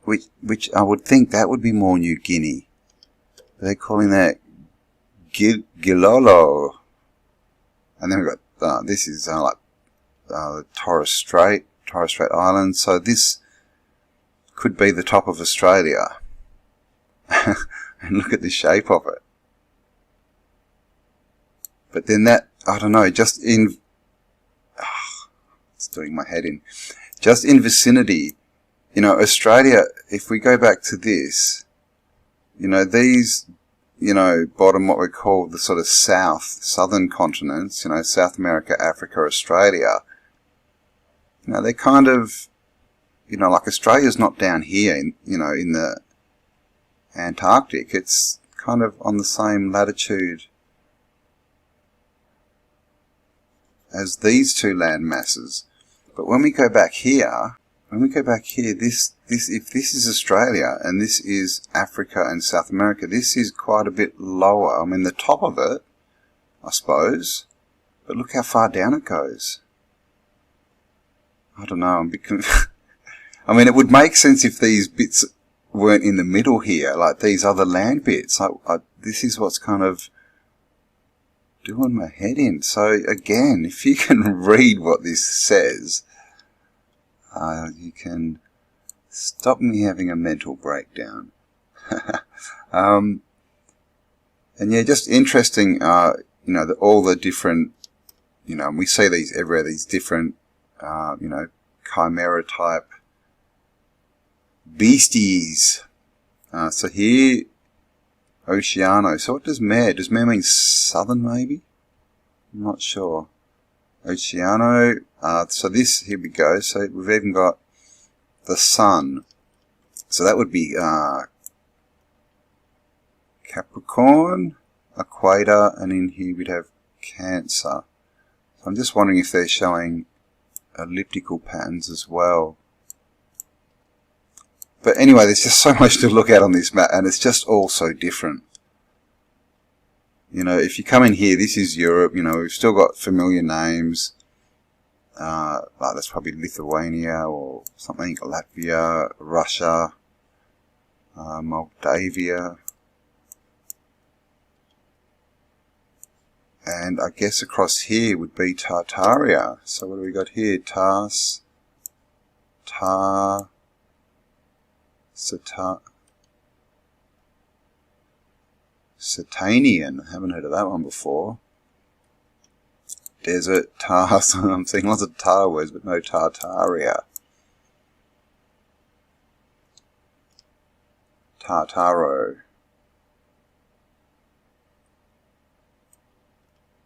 which I would think that would be more New Guinea. They're calling that Gilolo. And then we've got, this is like the Torres Strait Islands. So this could be the top of Australia. And look at the shape of it. But then that, I don't know, just in, it's doing my head in. Just in vicinity, you know, Australia, if we go back to this, you know, these, you know, bottom, what we call the sort of southern continents, you know, South America, Africa, Australia, you know, they're kind of, you know, like Australia's not down here, you know, in the Antarctic. It's kind of on the same latitude as these two land masses. But when we go back here, this if this is Australia and this is Africa and South America, this is quite a bit lower. I mean, the top of it, I suppose, but look how far down it goes. I don't know. I'm a bit I mean, it would make sense if these bits weren't in the middle here, like these other land bits. This is what's kind of doing my head in. So again, if you can read what this says, you can stop me having a mental breakdown. And yeah, just interesting, you know, all the different, you know, we see these everywhere, these different, you know, chimera type beasties. So here, Oceano. So what does mare? Does mare mean southern maybe? I'm not sure. Oceano. So this, here we go. So we've even got the sun. So that would be Capricorn, Equator, and in here we'd have Cancer. So I'm just wondering if they're showing elliptical patterns as well. But anyway, there's just so much to look at on this map, and it's just all so different. You know, if you come in here, this is Europe, you know, we've still got familiar names. Like that's probably Lithuania or something, Latvia, Russia, Moldavia. And I guess across here would be Tartaria. So what do we got here? Satanian. I haven't heard of that one before. Desert, Tars. I'm seeing lots of tar words, but no Tartaria. Tartaro.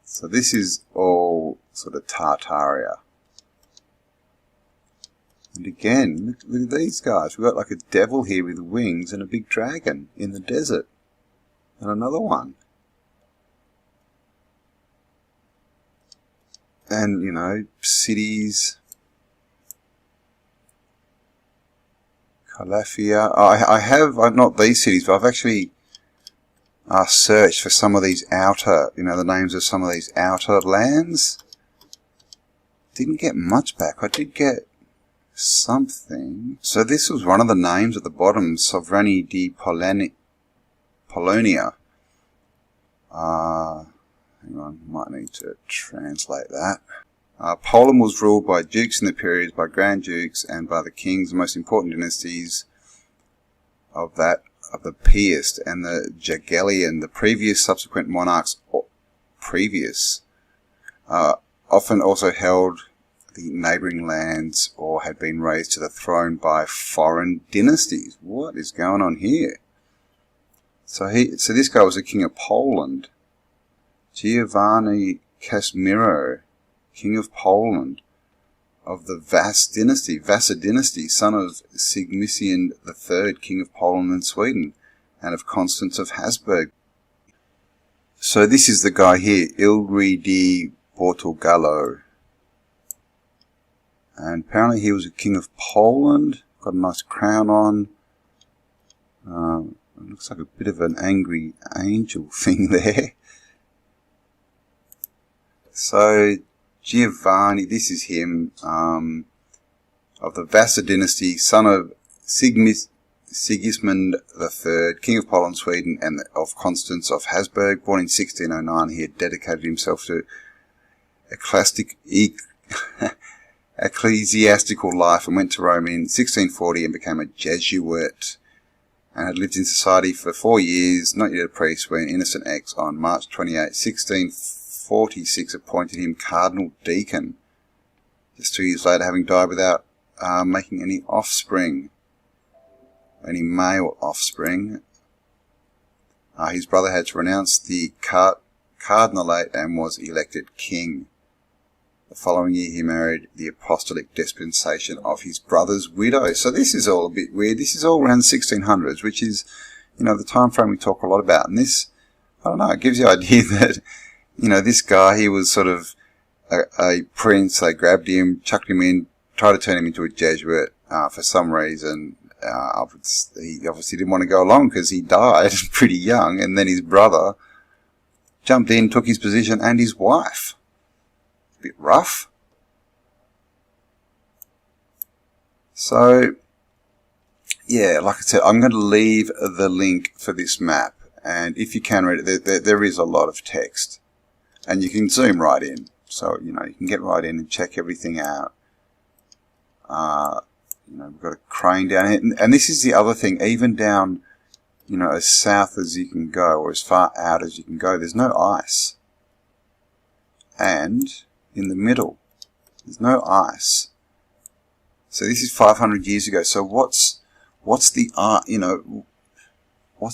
So this is all sort of Tartaria. And again, look at these guys. We've got like a devil here with wings and a big dragon in the desert. And another one. And, you know, cities. Calafia. I've not these cities, but I've actually searched for some of these outer, you know, the names of some of these outer lands. Didn't get much back. I did get something. So this was one of the names at the bottom, Sovrani di Polonia. Hang on, might need to translate that. Poland was ruled by dukes in the periods, by grand dukes, and by the kings. The most important dynasties of the Piast and the Jagiellon, the previous subsequent monarchs, often also held the neighbouring lands or had been raised to the throne by foreign dynasties. What is going on here? So this guy was the king of Poland. Giovanni Casimiro, king of Poland, of the Vasa dynasty, son of Sigismund III, king of Poland and Sweden, and of Constance of Habsburg. So this is the guy here, Ilri di Portogallo. And apparently he was a king of Poland, got a nice crown on. It looks like a bit of an angry angel thing there. So Giovanni, this is him, of the Vasa dynasty, son of Sigismund III, king of Poland, Sweden, and of Constance of Habsburg. Born in 1609, he had dedicated himself to ecclesiastical life and went to Rome in 1640 and became a Jesuit, and had lived in society for 4 years, not yet a priest, when Innocent X on March 28, 1646 appointed him cardinal deacon, just 2 years later, having died without making any offspring, any male offspring. His brother had to renounce the cardinalate and was elected king. The following year he married the apostolic dispensation of his brother's widow. So this is all a bit weird. This is all around 1600s, which is, the time frame we talk a lot about. And this, I don't know, it gives you the idea that, this guy, he was sort of a prince. They grabbed him, chucked him in, tried to turn him into a Jesuit for some reason. He obviously didn't want to go along because he died pretty young, and then his brother jumped in, took his position, and his wife. A bit rough. So, yeah, like I said, I'm going to leave the link for this map, and if you can read it, there is a lot of text, and you can zoom right in. So, you can get right in and check everything out. We've got a crane down here. And this is the other thing, even down, as south as you can go, or as far out as you can go, there's no ice. And in the middle, there's no ice. So this is 500 years ago. So what's the what's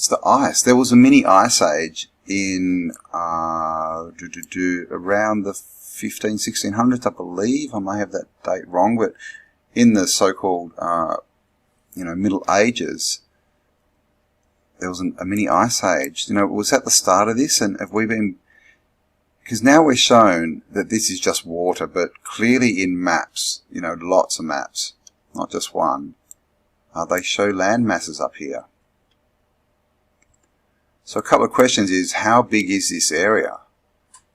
the ice? There was a mini ice age in around the 1600s, I believe. I may have that date wrong, but in the so-called, Middle Ages, there was a mini ice age. Was that the start of this? And have we been... Because now we're shown that this is just water, but clearly in maps, lots of maps, not just one, they show land masses up here. So a couple of questions is, how big is this area?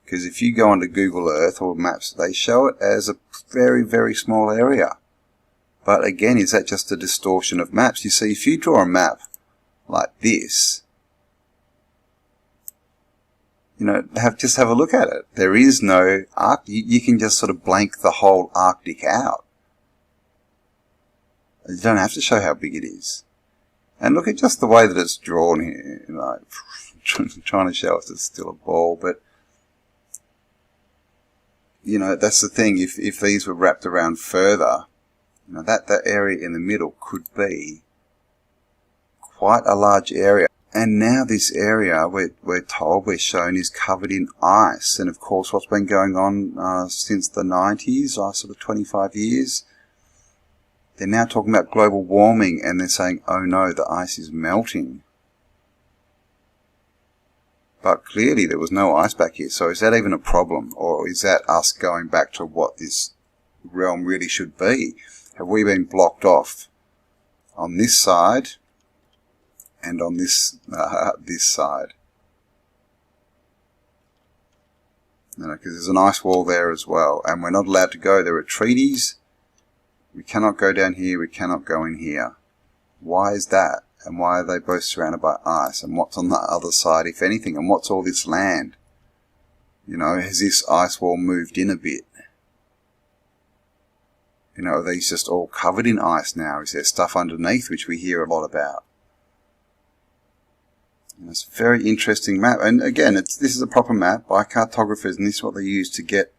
Because if you go onto Google Earth or maps, they show it as a very, very small area. But again, is that just a distortion of maps? You see, if you draw a map like this, just have a look at it. There is no you can just sort of blank the whole Arctic out. You don't have to show how big it is. And look at just the way that it's drawn here. Trying to show us it's still a ball, but that's the thing. If these were wrapped around further, that area in the middle could be quite a large area. And now this area, we're shown, is covered in ice. And of course, what's been going on since the 90s, sort of 25 years, they're now talking about global warming, and they're saying, oh no, the ice is melting. But clearly there was no ice back here. So is that even a problem? Or is that us going back to what this realm really should be? Have we been blocked off on this side and on this side? Because there's an ice wall there as well, and we're not allowed to go. There are treaties. We cannot go down here. We cannot go in here. Why is that? And why are they both surrounded by ice? And what's on the other side, if anything? And what's all this land? Has this ice wall moved in a bit? Are these just all covered in ice now? Is there stuff underneath which we hear a lot about? It's a very interesting map. And again, this is a proper map by cartographers, and this is what they use to get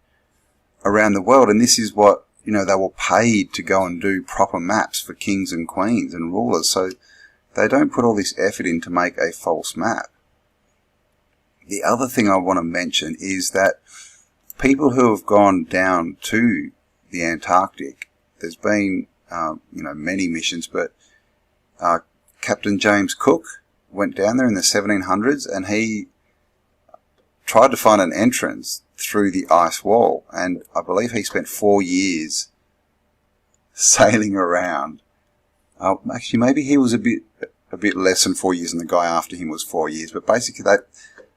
around the world. And this is what, they were paid to go and do proper maps for kings and queens and rulers. So they don't put all this effort in to make a false map. The other thing I want to mention is that people who have gone down to the Antarctic, there's been, many missions, but Captain James Cook went down there in the 1700s, and he tried to find an entrance through the ice wall, and I believe he spent 4 years sailing around. Actually, maybe he was a bit less than 4 years, and the guy after him was 4 years, but basically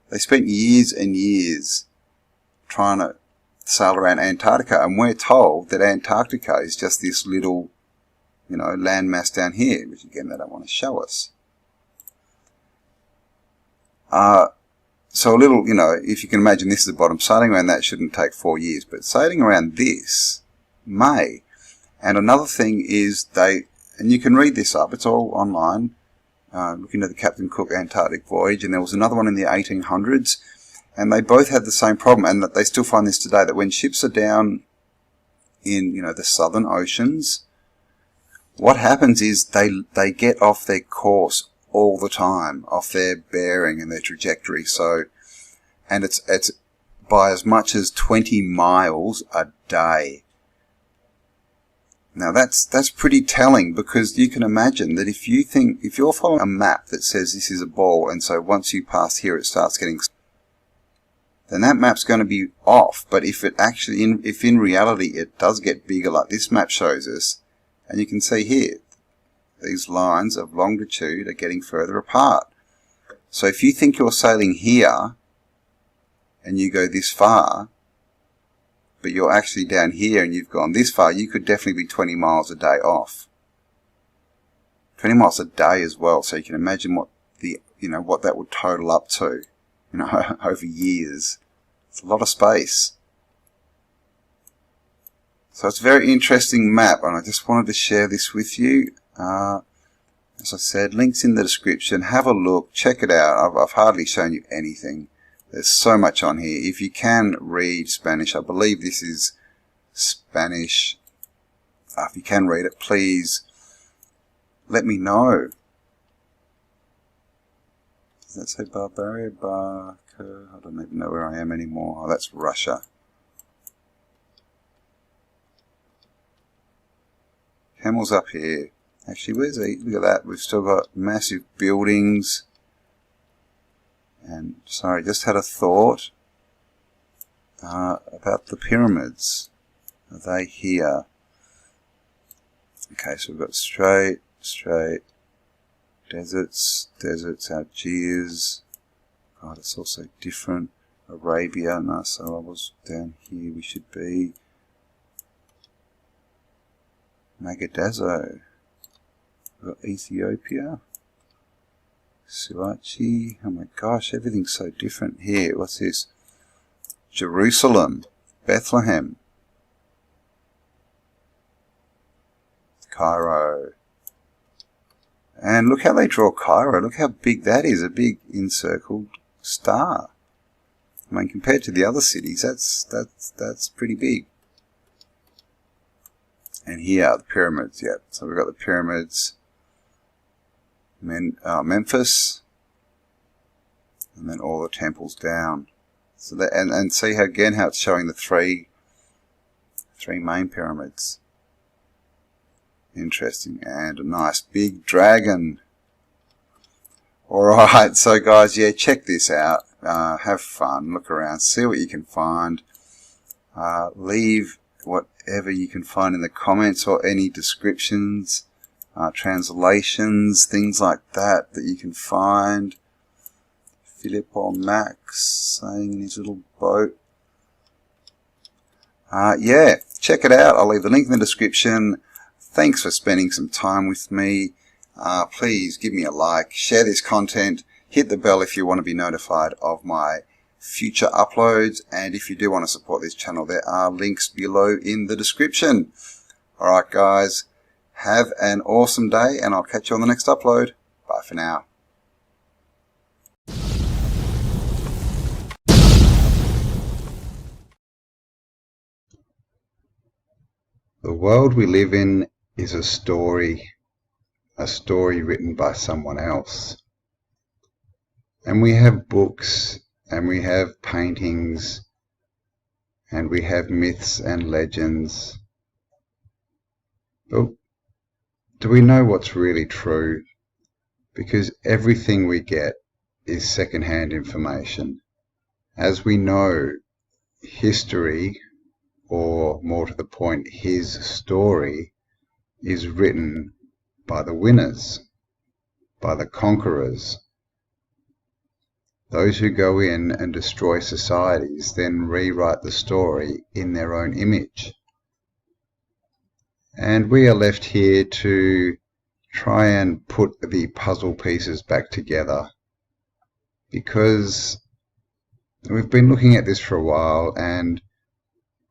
they spent years and years trying to sail around Antarctica, and we're told that Antarctica is just this little, landmass down here, which again they don't want to show us. So a little, if you can imagine this is the bottom, sailing around that shouldn't take 4 years, but sailing around this may. And another thing is and you can read this up, it's all online, looking at the Captain Cook Antarctic voyage, and there was another one in the 1800s, and they both had the same problem, and that they still find this today, that when ships are down in, the southern oceans, what happens is they get off their course all the time, off their bearing and their trajectory. So, and it's by as much as 20 miles a day. Now that's pretty telling, because you can imagine that if you're following a map that says this is a ball, and so once you pass here it starts getting, then that map's going to be off. But if in reality it does get bigger, like this map shows us, and you can see here, these lines of longitude are getting further apart. So if you think you're sailing here, and you go this far, but you're actually down here and you've gone this far, you could definitely be 20 miles a day off. 20 miles a day as well, so you can imagine what what that would total up to, over years. It's a lot of space. So it's a very interesting map, and I just wanted to share this with you. As I said, links in the description. Have a look, check it out. I've hardly shown you anything. There's so much on here. If you can read Spanish, I believe this is Spanish. If you can read it, please let me know. Does that say Barbaria? I don't even know where I am anymore. Oh, that's Russia. Cambell's up here. Actually, where's he? Look at that. We've still got massive buildings. And, sorry, just had a thought about the pyramids. Are they here? Okay, so we've got straight, deserts, Algiers. God, it's also different. Arabia, no, so I was down here, we should be. Mogadiscio. We've got Ethiopia. Suachi. Oh my gosh, everything's so different here. What's this? Jerusalem. Bethlehem. Cairo. And look how they draw Cairo. Look how big that is. A big encircled star. I mean, compared to the other cities, that's pretty big. And here are the pyramids. Yeah, so we've got the pyramids. Memphis, and then all the temples down. So that, and see how again how it's showing the three main pyramids. Interesting, and a nice big dragon. Alright, so guys, yeah, check this out. Have fun, look around, see what you can find. Leave whatever you can find in the comments or any descriptions, translations, things like that you can find. Philip or Max saying in his little boat. Yeah, check it out. I'll leave the link in the description. Thanks for spending some time with me. Please give me a like, share this content, hit the bell if you want to be notified of my future uploads, and if you do want to support this channel, there are links below in the description. Alright guys, have an awesome day, and I'll catch you on the next upload. Bye for now. The world we live in is a story written by someone else. And we have books, and we have paintings, and we have myths and legends. But do we know what's really true? Because everything we get is second-hand information. As we know, history, or more to the point, his story, is written by the winners, by the conquerors. Those who go in and destroy societies then rewrite the story in their own image. And we are left here to try and put the puzzle pieces back together, because we've been looking at this for a while, and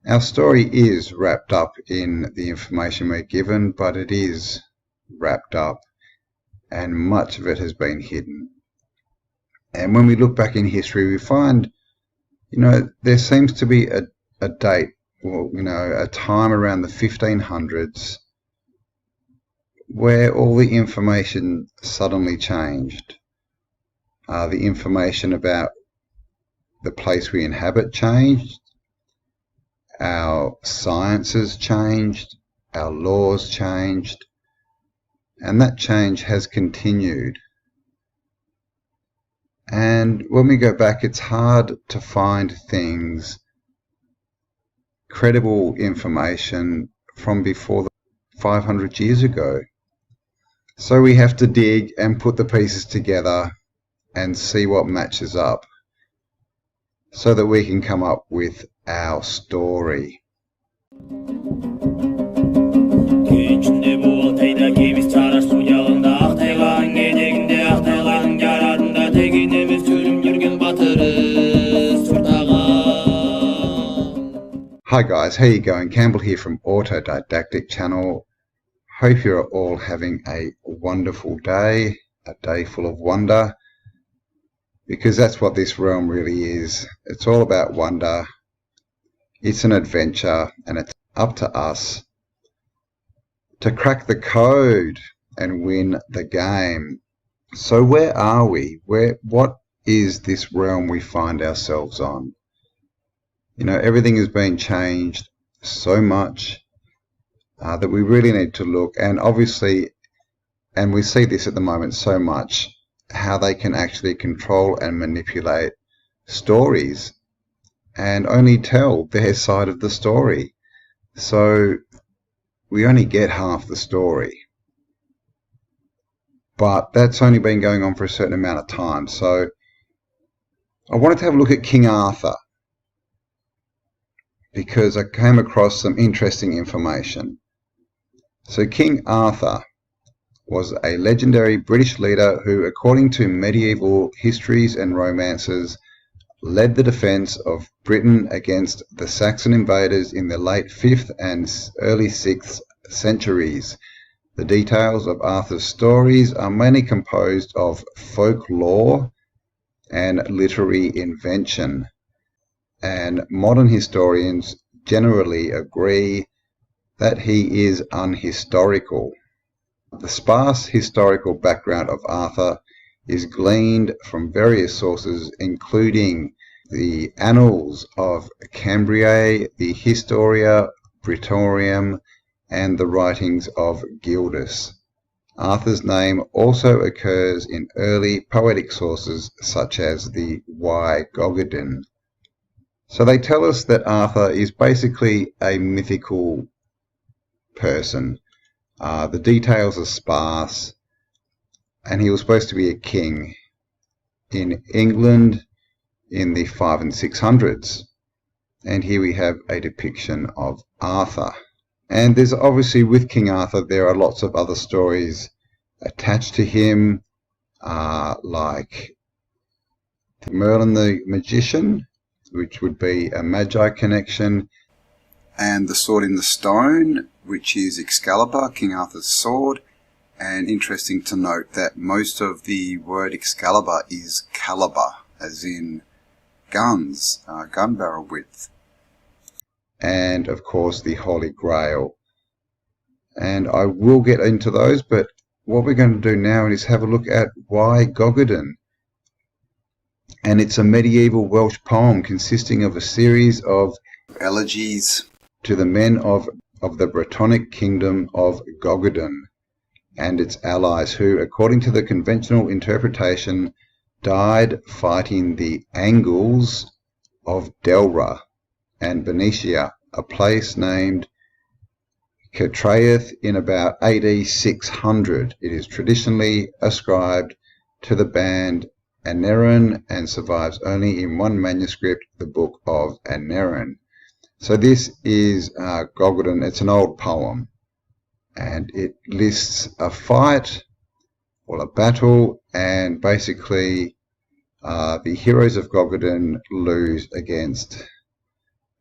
our story is wrapped up in the information we're given, but it is wrapped up and much of it has been hidden. And when we look back in history, we find, there seems to be a date, or, a time around the 1500s where all the information suddenly changed. The information about the place we inhabit changed, our sciences changed, our laws changed, and that change has continued. And when we go back, it's hard to find things, credible information from before 500 years ago. So we have to dig and put the pieces together and see what matches up so that we can come up with our story. Hi guys, how you going? Cambell here from Autodidactic channel. Hope you're all having a wonderful day, a day full of wonder, because that's what this realm really is. It's all about wonder. It's an adventure, and it's up to us to crack the code and win the game. So where are we? What is this realm we find ourselves on? Everything has been changed so much that we really need to look, and obviously, and we see this at the moment so much, how they can actually control and manipulate stories and only tell their side of the story. So we only get half the story. But that's only been going on for a certain amount of time. So I wanted to have a look at King Arthur, because I came across some interesting information. So King Arthur was a legendary British leader who, according to medieval histories and romances, led the defence of Britain against the Saxon invaders in the late 5th and early 6th centuries. The details of Arthur's stories are mainly composed of folklore and literary invention, and modern historians generally agree that he is unhistorical. The sparse historical background of Arthur is gleaned from various sources, including the Annals of Cambell, the Historia Brittonum, and the writings of Gildas. Arthur's name also occurs in early poetic sources such as the Y.ou. So they tell us that Arthur is basically a mythical person. The details are sparse, and he was supposed to be a king in England in the 500s and 600s. And here we have a depiction of Arthur. And there's obviously, with King Arthur, there are lots of other stories attached to him, like Merlin the Magician, which would be a Magi connection, and the Sword in the Stone, which is Excalibur, King Arthur's sword. And interesting to note that most of the word Excalibur is caliber, as in guns, gun barrel width. And of course the Holy Grail. And I will get into those, but what we're going to do now is have a look at Y.ou. And it's a medieval Welsh poem consisting of a series of elegies to the men of the Brittonic kingdom of Gogaudan and its allies, who, according to the conventional interpretation, died fighting the Angles of Delra and Benicia, a place named Catraeth in about AD 600. It is traditionally ascribed to the band Aneurin and survives only in one manuscript, the Book of Aneurin. So this is Gogaudan. It's an old poem, and it lists a fight or a battle, and basically the heroes of Gongadin lose against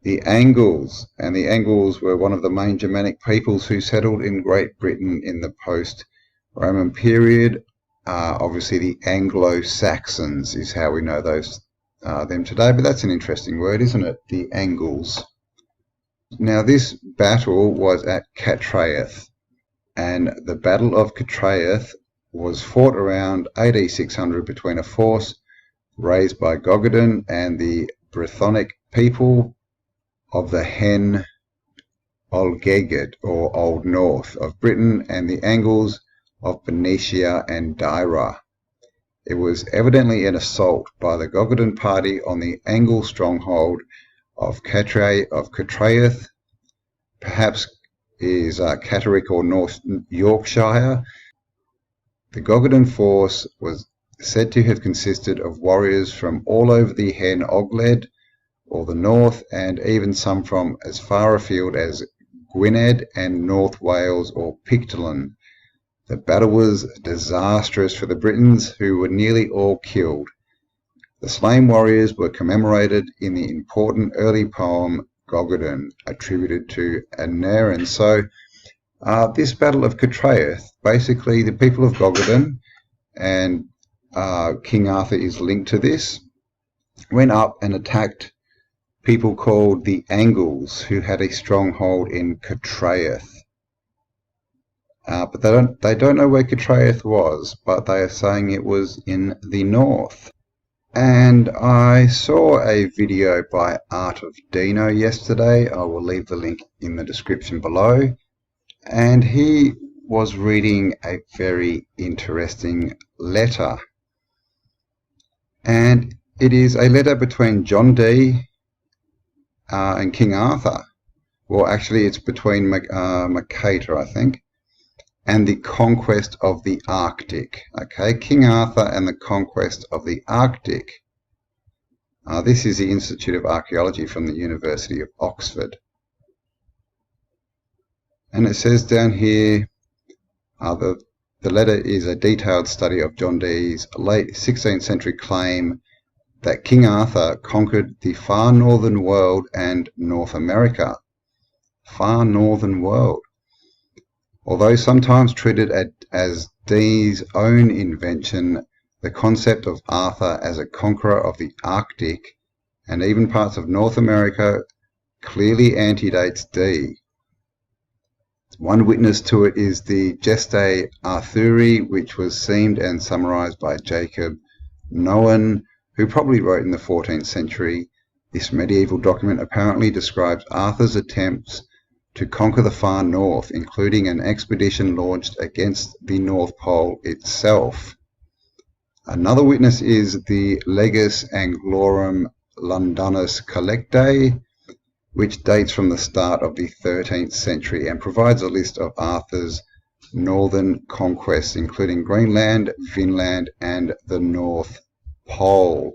the Angles, and the Angles were one of the main Germanic peoples who settled in Great Britain in the post-Roman period. Obviously, the Anglo-Saxons is how we know them today, but that's an interesting word, isn't it? The Angles. Now, this battle was at Cattraeth, and the Battle of Cattraeth was fought around AD 600 between a force raised by Gongadin and the Brythonic people of the Hen Olgeged, or Old North, of Britain, and the Angles of Benicia and Deira. It was evidently an assault by the Gongadin party on the Angle stronghold of Cattraeth, perhaps is Catterick or North Yorkshire. The Gongadin force was said to have consisted of warriors from all over the Hen Ogledd, or the north, and even some from as far afield as Gwynedd and North Wales or Pictoline. The battle was disastrous for the Britons, who were nearly all killed. The slain warriors were commemorated in the important early poem Gongadin, attributed to Aneurin. So this Battle of Cattraeth, basically the people of Gongadin, and King Arthur is linked to this, went up and attacked people called the Angles, who had a stronghold in Cattraeth. But they don't know where Cattraeth was, but they are saying it was in the north. And I saw a video by Art of Dino yesterday. I will leave the link in the description below. And he was reading a very interesting letter. And it is a letter between John Dee and King Arthur. Well, actually, it's between Mercator, I think, and the conquest of the Arctic. Okay, King Arthur and the conquest of the Arctic. This is the Institute of Archaeology from the University of Oxford. And it says down here, the letter is a detailed study of John Dee's late 16th century claim that King Arthur conquered the far northern world and North America. Far northern world. Although sometimes treated as Dee's own invention, the concept of Arthur as a conqueror of the Arctic and even parts of North America clearly antedates Dee. One witness to it is the Gestae Arthuri, which was seamed and summarized by Jacob Noen, who probably wrote in the 14th century. This medieval document apparently describes Arthur's attempts to conquer the far north, including an expedition launched against the North Pole itself. Another witness is the Legis Anglorum Londonus Collectae, which dates from the start of the 13th century and provides a list of Arthur's northern conquests, including Greenland, Finland, and the North Pole.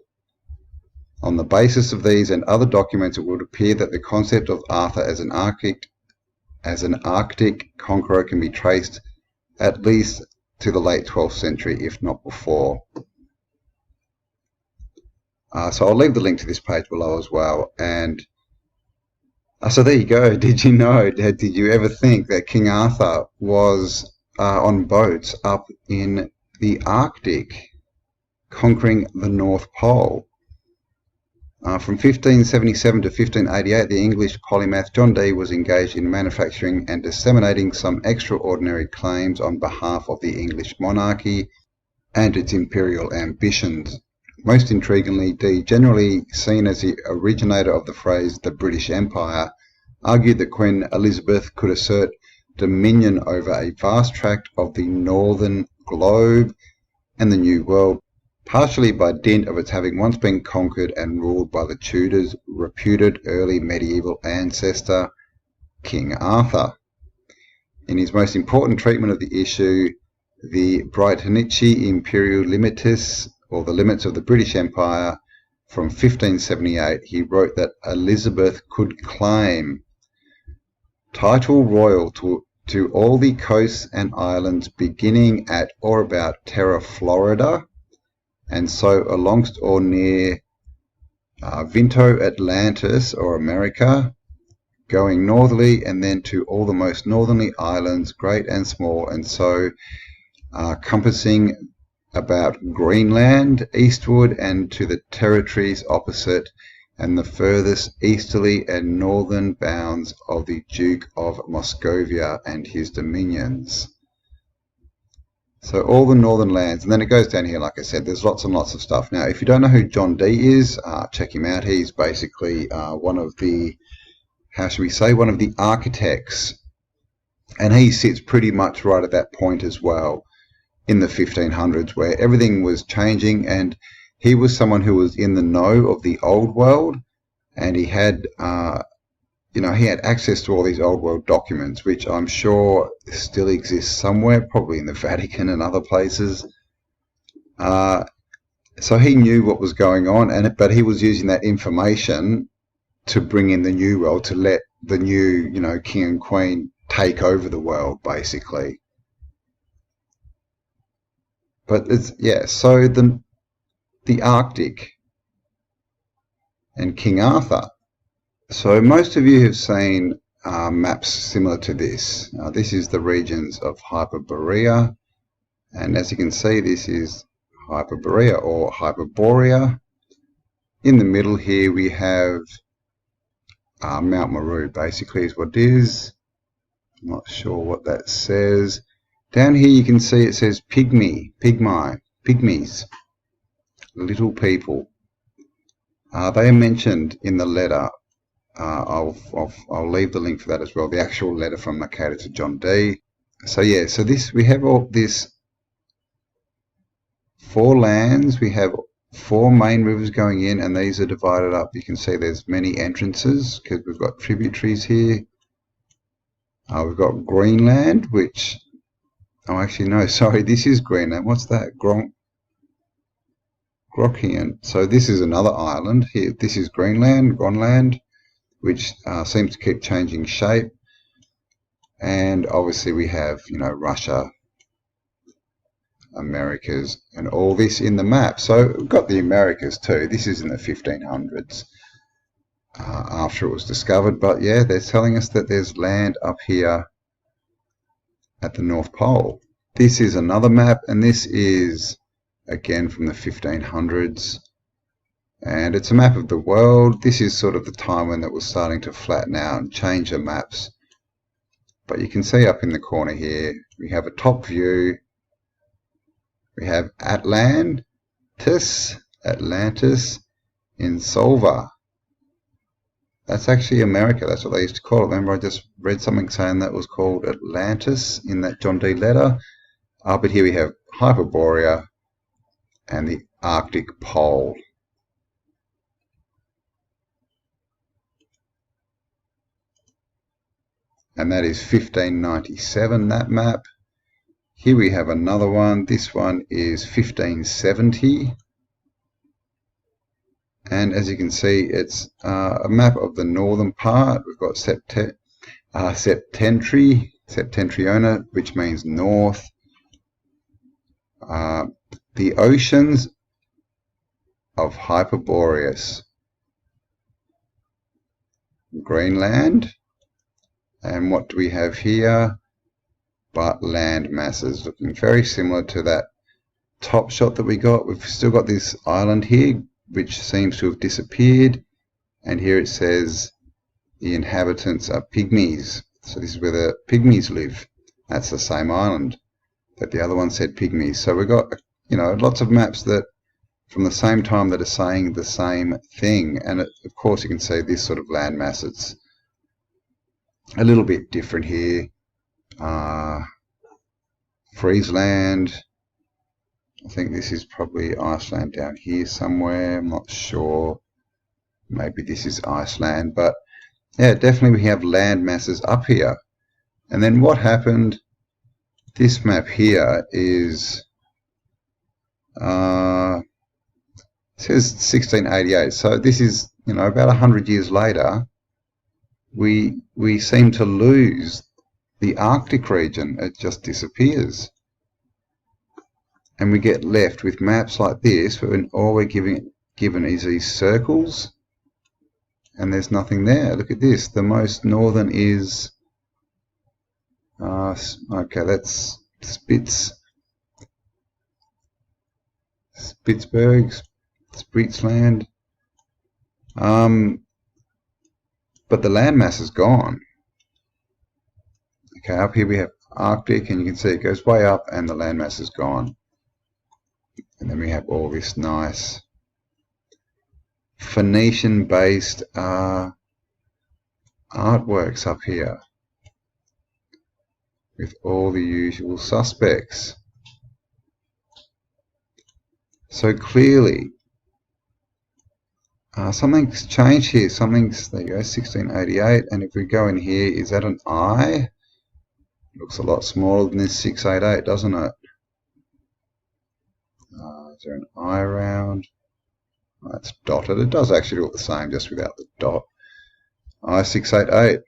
On the basis of these and other documents, it would appear that the concept of Arthur as an Arctic conqueror can be traced at least to the late 12th century, if not before. So I'll leave the link to this page below as well. And so there you go. Did you know, did you ever think that King Arthur was on boats up in the Arctic, conquering the North Pole? From 1577 to 1588, the English polymath John Dee was engaged in manufacturing and disseminating some extraordinary claims on behalf of the English monarchy and its imperial ambitions. Most intriguingly, Dee, generally seen as the originator of the phrase the British Empire, argued that Queen Elizabeth could assert dominion over a vast tract of the northern globe and the New World, partially by dint of its having once been conquered and ruled by the Tudors' reputed early medieval ancestor, King Arthur. In his most important treatment of the issue, the Britannici Imperial Limites, or the Limits of the British Empire, from 1578, he wrote that Elizabeth could claim title royal to all the coasts and islands beginning at or about Terra Florida, And so alongst or near Vinto Atlantis or America, going northerly, and then to all the most northerly islands, great and small, and so compassing about Greenland eastward and to the territories opposite and the furthest easterly and northern bounds of the Duke of Moscovia and his dominions. So all the northern lands, and then it goes down here, like I said, there's lots and lots of stuff. Now, if you don't know who John Dee is, check him out. He's basically one of the, how should we say, one of the architects. And he sits pretty much right at that point as well in the 1500s where everything was changing, and he was someone who was in the know of the old world, and he had he had access to all these old world documents, which I'm sure still exist somewhere, probably in the Vatican and other places. So he knew what was going on, but he was using that information to bring in the new world, to let the new, king and queen take over the world, basically. But so the Arctic and King Arthur. So most of you have seen maps similar to this. This is the regions of Hyperborea, and as you can see, this is Hyperborea or Hyperborea. In the middle here we have Mount Meru, basically is what it is. I'm not sure what that says. Down here you can see it says pygmies, little people. They are mentioned in the letter. I'll leave the link for that as well, the actual letter from Mercator to John Dee. So yeah, so we have all this 4 lands, we have 4 main rivers going in, and these are divided up. You can see there's many entrances because we've got tributaries here. We've got Greenland, which, actually no, sorry, this is Greenland. What's that? Grokkian. So this is another island here. This is Greenland, which seems to keep changing shape. And obviously we have, Russia, Americas, and all this in the map. So we've got the Americas too. This is in the 1500s after it was discovered. But yeah, they're telling us that there's land up here at the North Pole. This is another map, and this is again from the 1500s. And it's a map of the world. This is sort of the time when it was starting to flatten out and change the maps. But you can see up in the corner here, we have a top view. We have Atlantis, Insolva. That's actually America. That's what they used to call it. Remember, I just read something saying that was called Atlantis in that John Dee letter. But here we have Hyperborea and the Arctic Pole. And that is 1597, that map. Here we have another one. This one is 1570. And as you can see, it's a map of the northern part. We've got Septentriona, which means north. The oceans of Hyperboreas. Greenland. And what do we have here? But land masses, looking very similar to that top shot that we got. We've still got this island here, which seems to have disappeared. And here it says the inhabitants are pygmies. So this is where the pygmies live. That's the same island, but the other one said pygmies. So we've got, lots of maps that from the same time that are saying the same thing. And of course you can see this sort of land mass. It's a little bit different here. Friesland. I think this is probably Iceland down here somewhere. I'm not sure. Maybe this is Iceland. But yeah, definitely we have land masses up here. And then what happened? This map here is it says 1688. So this is, about 100 years later. We seem to lose the Arctic region. It just disappears. And we get left with maps like this, when all we're given is these circles, and there's nothing there. Look at this. The most northern is, okay, that's Spitzberg, Spritzland. But the landmass is gone. Okay, up here we have Arctic, and you can see it goes way up, and the landmass is gone. And then we have all this nice Phoenician-based artworks up here with all the usual suspects. So clearly, something's changed here. There you go, 1688. And if we go in here, is that an I? Looks a lot smaller than this 688, doesn't it? Is there an I around? Oh, it's dotted. It does actually look the same, just without the dot. I-688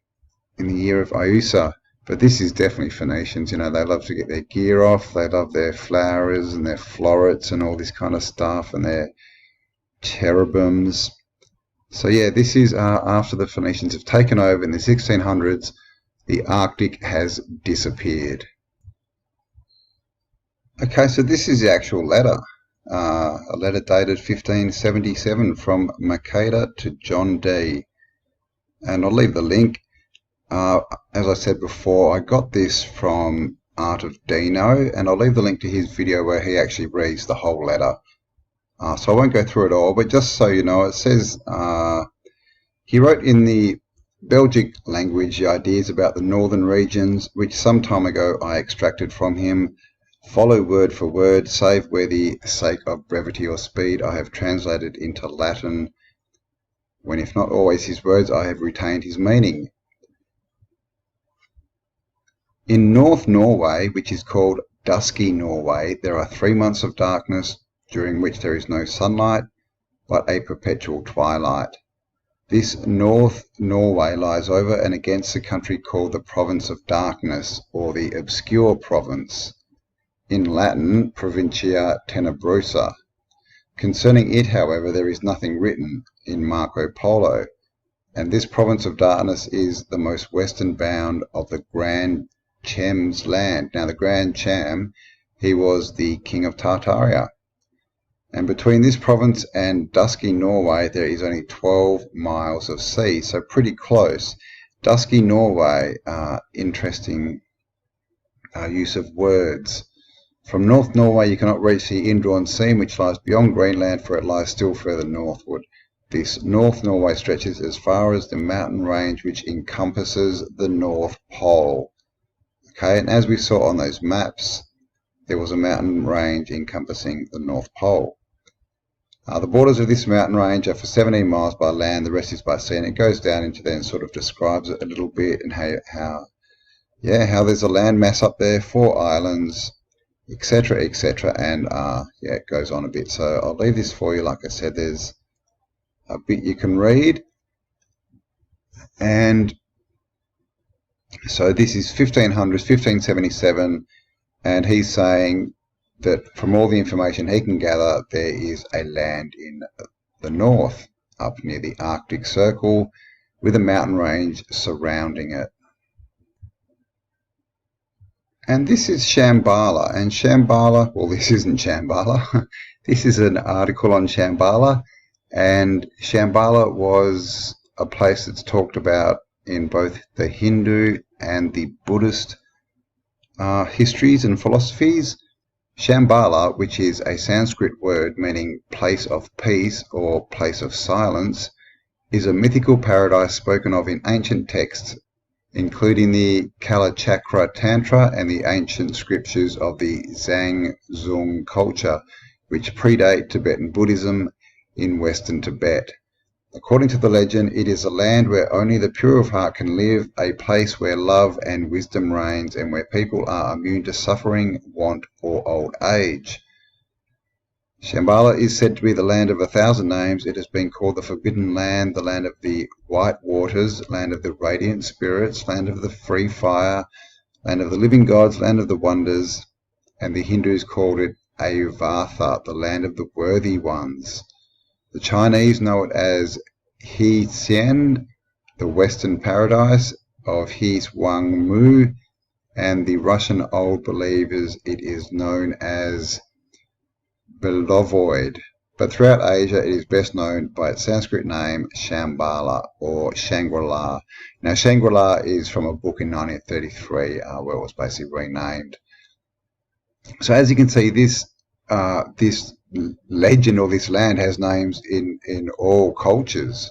in the year of Iusa. But this is definitely Phoenicians. You know, they love to get their gear off. They love their flowers and their florets and all this kind of stuff, and their cherubims. So yeah, this is after the Phoenicians have taken over in the 1600s. The Arctic has disappeared. Okay, so this is the actual letter. A letter dated 1577 from Makeda to John D. And I'll leave the link. As I said before, I got this from Art of Dino, and I'll leave the link to his video where he actually reads the whole letter. So I won't go through it all, but just so you know, it says he wrote in the Belgic language the ideas about the northern regions, which some time ago I extracted from him, follow word for word, save where the sake of brevity or speed I have translated into Latin, when if not always his words, I have retained his meaning. In North Norway, which is called Dusky Norway, there are 3 months of darkness, during which there is no sunlight, but a perpetual twilight. This North Norway lies over and against the country called the Province of Darkness, or the Obscure Province, in Latin, Provincia Tenebrosa. Concerning it, however, there is nothing written in Marco Polo, and this Province of Darkness is the most western bound of the Grand Chem's land. Now, the Grand Chem, he was the king of Tartaria. And between this province and Dusky Norway, there is only 12 miles of sea, so pretty close. Dusky Norway, interesting use of words. From North Norway, you cannot reach the indrawn sea, which lies beyond Greenland, for it lies still further northward. This North Norway stretches as far as the mountain range which encompasses the North Pole. Okay, and as we saw on those maps, there was a mountain range encompassing the North Pole. The borders of this mountain range are for 17 miles by land, the rest is by sea, and it goes down into there and sort of describes it a little bit, and how there's a land mass up there, 4 islands, etc., etc., and yeah, it goes on a bit. So I'll leave this for you. Like I said, there's a bit you can read, and so this is 1500s, 1577, and he's saying that from all the information he can gather, there is a land in the north, up near the Arctic Circle, with a mountain range surrounding it. And this is Shambhala, and Shambhala, well, this isn't Shambhala. This is an article on Shambhala, and Shambhala was a place that's talked about in both the Hindu and the Buddhist histories and philosophies. Shambhala, which is a Sanskrit word meaning place of peace or place of silence, is a mythical paradise spoken of in ancient texts, including the Kalachakra Tantra and the ancient scriptures of the Zhang-Zung culture, which predate Tibetan Buddhism in Western Tibet. According to the legend, it is a land where only the pure of heart can live, a place where love and wisdom reigns, and where people are immune to suffering, want, or old age. Shambhala is said to be the land of 1,000 names. It has been called the Forbidden Land, the land of the white waters, land of the radiant spirits, land of the free fire, land of the living gods, land of the wonders, and the Hindus called it Ayuvartha, the land of the worthy ones. The Chinese know it as He Xian, the western paradise of He Wang Mu, and the Russian old believers it is known as Belovoid. But throughout Asia it is best known by its Sanskrit name Shambhala or Shangri-La. Now Shangri-La is from a book in 1933 where it was basically renamed. So as you can see, this legend or this land has names in all cultures.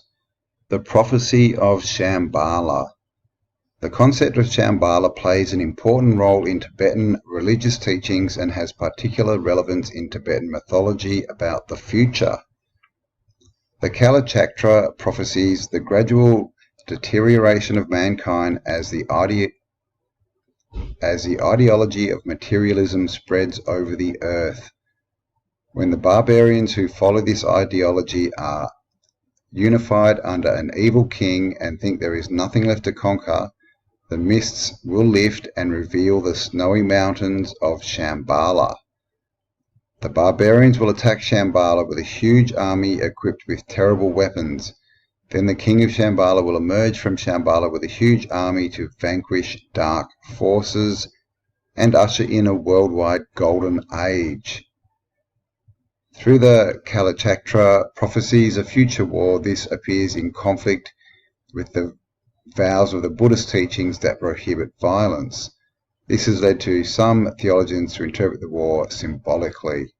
The prophecy of Shambhala. The concept of Shambhala plays an important role in Tibetan religious teachings and has particular relevance in Tibetan mythology about the future. The Kalachakra prophesies the gradual deterioration of mankind as the ideology of materialism spreads over the earth. When the barbarians who follow this ideology are unified under an evil king and think there is nothing left to conquer, the mists will lift and reveal the snowy mountains of Shambhala. The barbarians will attack Shambhala with a huge army equipped with terrible weapons. Then the king of Shambhala will emerge from Shambhala with a huge army to vanquish dark forces and usher in a worldwide golden age. Through the Kalachakra prophecies of future war, this appears in conflict with the vows of the Buddhist teachings that prohibit violence. This has led to some theologians to interpret the war symbolically.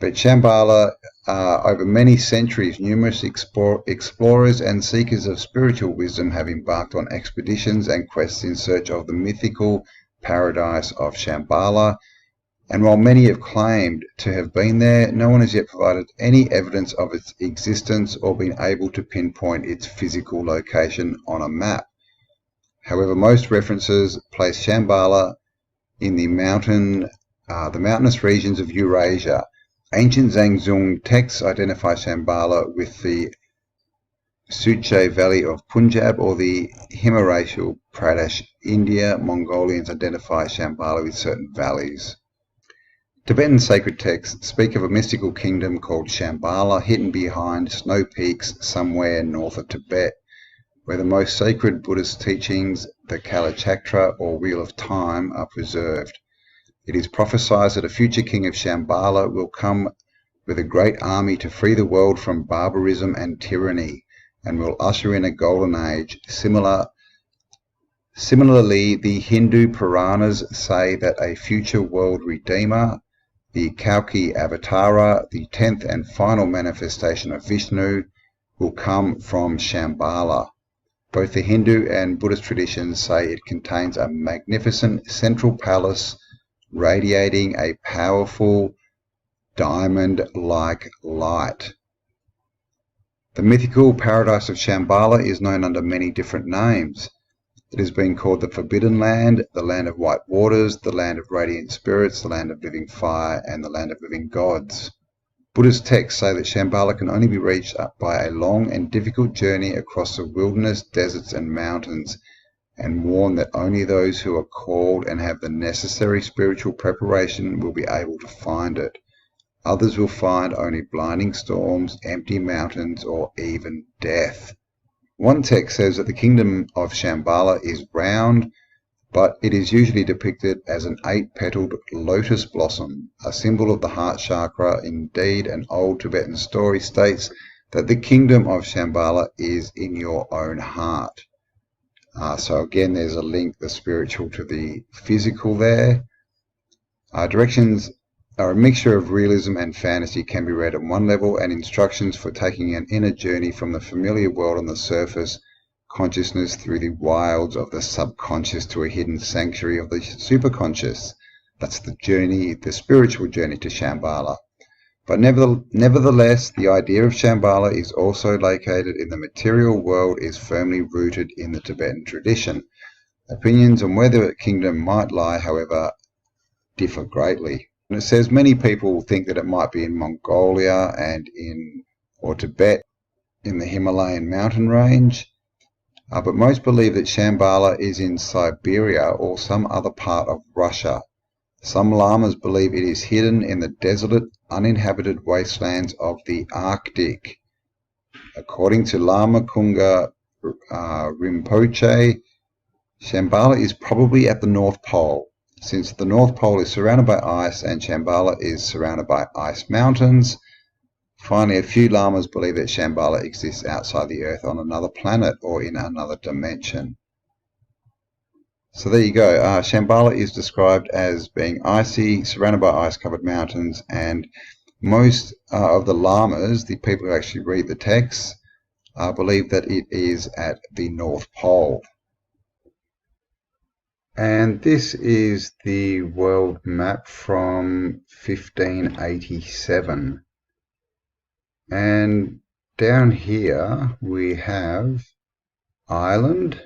But Shambhala, over many centuries, numerous explorers and seekers of spiritual wisdom have embarked on expeditions and quests in search of the mythical paradise of Shambhala. And while many have claimed to have been there, no one has yet provided any evidence of its existence or been able to pinpoint its physical location on a map. However, most references place Shambhala in the mountainous regions of Eurasia. Ancient Zhangzhung texts identify Shambhala with the Suche Valley of Punjab or the Himachal Pradesh, India. Mongolians identify Shambhala with certain valleys. Tibetan sacred texts speak of a mystical kingdom called Shambhala hidden behind snow peaks somewhere north of Tibet, where the most sacred Buddhist teachings, the Kalachakra or Wheel of Time, are preserved. It is prophesied that a future king of Shambhala will come with a great army to free the world from barbarism and tyranny, and will usher in a golden age. Similarly, the Hindu Puranas say that a future world redeemer, the Kalki Avatara, the 10th and final manifestation of Vishnu, will come from Shambhala. Both the Hindu and Buddhist traditions say it contains a magnificent central palace radiating a powerful diamond-like light. The mythical paradise of Shambhala is known under many different names. It has been called the Forbidden Land, the Land of White Waters, the Land of Radiant Spirits, the Land of Living Fire, and the Land of Living Gods. Buddhist texts say that Shambhala can only be reached by a long and difficult journey across the wilderness, deserts, and mountains, and warn that only those who are called and have the necessary spiritual preparation will be able to find it. Others will find only blinding storms, empty mountains, or even death. One text says that the kingdom of Shambhala is round, but it is usually depicted as an 8-petaled lotus blossom, a symbol of the heart chakra. Indeed, an old Tibetan story states that the kingdom of Shambhala is in your own heart. So again, there's a link, the spiritual to the physical there. Directions are a mixture of realism and fantasy, can be read at one level, and instructions for taking an inner journey from the familiar world on the surface consciousness through the wilds of the subconscious to a hidden sanctuary of the superconscious. That's the journey, the spiritual journey to Shambhala. But nevertheless, the idea of Shambhala is also located in the material world is firmly rooted in the Tibetan tradition. Opinions on where the kingdom might lie, however, differ greatly. And it says many people think that it might be in Mongolia or Tibet in the Himalayan mountain range. But most believe that Shambhala is in Siberia or some other part of Russia. Some llamas believe it is hidden in the desolate, uninhabited wastelands of the Arctic. According to Lama Kunga Rinpoche, Shambhala is probably at the North Pole. Since the North Pole is surrounded by ice and Shambhala is surrounded by ice mountains, finally a few lamas believe that Shambhala exists outside the Earth on another planet or in another dimension. So there you go. Shambhala is described as being icy, surrounded by ice-covered mountains, and most of the lamas, the people who actually read the texts, believe that it is at the North Pole. And this is the world map from 1587. And down here we have Ireland,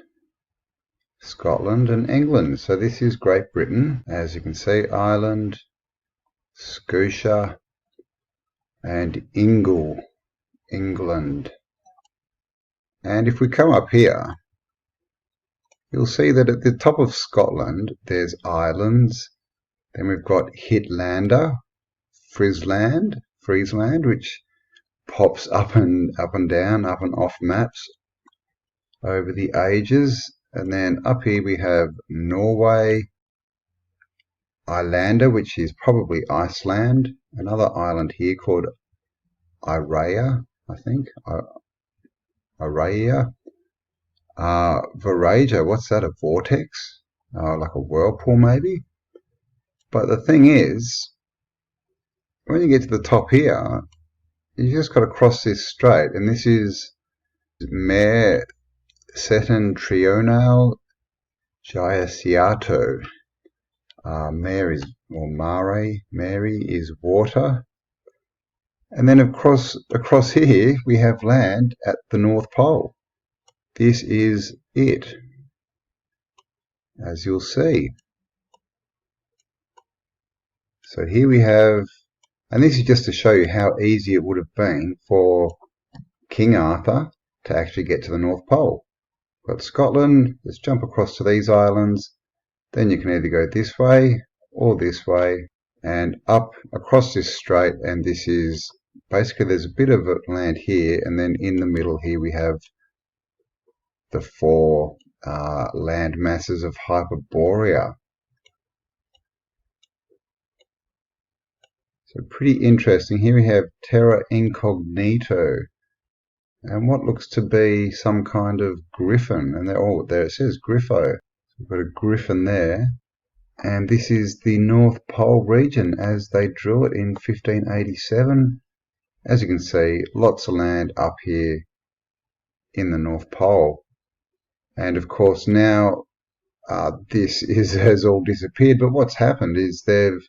Scotland and England. So this is Great Britain. As you can see, Ireland, Scotia and England. And if we come up here, you'll see that at the top of Scotland there's islands. Then we've got Hitlanda, Friesland, which pops up and down, up and off maps over the ages. And then up here we have Norway, Islanda, which is probably Iceland, another island here called Irea, I think, Irea. Varaja, what's that, a vortex? Like a whirlpool maybe? But the thing is, when you get to the top here, you just got to cross this strait, and this is Mare Septentrionale Giaciato. Mare is, or Mare is water. And then across here we have land at the North Pole. This is it, as you'll see. So here we have, and this is just to show you how easy it would have been for King Arthur to actually get to the North Pole. Got Scotland, let's jump across to these islands, then you can either go this way or this way, and up across this strait, and this is, basically there's a bit of land here, and then in the middle here we have the four land masses of Hyperborea. So pretty interesting. Here we have Terra Incognito, and what looks to be some kind of griffin, and there it says Griffo. So we've got a griffin there, and this is the North Pole region as they drew it in 1587. As you can see, lots of land up here in the North Pole. And of course now this has all disappeared, but what's happened is the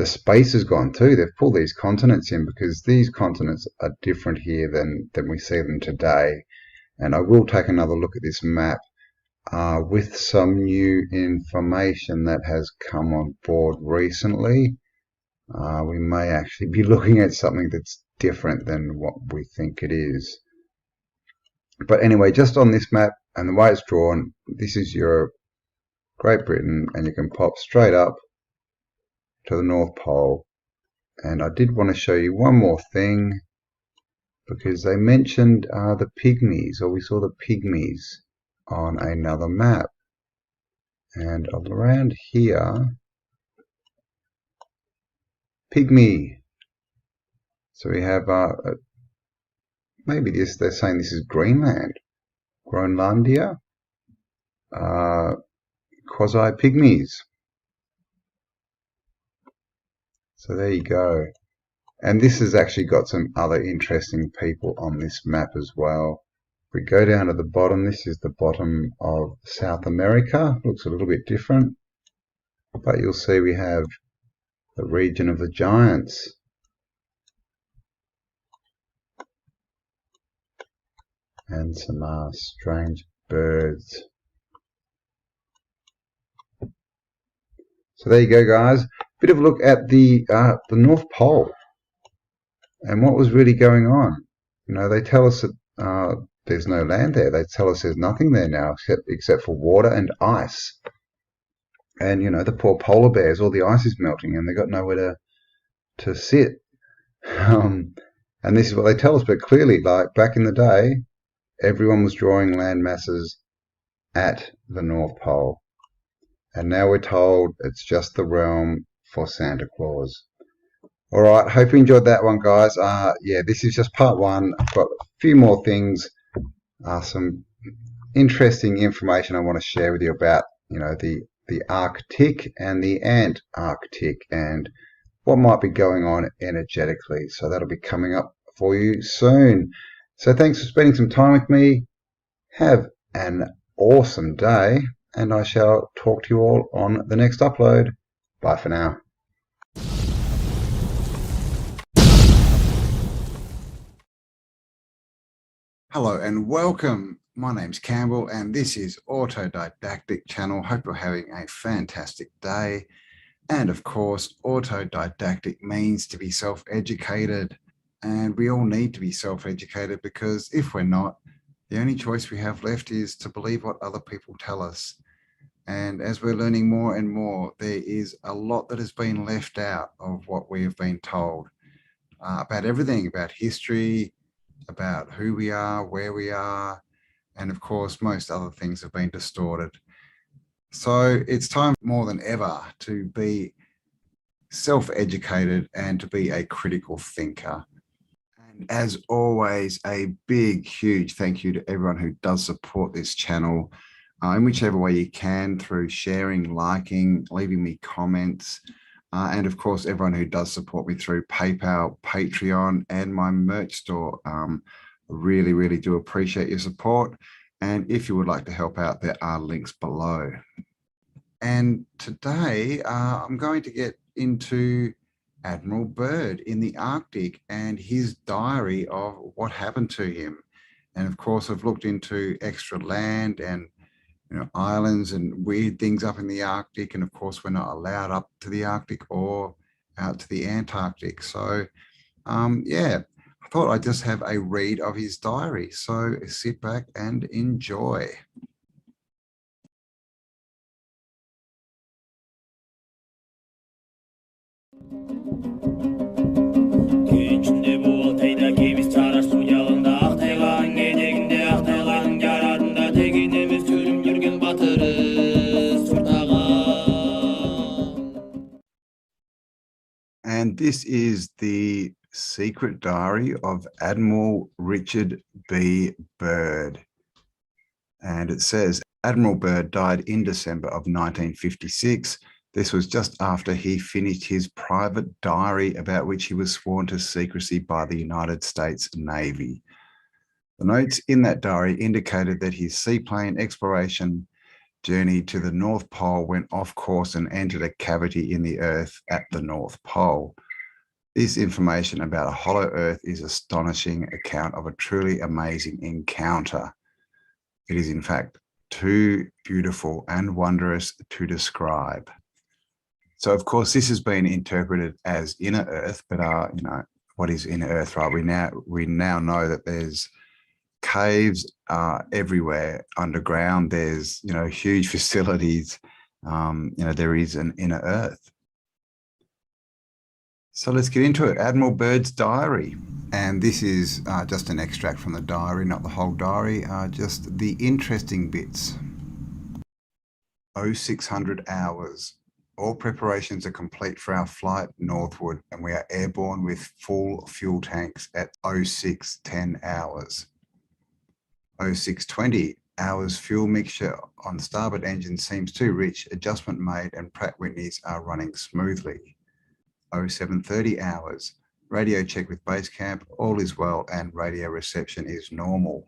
space has gone too. They've pulled these continents in because these continents are different here than we see them today. And I will take another look at this map with some new information that has come on board recently. We may actually be looking at something that's different than what we think it is. But anyway, just on this map and the way it's drawn, this is Europe, Great Britain, and you can pop straight up to the North Pole. And I did want to show you one more thing, because they mentioned the pygmies, or we saw the pygmies on another map. And around here, pygmy. So we have maybe they're saying this is Greenland, Groenlandia, quasi-pygmies. So there you go. And this has actually got some other interesting people on this map as well. If we go down to the bottom, this is the bottom of South America. Looks a little bit different, but you'll see we have the region of the giants. And some strange birds. So there you go, guys. Bit of a look at the North Pole and what was really going on. You know, they tell us that there's no land there. They tell us there's nothing there now except for water and ice. And, you know, the poor polar bears, all the ice is melting and they've got nowhere to sit. And this is what they tell us. But clearly, like back in the day, everyone was drawing land masses at the North Pole. And now we're told it's just the realm for Santa Claus. All right, hope you enjoyed that one, guys. Yeah, this is just part one. I've got a few more things, some interesting information I want to share with you about, you know, the Arctic and the Antarctic and what might be going on energetically. So that'll be coming up for you soon. So thanks for spending some time with me. Have an awesome day, and I shall talk to you all on the next upload. Bye for now. Hello and welcome. My name's Cambell and this is Autodidactic channel. Hope you're having a fantastic day. And of course, autodidactic means to be self-educated. And we all need to be self-educated, because if we're not, the only choice we have left is to believe what other people tell us. And as we're learning more and more, there is a lot that has been left out of what we have been told about everything, about history, about who we are, where we are, and of course, most other things have been distorted. So it's time more than ever to be self-educated and to be a critical thinker. And as always, a big, huge thank you to everyone who does support this channel in whichever way you can, through sharing, liking, leaving me comments, and of course, everyone who does support me through PayPal, Patreon, and my merch store. Really, really do appreciate your support. And if you would like to help out, there are links below. And today I'm going to get into Admiral Byrd in the Arctic and his diary of what happened to him. And of course, I've looked into extra land and, you know, islands and weird things up in the Arctic. And of course, we're not allowed up to the Arctic or out to the Antarctic. So yeah, I thought I'd just have a read of his diary. So sit back and enjoy. And this is the secret diary of Admiral Richard B. Byrd. And it says, Admiral Byrd died in December of 1956. This was just after he finished his private diary, about which he was sworn to secrecy by the United States Navy. The notes in that diary indicated that his seaplane exploration journey to the North Pole went off course and entered a cavity in the Earth at the North Pole. This information about a hollow Earth is an astonishing account of a truly amazing encounter. It is, in fact, too beautiful and wondrous to describe. So, of course, this has been interpreted as inner Earth, but you know, what is inner Earth, right? We now know that there's caves everywhere underground. There's, you know, huge facilities. You know, there is an inner Earth. So let's get into it. Admiral Byrd's diary. And this is just an extract from the diary, not the whole diary, just the interesting bits. 0600 hours. All preparations are complete for our flight northward, and we are airborne with full fuel tanks at 0610 hours. 0620 hours, fuel mixture on starboard engine seems too rich, adjustment made, and Pratt Whitneys are running smoothly. 0730 hours, radio check with base camp, all is well and radio reception is normal.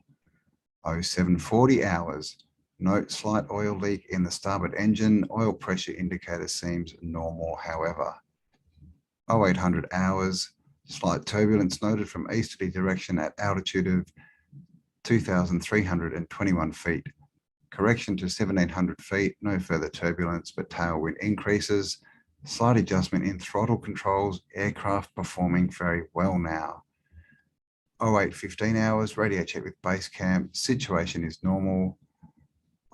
0740 hours, note slight oil leak in the starboard engine, oil pressure indicator seems normal however. 0800 hours, slight turbulence noted from easterly direction at altitude of 2,321 feet. Correction to 1,700 feet, no further turbulence but tailwind increases. Slight adjustment in throttle controls, aircraft performing very well now. 0815 hours, radio check with base camp, situation is normal.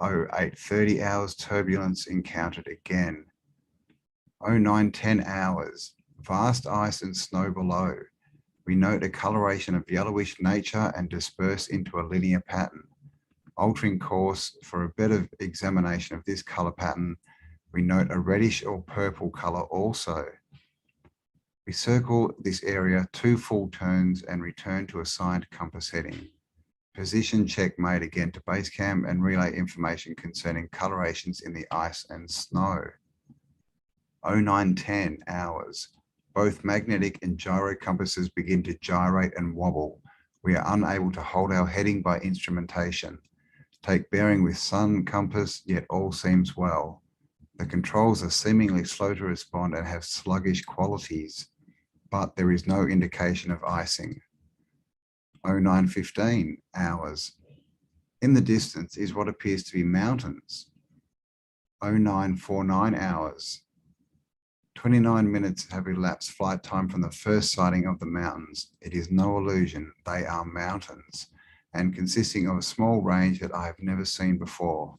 08:30 hours, turbulence encountered again. 09:10 hours, vast ice and snow below. We note a coloration of yellowish nature and disperse into a linear pattern. Altering course for a better examination of this color pattern, we note a reddish or purple color also. We circle this area 2 full turns and return to assigned compass heading. Position check made again to base camp and relay information concerning colorations in the ice and snow. 09:10 hours. Both magnetic and gyro compasses begin to gyrate and wobble. We are unable to hold our heading by instrumentation. Take bearing with sun compass, yet all seems well. The controls are seemingly slow to respond and have sluggish qualities, but there is no indication of icing. 09:15 hours. In the distance is what appears to be mountains. 09:49 hours. 29 minutes have elapsed flight time from the first sighting of the mountains. It is no illusion, they are mountains, and consisting of a small range that I have never seen before.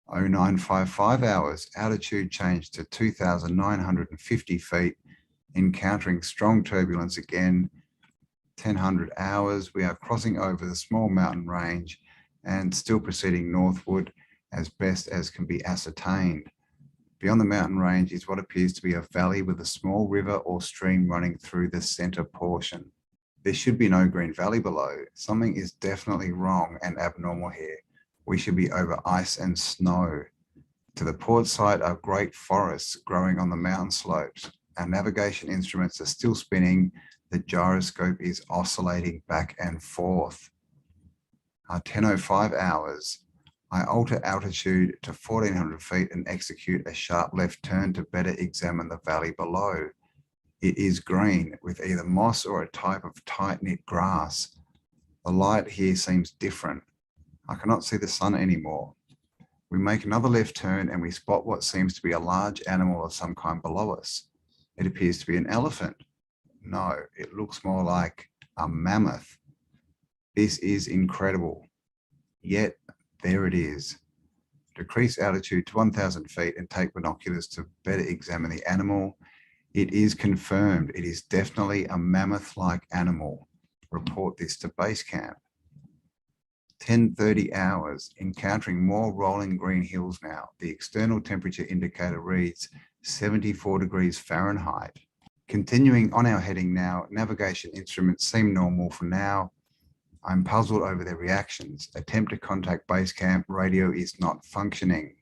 09:55 hours, altitude changed to 2,950 feet, encountering strong turbulence again. 1000 hours, we are crossing over the small mountain range and still proceeding northward as best as can be ascertained. Beyond the mountain range is what appears to be a valley with a small river or stream running through the center portion. There should be no green valley below. Something is definitely wrong and abnormal here. We should be over ice and snow. To the port side are great forests growing on the mountain slopes. Our navigation instruments are still spinning. The gyroscope is oscillating back and forth. 10:05 hours. I alter altitude to 1400 feet and execute a sharp left turn to better examine the valley below. It is green with either moss or a type of tight-knit grass. The light here seems different. I cannot see the sun anymore. We make another left turn and we spot what seems to be a large animal of some kind below us. It appears to be an elephant. No, it looks more like a mammoth. This is incredible. Yet, there it is. Decrease altitude to 1000 feet and take binoculars to better examine the animal. It is confirmed. It is definitely a mammoth-like animal. Report this to base camp. 10:30 hours, encountering more rolling green hills now. The external temperature indicator reads 74 degrees Fahrenheit. Continuing on our heading now, navigation instruments seem normal for now. I'm puzzled over their reactions. Attempt to contact base camp, radio is not functioning.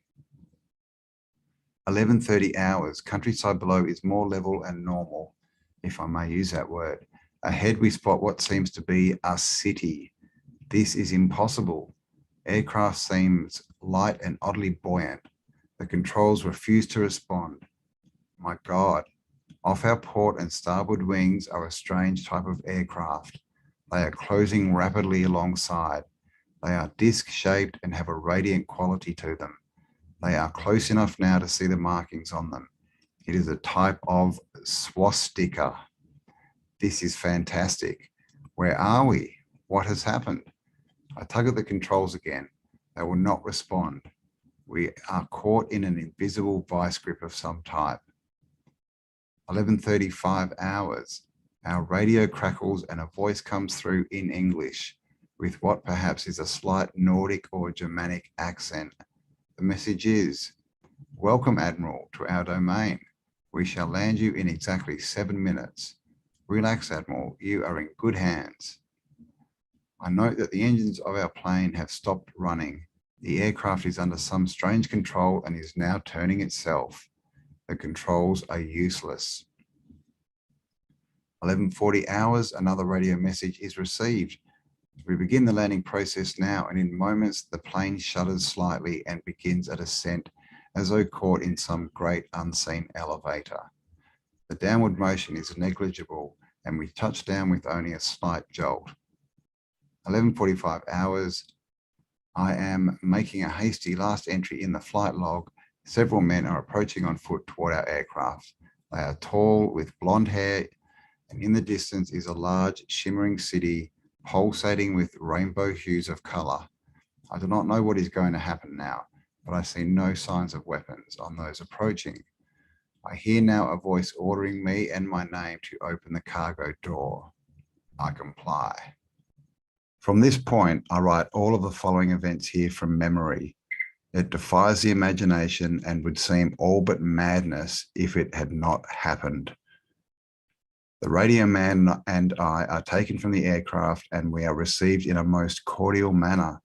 11:30 hours, countryside below is more level and normal, if I may use that word. Ahead we spot what seems to be a city. This is impossible. Aircraft seems light and oddly buoyant. The controls refuse to respond. My God, off our port and starboard wings are a strange type of aircraft. They are closing rapidly alongside. They are disc-shaped and have a radiant quality to them. They are close enough now to see the markings on them. It is a type of swastika. This is fantastic. Where are we? What has happened? I tug at the controls again. They will not respond. We are caught in an invisible vice grip of some type. 11:35 hours. Our radio crackles and a voice comes through in English with what perhaps is a slight Nordic or Germanic accent. The message is, "Welcome, Admiral, to our domain. We shall land you in exactly 7 minutes. Relax, Admiral, you are in good hands." I note that the engines of our plane have stopped running. The aircraft is under some strange control and is now turning itself. The controls are useless. 11:40 hours, another radio message is received. We begin the landing process now, and in moments the plane shudders slightly and begins a descent as though caught in some great unseen elevator. The downward motion is negligible and we touch down with only a slight jolt. 11:45 hours, I am making a hasty last entry in the flight log. Several men are approaching on foot toward our aircraft. They are tall with blonde hair, and in the distance is a large shimmering city pulsating with rainbow hues of color. I do not know what is going to happen now, but I see no signs of weapons on those approaching. I hear now a voice ordering me and my name to open the cargo door. I comply. From this point, I write all of the following events here from memory. It defies the imagination and would seem all but madness if it had not happened. The radio man and I are taken from the aircraft and we are received in a most cordial manner.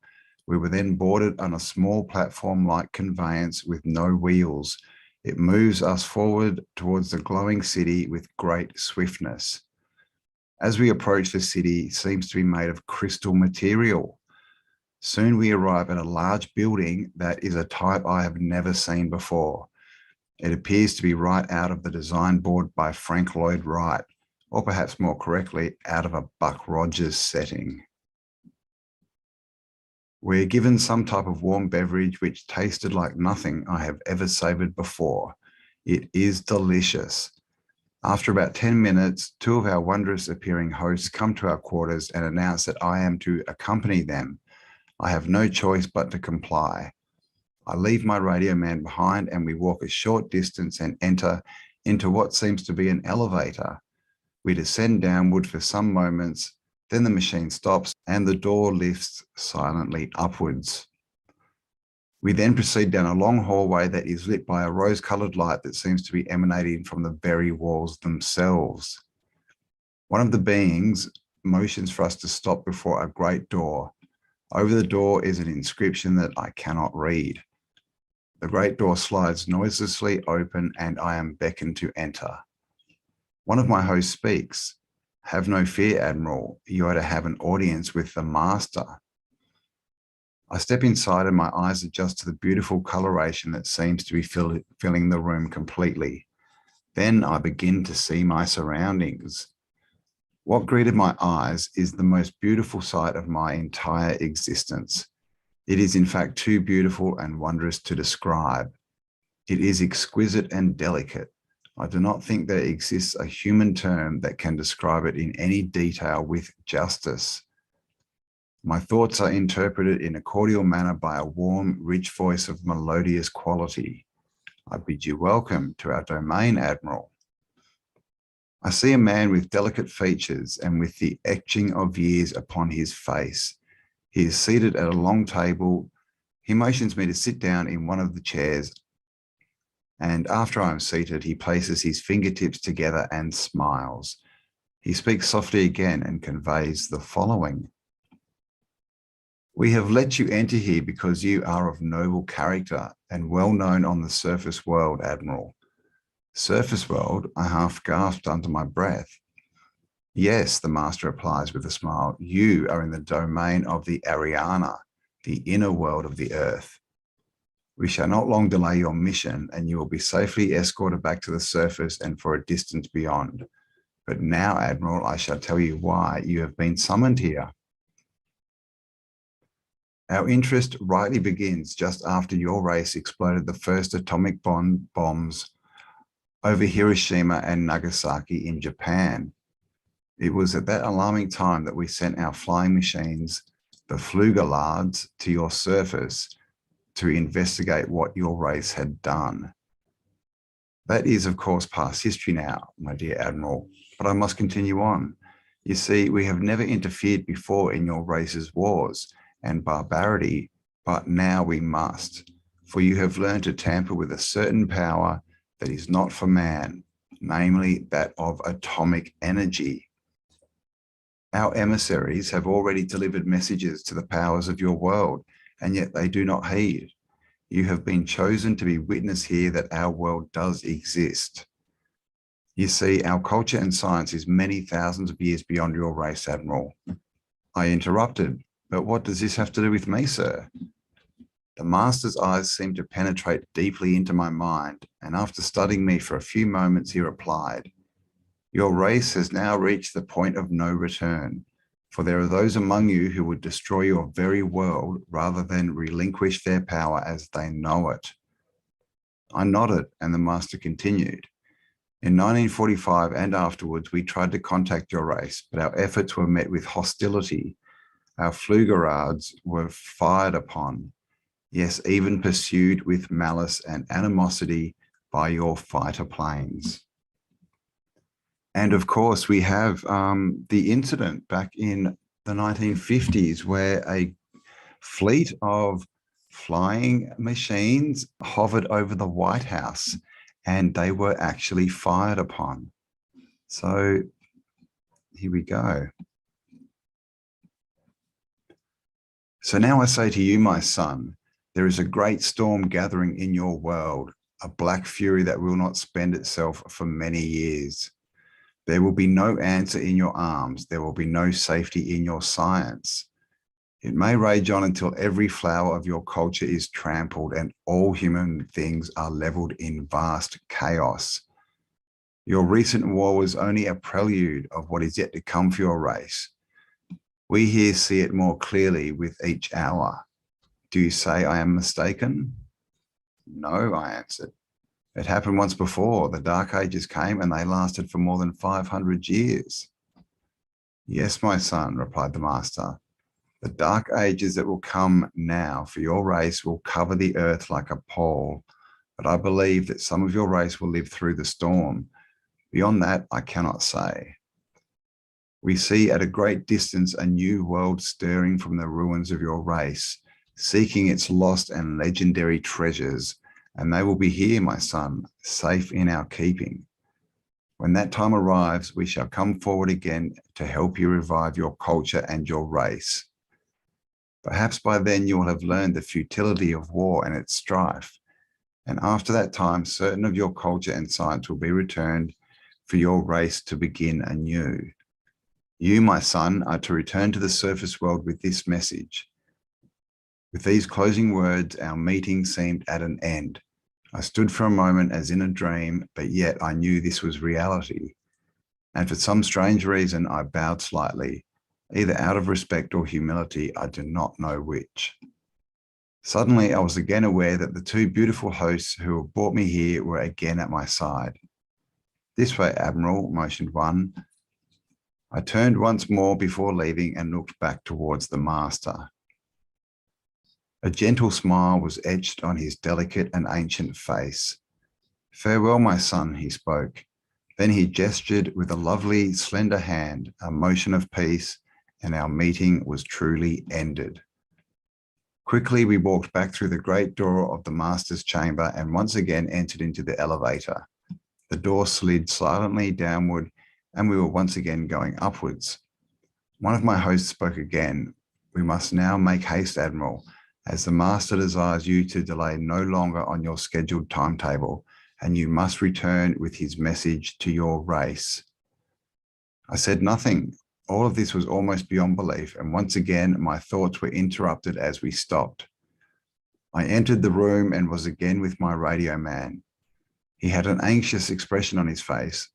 We were then boarded on a small platform-like conveyance with no wheels. It moves us forward towards the glowing city with great swiftness. As we approach, the city seems to be made of crystal material. Soon we arrive at a large building that is a type I have never seen before. It appears to be right out of the design board by Frank Lloyd Wright, or perhaps more correctly, out of a Buck Rogers setting. We're given some type of warm beverage which tasted like nothing I have ever savoured before. It is delicious. After about 10 minutes, two of our wondrous appearing hosts come to our quarters and announce that I am to accompany them. I have no choice but to comply. I leave my radio man behind and we walk a short distance and enter into what seems to be an elevator. We descend downward for some moments, then the machine stops and the door lifts silently upwards. We then proceed down a long hallway that is lit by a rose-coloured light that seems to be emanating from the very walls themselves. One of the beings motions for us to stop before a great door. Over the door is an inscription that I cannot read. The great door slides noiselessly open and I am beckoned to enter. One of my hosts speaks. Have no fear, Admiral. You are to have an audience with the master. I step inside and my eyes adjust to the beautiful coloration that seems to be filling the room completely. Then I begin to see my surroundings. What greeted my eyes is the most beautiful sight of my entire existence. It is in fact too beautiful and wondrous to describe. It is exquisite and delicate. I do not think there exists a human term that can describe it in any detail with justice. My thoughts are interpreted in a cordial manner by a warm, rich voice of melodious quality. I bid you welcome to our domain, Admiral. I see a man with delicate features and with the etching of years upon his face. He is seated at a long table. He motions me to sit down in one of the chairs, and after I am seated, he places his fingertips together and smiles. He speaks softly again and conveys the following. We have let you enter here because you are of noble character and well known on the surface world, Admiral. Surface world? I half gasped under my breath. Yes, the master replies with a smile. You are in the domain of the Ariana, the inner world of the earth. We shall not long delay your mission and you will be safely escorted back to the surface and for a distance beyond. But now, Admiral, I shall tell you why you have been summoned here. Our interest rightly begins just after your race exploded the first atomic bombs over Hiroshima and Nagasaki in Japan. It was at that alarming time that we sent our flying machines, the Flugellards, to your surface to investigate what your race had done. That is, of course, past history now, my dear Admiral, but I must continue on. You see, we have never interfered before in your race's wars and barbarity, but now we must, for you have learned to tamper with a certain power that is not for man, namely that of atomic energy. Our emissaries have already delivered messages to the powers of your world, and yet they do not heed. You have been chosen to be witness here that our world does exist. You see, our culture and science is many thousands of years beyond your race, Admiral. I interrupted, but what does this have to do with me, sir? The master's eyes seemed to penetrate deeply into my mind, and after studying me for a few moments, he replied, your race has now reached the point of no return, for there are those among you who would destroy your very world rather than relinquish their power as they know it. I nodded, and the master continued. In 1945 and afterwards, we tried to contact your race, but our efforts were met with hostility. Our Flugerades were fired upon, yes, even pursued with malice and animosity by your fighter planes. And of course, we have the incident back in the 1950s where a fleet of flying machines hovered over the White House and they were actually fired upon. So here we go. So now I say to you, my son, there is a great storm gathering in your world, a black fury that will not spend itself for many years. There will be no answer in your arms. There will be no safety in your science. It may rage on until every flower of your culture is trampled and all human things are leveled in vast chaos. Your recent war was only a prelude of what is yet to come for your race. We here see it more clearly with each hour. Do you say I am mistaken? No, I answered. It happened once before. The Dark Ages came and they lasted for more than 500 years. Yes, my son, replied the master. The Dark Ages that will come now for your race will cover the earth like a pall, but I believe that some of your race will live through the storm. Beyond that, I cannot say. We see at a great distance a new world stirring from the ruins of your race, seeking its lost and legendary treasures, and they will be here, my son, safe in our keeping. When that time arrives, we shall come forward again to help you revive your culture and your race. Perhaps by then you will have learned the futility of war and its strife, and after that time, certain of your culture and science will be returned for your race to begin anew. You, my son, are to return to the surface world with this message. With these closing words, our meeting seemed at an end. I stood for a moment as in a dream, but yet I knew this was reality. And for some strange reason, I bowed slightly, either out of respect or humility, I do not know which. Suddenly, I was again aware that the two beautiful hosts who had brought me here were again at my side. This way, Admiral, motioned one. I turned once more before leaving and looked back towards the master. A gentle smile was etched on his delicate and ancient face. Farewell, my son, he spoke. Then he gestured with a lovely, slender hand, a motion of peace, and our meeting was truly ended. Quickly, we walked back through the great door of the master's chamber and once again entered into the elevator. The door slid silently downward and we were once again going upwards. One of my hosts spoke again. We must now make haste, Admiral, as the master desires you to delay no longer on your scheduled timetable, and you must return with his message to your race. I said nothing. All of this was almost beyond belief, and once again, my thoughts were interrupted as we stopped. I entered the room and was again with my radio man. He had an anxious expression on his face.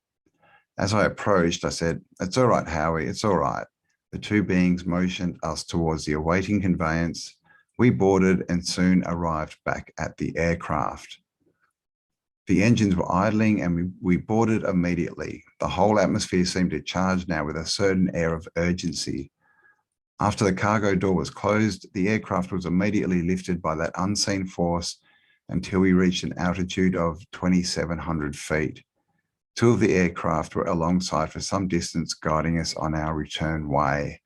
As I approached, I said, "It's all right, Howie, it's all right." The two beings motioned us towards the awaiting conveyance. We boarded and soon arrived back at the aircraft. The engines were idling and we boarded immediately. The whole atmosphere seemed to charge now with a certain air of urgency. After the cargo door was closed, the aircraft was immediately lifted by that unseen force until we reached an altitude of 2,700 feet. Two of the aircraft were alongside for some distance, guiding us on our return way.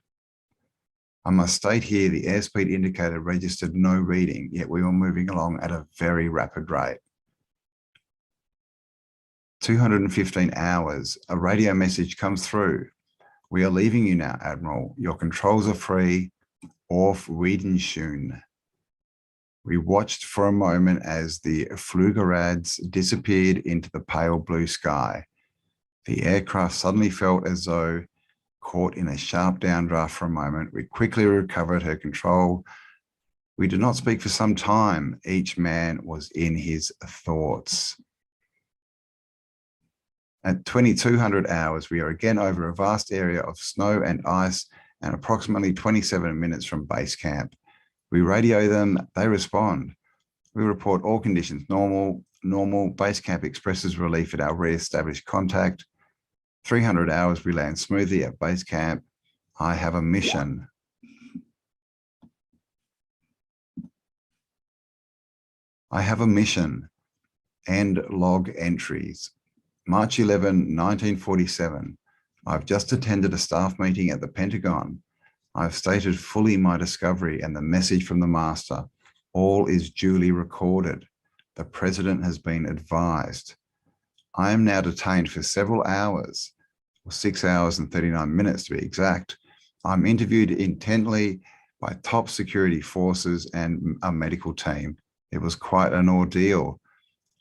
I must state here the airspeed indicator registered no reading, yet we were moving along at a very rapid rate. 215 hours, a radio message comes through. We are leaving you now, Admiral. Your controls are free. Auf Wiedersehen. We watched for a moment as the Flugerades disappeared into the pale blue sky. The aircraft suddenly felt as though caught in a sharp downdraft for a moment. We quickly recovered her control. We did not speak for some time. Each man was in his thoughts. At 2,200 hours, we are again over a vast area of snow and ice and approximately 27 minutes from base camp. We radio them, they respond. We report all conditions normal. Base camp expresses relief at our re-established contact. 300 hours, we land smoothly at base camp. I have a mission. I have a mission. End log entries. March 11, 1947. I've just attended a staff meeting at the Pentagon. I've stated fully my discovery and the message from the master. All is duly recorded. The president has been advised. I am now detained for several hours, or 6 hours and 39 minutes to be exact. I'm interviewed intently by top security forces and a medical team. It was quite an ordeal.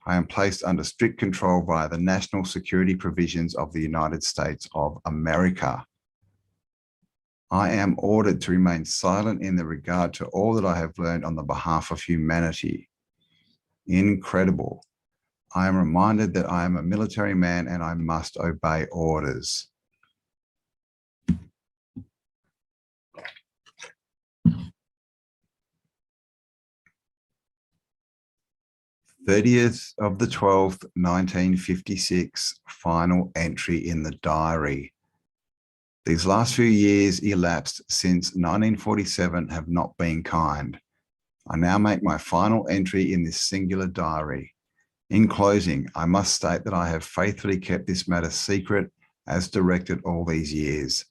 I am placed under strict control via the national security provisions of the United States of America. I am ordered to remain silent in the regard to all that I have learned on the behalf of humanity. Incredible. I am reminded that I am a military man and I must obey orders. "30th of the 12th, 1956, final entry in the diary. These last few years elapsed since 1947 have not been kind. I now make my final entry in this singular diary. In closing, I must state that I have faithfully kept this matter secret as directed all these years.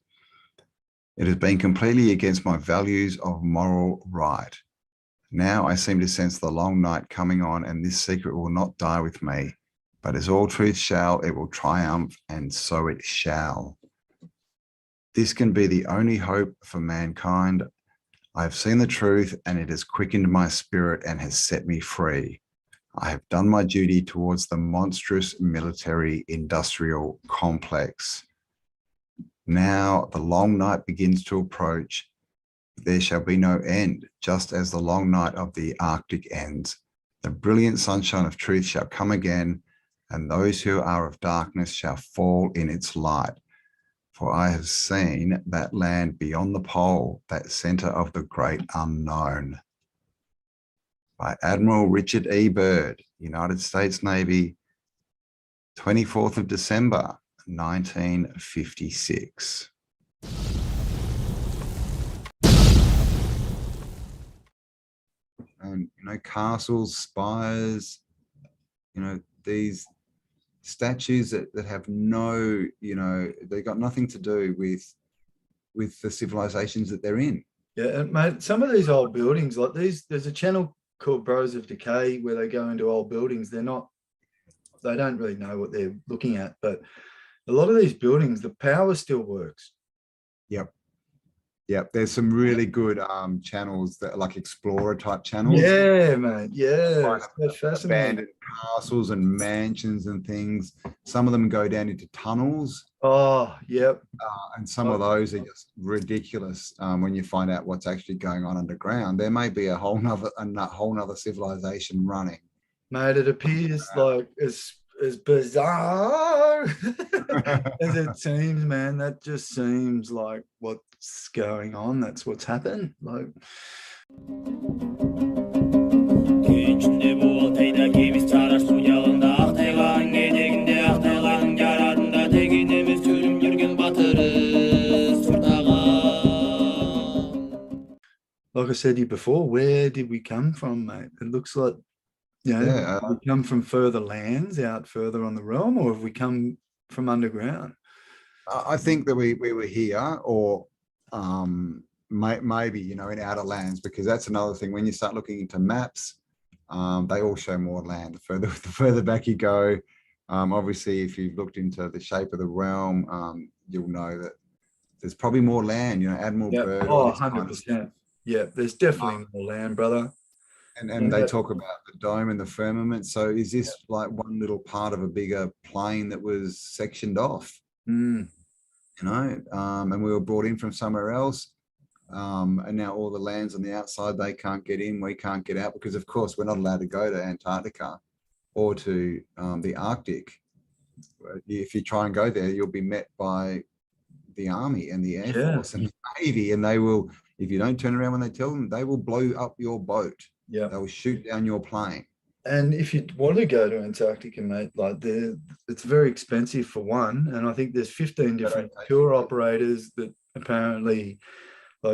It has been completely against my values of moral right. Now I seem to sense the long night coming on, and this secret will not die with me, but as all truth shall, it will triumph, and so it shall. This can be the only hope for mankind. I have seen the truth, and it has quickened my spirit and has set me free. I have done my duty towards the monstrous military industrial complex. Now the long night begins to approach. There shall be no end, just as the long night of the Arctic ends. The brilliant sunshine of truth shall come again, and those who are of darkness shall fall in its light. For I have seen that land beyond the pole, that center of the great unknown." By Admiral Richard E. Byrd, United States Navy, 24th of December, 1956. And, castles, spires, these statues that have no, they got nothing to do with the civilizations that they're in. Yeah, and mate, some of these old buildings, like these, there's a channel called Bros of Decay where they go into old buildings. They don't really know what they're looking at, but a lot of these buildings, the power still works. Yep, there's some really good channels that are like explorer type channels. Yeah, mate. Yeah, that's fascinating. Abandoned castles and mansions and things. Some of them go down into tunnels. Oh, yep. And some of those are just ridiculous when you find out what's actually going on underground. There may be a whole nother civilization running. Mate, it appears like as bizarre as it seems, man. That just seems like what's going on. That's what's happened. Like, like I said to you before, where did we come from, mate? It looks like, have we come from further lands out further on the realm, or have we come from underground? I think that we were here, or maybe, in outer lands, because that's another thing. When you start looking into maps, they all show more land. The further back you go, obviously, if you've looked into the shape of the realm, you'll know that there's probably more land. Admiral Byrd. Oh, 100%. Yeah, there's definitely more land, brother. And they talk about the dome and the firmament. So is this like one little part of a bigger plane that was sectioned off? And we were brought in from somewhere else. And now all the lands on the outside, they can't get in, we can't get out, because of course we're not allowed to go to Antarctica or to the Arctic. If you try and go there, you'll be met by the Army and the Air Force and the Navy, and they will, if you don't turn around when they tell them, they will blow up your boat. Yeah, they will shoot down your plane. And if you want to go to Antarctica, mate, like it's very expensive for one, and I think there's 15 different tour operators that apparently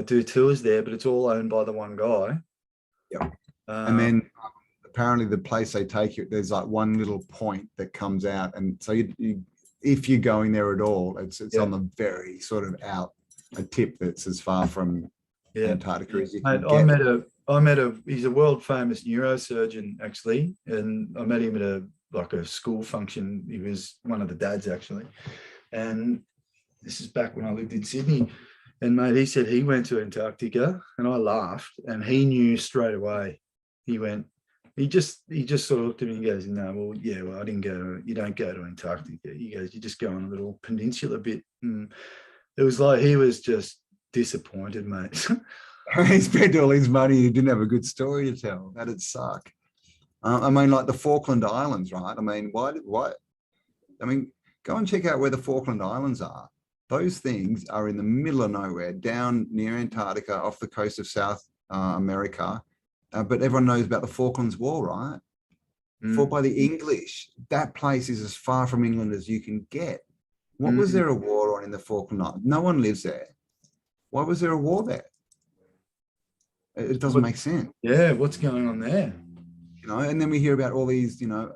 do tours there, but it's all owned by the one guy. Yeah. And then the apparently the place they take you, there's like one little point that comes out, and so if you're going there at all, it's on the very sort of out a tip that's as far from Antarctica as you can Mate, get. I met a he's a world famous neurosurgeon actually, and I met him at a school function. He was one of the dads actually, and this is back when I lived in Sydney. And mate, he said he went to Antarctica, and I laughed, and he knew straight away. He just sort of looked at me and goes, "No, well, I didn't go. You don't go to Antarctica." He goes, "You just go on a little peninsula bit." And it was like he was just disappointed, mate. He spent all his money. He didn't have a good story to tell. That'd suck. I mean, like the Falkland Islands, right? I mean, why? I mean, go and check out where the Falkland Islands are. Those things are in the middle of nowhere, down near Antarctica, off the coast of South America. But everyone knows about the Falklands War, right? Fought by the English. That place is as far from England as you can get. What was there a war on in the Falkland Islands? No one lives there. Why was there a war there? It doesn't make sense. Yeah, what's going on there? You know, and then we hear about all these, you know,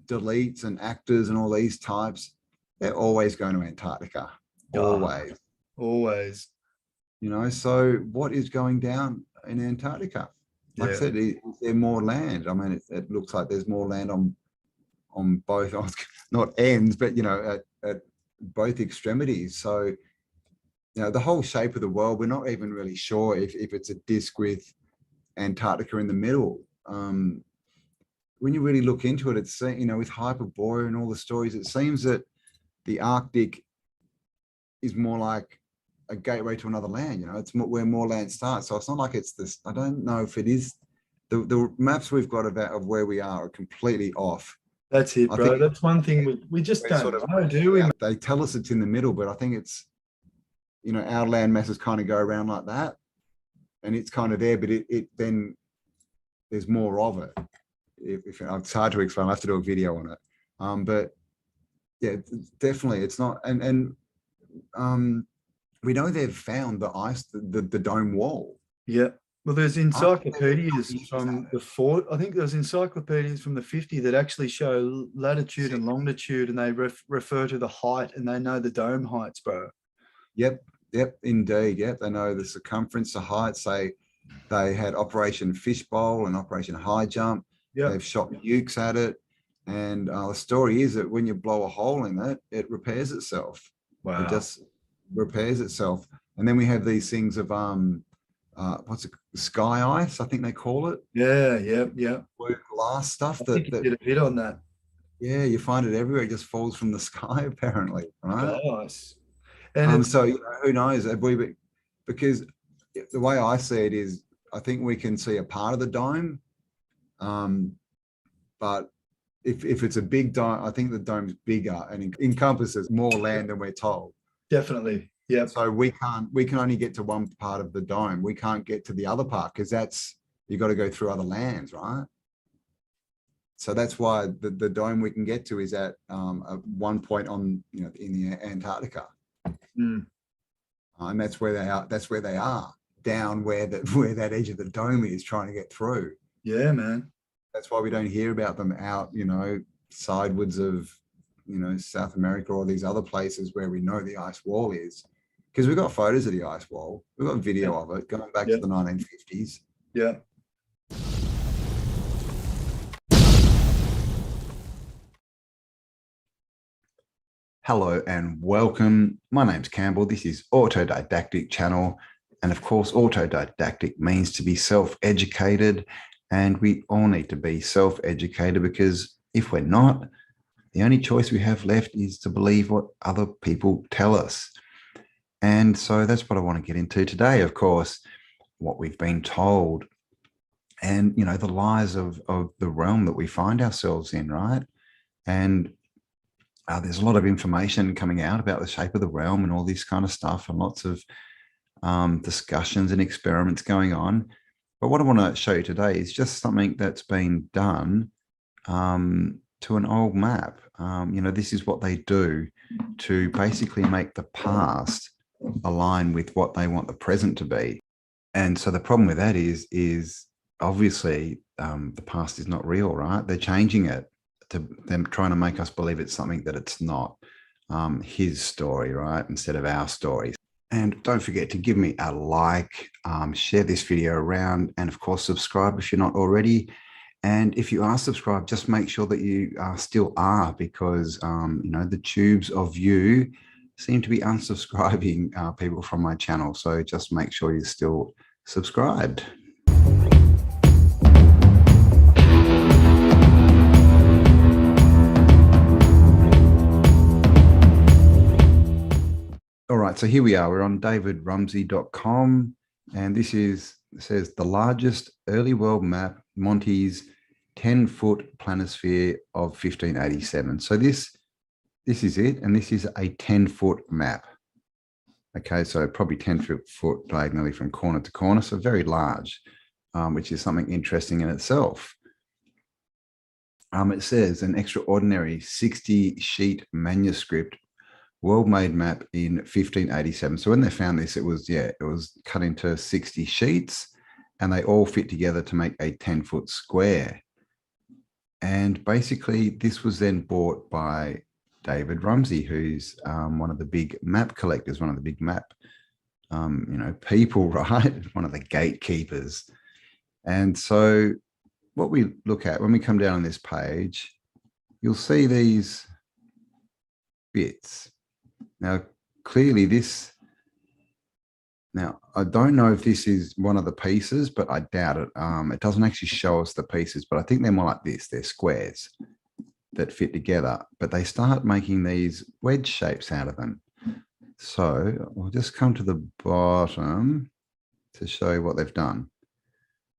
deletes and actors and all these types. They're always going to Antarctica. Always. You know, so what is going down in Antarctica? Like I said, is there more land? I mean, it looks like there's more land on both, not ends, but, you know, at both extremities. So, you know, the whole shape of the world, we're not even really sure if it's a disc with Antarctica in the middle. When you really look into it, it's, you know, with Hyperborea and all the stories, it seems that the Arctic is more like a gateway to another land. You know, it's where more land starts. So it's not like it's this. I don't know if it is. The maps we've got of where we are completely off. That's it, bro. That's one thing we just don't know, do we? They tell us it's in the middle, but I think it's, you know, our land masses kind of go around like that, and it's kind of there, but it then there's more of it. If it's hard to explain, I have to do a video on it. But yeah, definitely, it's not. And we know they've found the ice, the dome wall. Yeah. Well, there's encyclopedias from the fort. I think there's encyclopedias from the 50 that actually show latitude and longitude, and they refer to the height, and they know the dome heights, bro. Yep, indeed. Yep, they know the circumference, the heights. They had Operation Fishbowl and Operation High Jump. Yep. They've shot nukes at it, and the story is that when you blow a hole in it, it repairs itself. Wow. It just repairs itself. And then we have these things of what's it, sky ice, I think they call it. Yeah. Blue glass stuff. I think you did a bit on that. Yeah, you find it everywhere. It just falls from the sky, apparently. Right? Nice. And so, you know, who knows? Because the way I see it is, I think we can see a part of the dome, but if it's a big dome, I think the dome's bigger and encompasses more land than we're told. Definitely. Yeah. So we can only get to one part of the dome. We can't get to the other part because you've got to go through other lands, right? So that's why the dome we can get to is at one point on, you know, in the Antarctica. And that's where they are. That's where they are, down where that edge of the dome is, trying to get through. Yeah, man. That's why we don't hear about them out, you know, sidewards of, you know, South America or these other places where we know the ice wall is, because we've got photos of the ice wall. We've got video of it going back to the 1950s. Yeah. Hello and welcome. My name's Campbell. This is Autodidactic channel. And of course, autodidactic means to be self-educated, and we all need to be self-educated, because if we're not, the only choice we have left is to believe what other people tell us. And so that's what I want to get into today, of course, what we've been told and, you know, the lies of the realm that we find ourselves in, right? And there's a lot of information coming out about the shape of the realm and all this kind of stuff, and lots of discussions and experiments going on. But what I want to show you today is just something that's been done to an old map. You know, this is what they do to basically make the past align with what they want the present to be. And so the problem with that is obviously the past is not real, right? They're changing it to them, trying to make us believe it's something that it's not. His story, right, instead of our story. And don't forget to give me a like, share this video around, and of course subscribe if you're not already. And if you are subscribed, just make sure that you still are, because you know, the tubes of you seem to be unsubscribing people from my channel. So just make sure you're still subscribed. All right, so here we are. We're on davidrumsey.com, and this says the largest early world map, Monty's 10-foot planisphere of 1587. So this is it, and this is a 10-foot map. Okay, so probably 10-foot diagonally from corner to corner, so very large, which is something interesting in itself. It says an extraordinary 60-sheet manuscript world-made map in 1587. So when they found this, it was cut into 60 sheets, and they all fit together to make a 10-foot square. And basically, this was then bought by David Rumsey, who's one of the big map collectors, one of the big map, you know, people, right? One of the gatekeepers. And so what we look at when we come down on this page, you'll see these bits. Now, clearly now I don't know if this is one of the pieces, but I doubt it. It doesn't actually show us the pieces, but I think they're more like this. They're squares that fit together, but they start making these wedge shapes out of them. So we'll just come to the bottom to show you what they've done.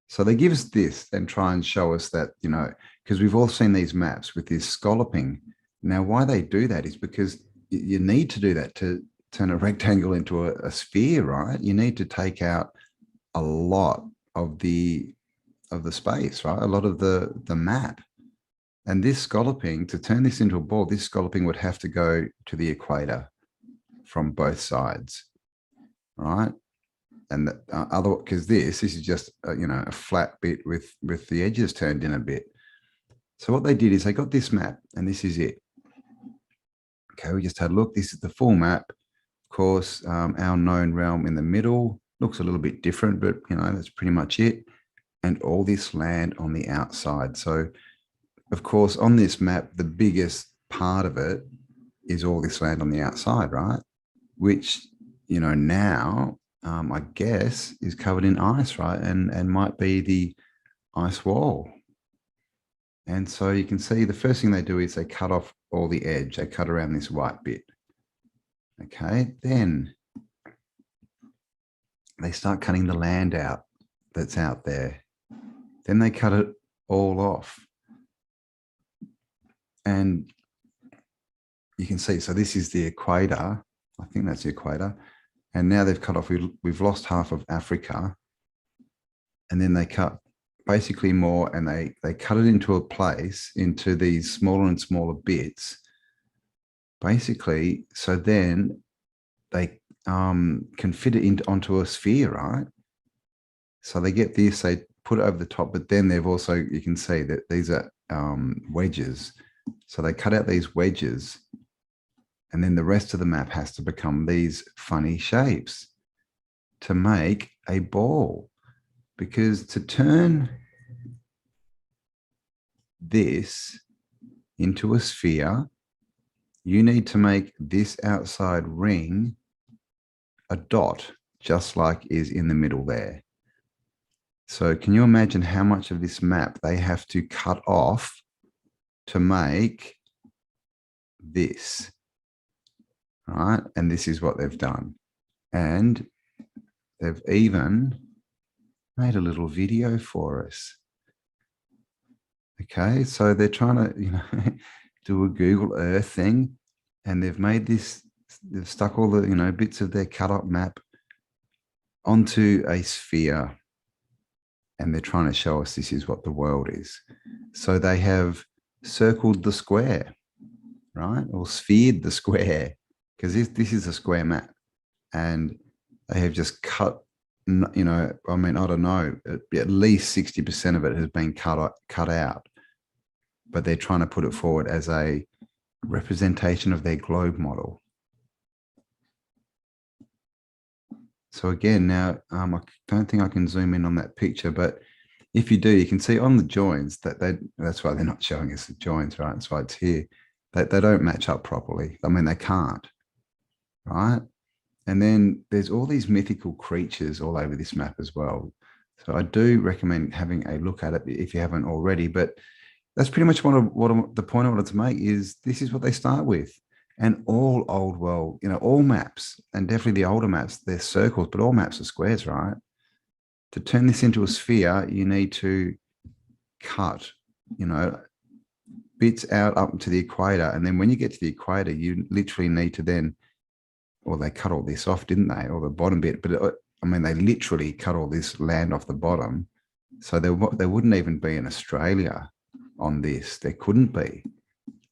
So they give us this and try and show us that, you know, because we've all seen these maps with this scalloping. Now, why they do that is because you need to do that to turn a rectangle into a sphere, right? You need to take out a lot of the space, right? A lot of the map. And this scalloping, to turn this into a ball, this scalloping would have to go to the equator from both sides, right? And because this is just you know, a flat bit with the edges turned in a bit. So what they did is they got this map, and this is it. Okay, we just had a look. This is the full map. Of course, our known realm in the middle looks a little bit different, but you know, that's pretty much it. And all this land on the outside. So, of course, on this map, the biggest part of it is all this land on the outside, right? Which, you know, now I guess is covered in ice, right? And might be the ice wall. And so you can see the first thing they do is they cut off all the edge. They cut around this white bit. Okay, then they start cutting the land out that's out there. Then they cut it all off. And you can see, so this is the equator. I think that's the equator. And now they've cut off, we've lost half of Africa. And then they cut basically more, and they cut it into a place, into these smaller and smaller bits, basically, so then they can fit it onto a sphere, right? So they get this, they put it over the top, but then they've also, you can see that these are wedges. So they cut out these wedges, and then the rest of the map has to become these funny shapes to make a ball. Because to turn this into a sphere, you need to make this outside ring a dot, just like is in the middle there. So can you imagine how much of this map they have to cut off to make this, right? And this is what they've done. And they've even made a little video for us. Okay, so they're trying to, you know, do a Google Earth thing, and they've made this, they've stuck all the, you know, bits of their cut up map onto a sphere, and they're trying to show us this is what the world is. So they have circled the square, right? Or sphered the square, because this is a square map, and they have just cut you know, I mean, I don't know, at least 60% of it has been cut out, but they're trying to put it forward as a representation of their globe model. So again, now I don't think I can zoom in on that picture, but if you do, you can see on the joins that that's why they're not showing us the joins, right? That's why it's here. They don't match up properly. I mean, they can't, right? And then there's all these mythical creatures all over this map as well. So I do recommend having a look at it if you haven't already, but that's pretty much what the point I wanted to make is this is what they start with. And all old world, you know, all maps, and definitely the older maps, they're circles, but all maps are squares, right? To turn this into a sphere, you need to cut, you know, bits out up to the equator. And then when you get to the equator, you literally need to then, well, they cut all this off, didn't they? Or the bottom bit, but I mean, they literally cut all this land off the bottom. So there wouldn't even be in Australia on this. There couldn't be.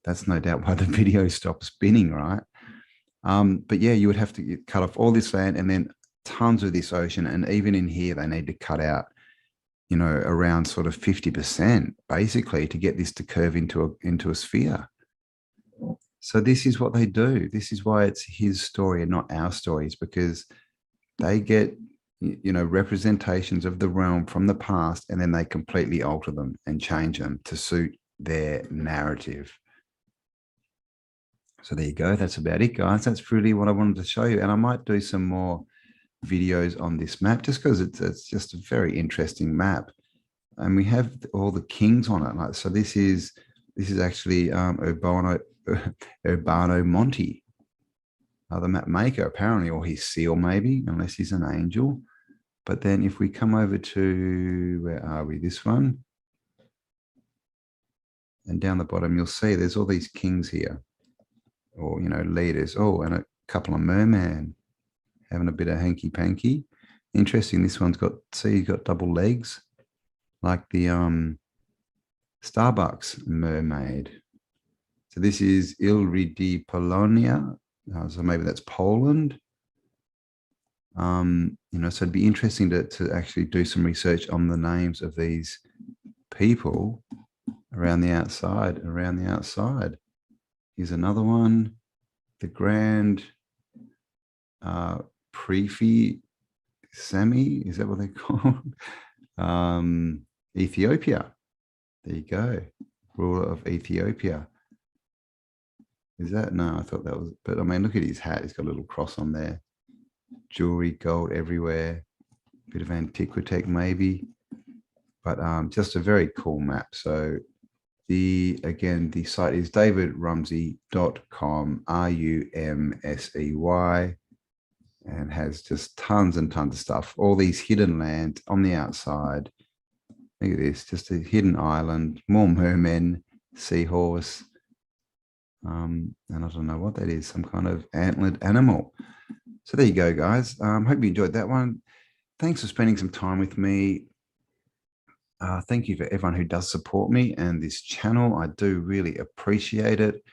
That's no doubt why the video stopped spinning, right? But yeah, you would have to cut off all this land and then tons of this ocean. And even in here, they need to cut out, you know, around sort of 50% basically to get this to curve into a sphere. So this is what they do. This is why it's his story and not our stories, because they get, you know, representations of the realm from the past, and then they completely alter them and change them to suit their narrative. So there you go. That's about it, guys. That's really what I wanted to show you. And I might do some more videos on this map just because it's just a very interesting map. And we have all the kings on it. Like, so this is actually Urbano Monte, the map maker, apparently, or his seal maybe, unless he's an angel. But then if we come over to, where are we? This one. And down the bottom, you'll see there's all these kings here, or, you know, leaders. Oh, and a couple of mermen having a bit of hanky-panky. Interesting, this one's got, see, he's got double legs, like the Starbucks mermaid. So this is Ilri di Polonia. So maybe that's Poland. You know, so it'd be interesting to actually do some research on the names of these people around the outside. Here's another one, the Grand Prefi Sami, is that what they call it? Ethiopia. There you go, ruler of Ethiopia. Is that? No, I thought that was, but I mean, look at his hat. He's got a little cross on there. Jewelry, gold everywhere. Bit of antiquitech maybe, but just a very cool map. So the site is davidrumsey.com, RUMSEY, and has just tons and tons of stuff. All these hidden lands on the outside. Look at this, just a hidden island, more mermen, seahorse. And I don't know what that is, some kind of antlered animal. So there you go, guys. Hope you enjoyed that one. Thanks for spending some time with me. Thank you for everyone who does support me and this channel. I do really appreciate it.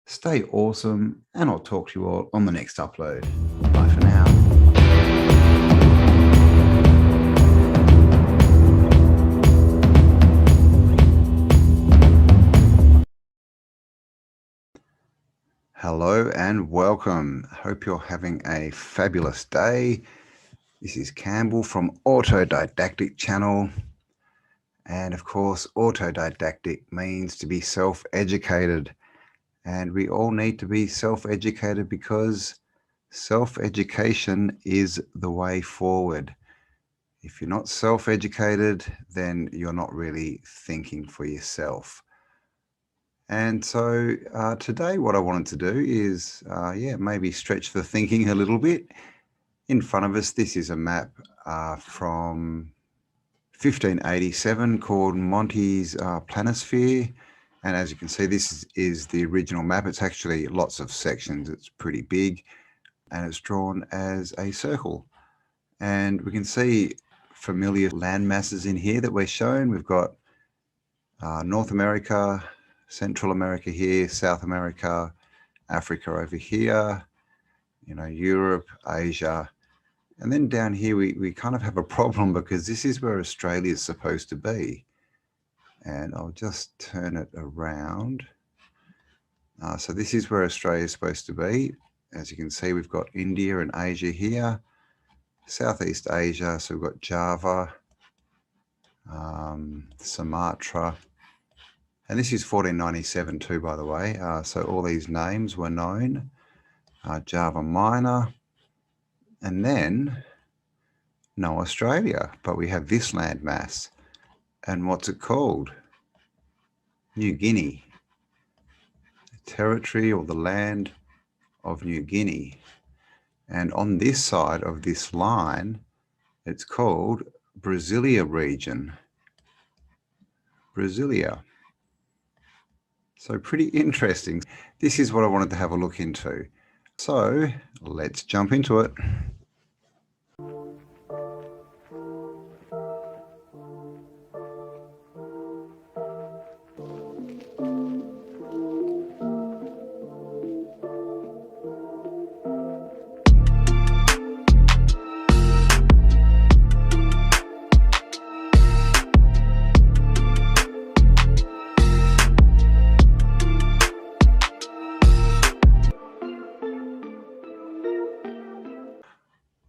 Stay awesome, and I'll talk to you all on the next upload. Bye for now. Hello and welcome. Hope you're having a fabulous day. This is Cambell from Autodidactic channel. And of course, autodidactic means to be self-educated. And we all need to be self-educated because self-education is the way forward. If you're not self-educated, then you're not really thinking for yourself. And so today what I wanted to do is, maybe stretch the thinking a little bit. In front of us, this is a map from 1587 called Monte's Planisphere. And as you can see, this is the original map. It's actually lots of sections. It's pretty big, and it's drawn as a circle. And we can see familiar land masses in here that we're shown. We've got North America, Central America here, South America, Africa over here, you know, Europe, Asia, And then down here, we kind of have a problem because this is where Australia is supposed to be. And I'll just turn it around. So this is where Australia is supposed to be. As you can see, we've got India and Asia here. Southeast Asia, so we've got Java, Sumatra. And this is 1497 too, by the way. So all these names were known. Java Minor. And then no Australia, but we have this landmass. And what's it called? New Guinea. The territory or the land of New Guinea. And on this side of this line, it's called Brasilia region. Brasilia. So pretty interesting. This is what I wanted to have a look into. So let's jump into it.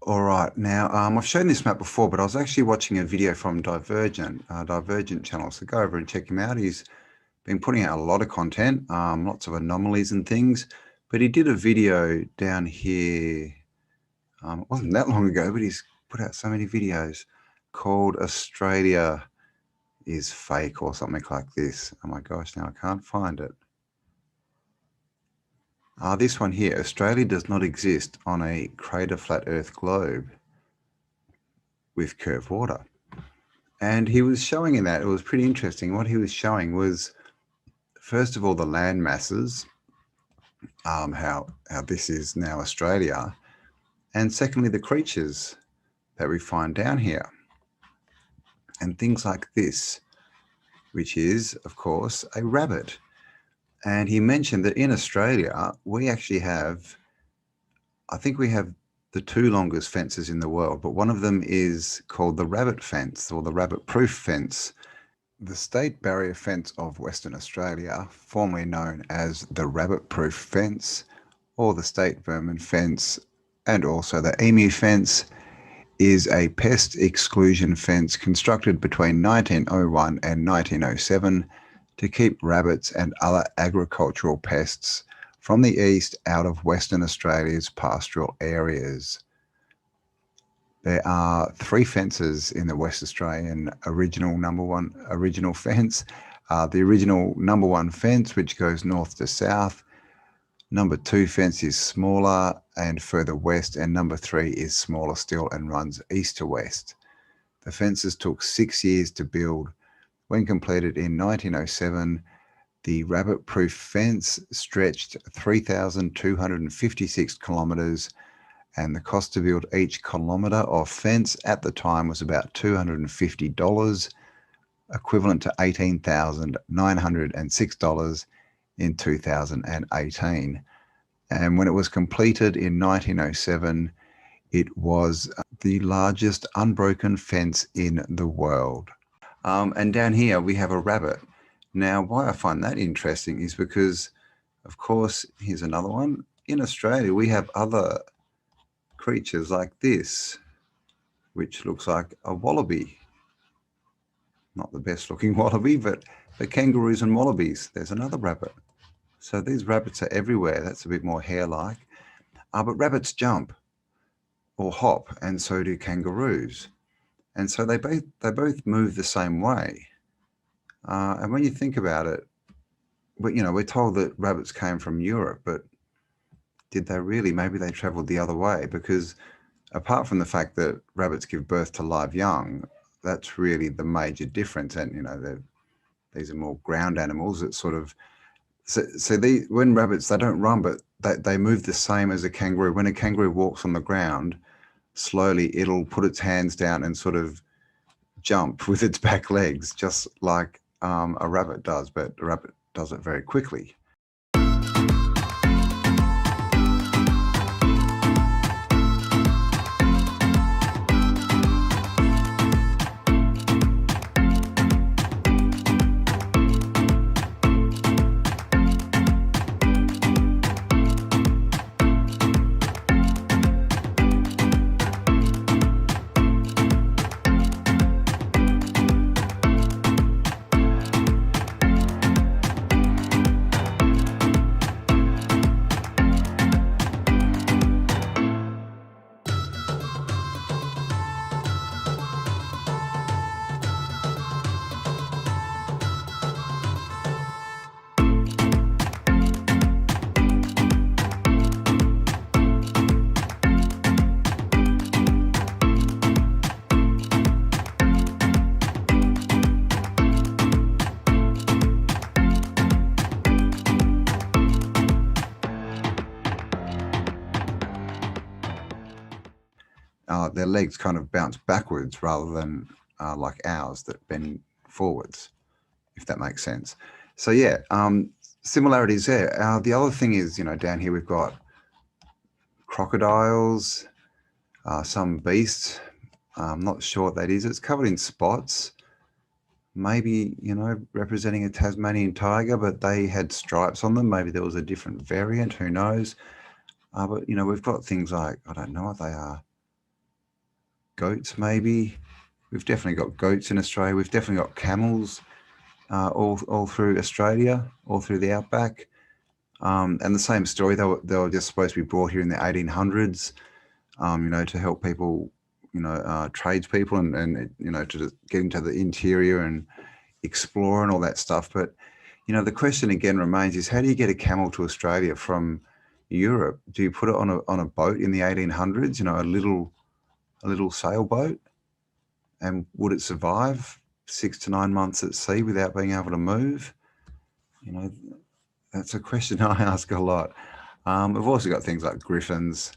All right, now I've shown this map before, but I was actually watching a video from Divergent channel, so go over and check him out. He's been putting out a lot of content, lots of anomalies and things, but he did a video down here, it wasn't that long ago, but he's put out so many videos called Australia is Fake or something like this. Oh my gosh, now I can't find it. This one here, Australia does not exist on a crater flat earth globe with curved water. And he was showing in that, it was pretty interesting. What he was showing was, first of all, the land masses, how this is now Australia. And secondly, the creatures that we find down here. And things like this, which is, of course, a rabbit. And he mentioned that in Australia, we actually have, I think we have the 2 longest fences in the world, but one of them is called the rabbit fence or the rabbit proof fence. The state barrier fence of Western Australia, formerly known as the rabbit proof fence or the state vermin fence, and also the emu fence, is a pest exclusion fence constructed between 1901 and 1907 to keep rabbits and other agricultural pests from the east out of Western Australia's pastoral areas. There are 3 fences in the West Australian original fence. The original number 1 fence, which goes north to south. Number 2 fence is smaller and further west, and number 3 is smaller still and runs east to west. The fences took 6 years to build. When completed in 1907, the rabbit-proof fence stretched 3,256 kilometres, and the cost to build each kilometre of fence at the time was about $250, equivalent to $18,906 in 2018. And when it was completed in 1907, it was the largest unbroken fence in the world. And down here we have a rabbit. Now, why I find that interesting is because, of course, here's another one. In Australia, we have other creatures like this, which looks like a wallaby. Not the best looking wallaby, but kangaroos and wallabies. There's another rabbit. So these rabbits are everywhere. That's a bit more hare-like. But rabbits jump or hop, and so do kangaroos. And so they both move the same way. And when you think about it, we're told that rabbits came from Europe, but did they really? Maybe they traveled the other way, because apart from the fact that rabbits give birth to live young, that's really the major difference. And, these are more ground animals that sort of, when rabbits, they don't run, but they move the same as a kangaroo. When a kangaroo walks on the ground, slowly it'll put its hands down and sort of jump with its back legs, just like a rabbit does, but a rabbit does it very quickly. their legs kind of bounce backwards rather than like ours that bend forwards, if that makes sense. So yeah, similarities there. The other thing is, down here we've got crocodiles, some beasts. I'm not sure what that is. It's covered in spots. Maybe, representing a Tasmanian tiger, but they had stripes on them. Maybe there was a different variant, who knows? But, we've got things like, I don't know what they are. Goats, maybe. We've definitely got goats in Australia. We've definitely got camels all through Australia, all through the outback. And the same story, they were just supposed to be brought here in the 1800s, to help people, tradespeople and to just get into the interior and explore and all that stuff. But, the question again remains is, how do you get a camel to Australia from Europe? Do you put it on a boat in the 1800s, a little sailboat? And would it survive 6 to 9 months at sea without being able to move? That's a question I ask a lot. We've also got things like griffins.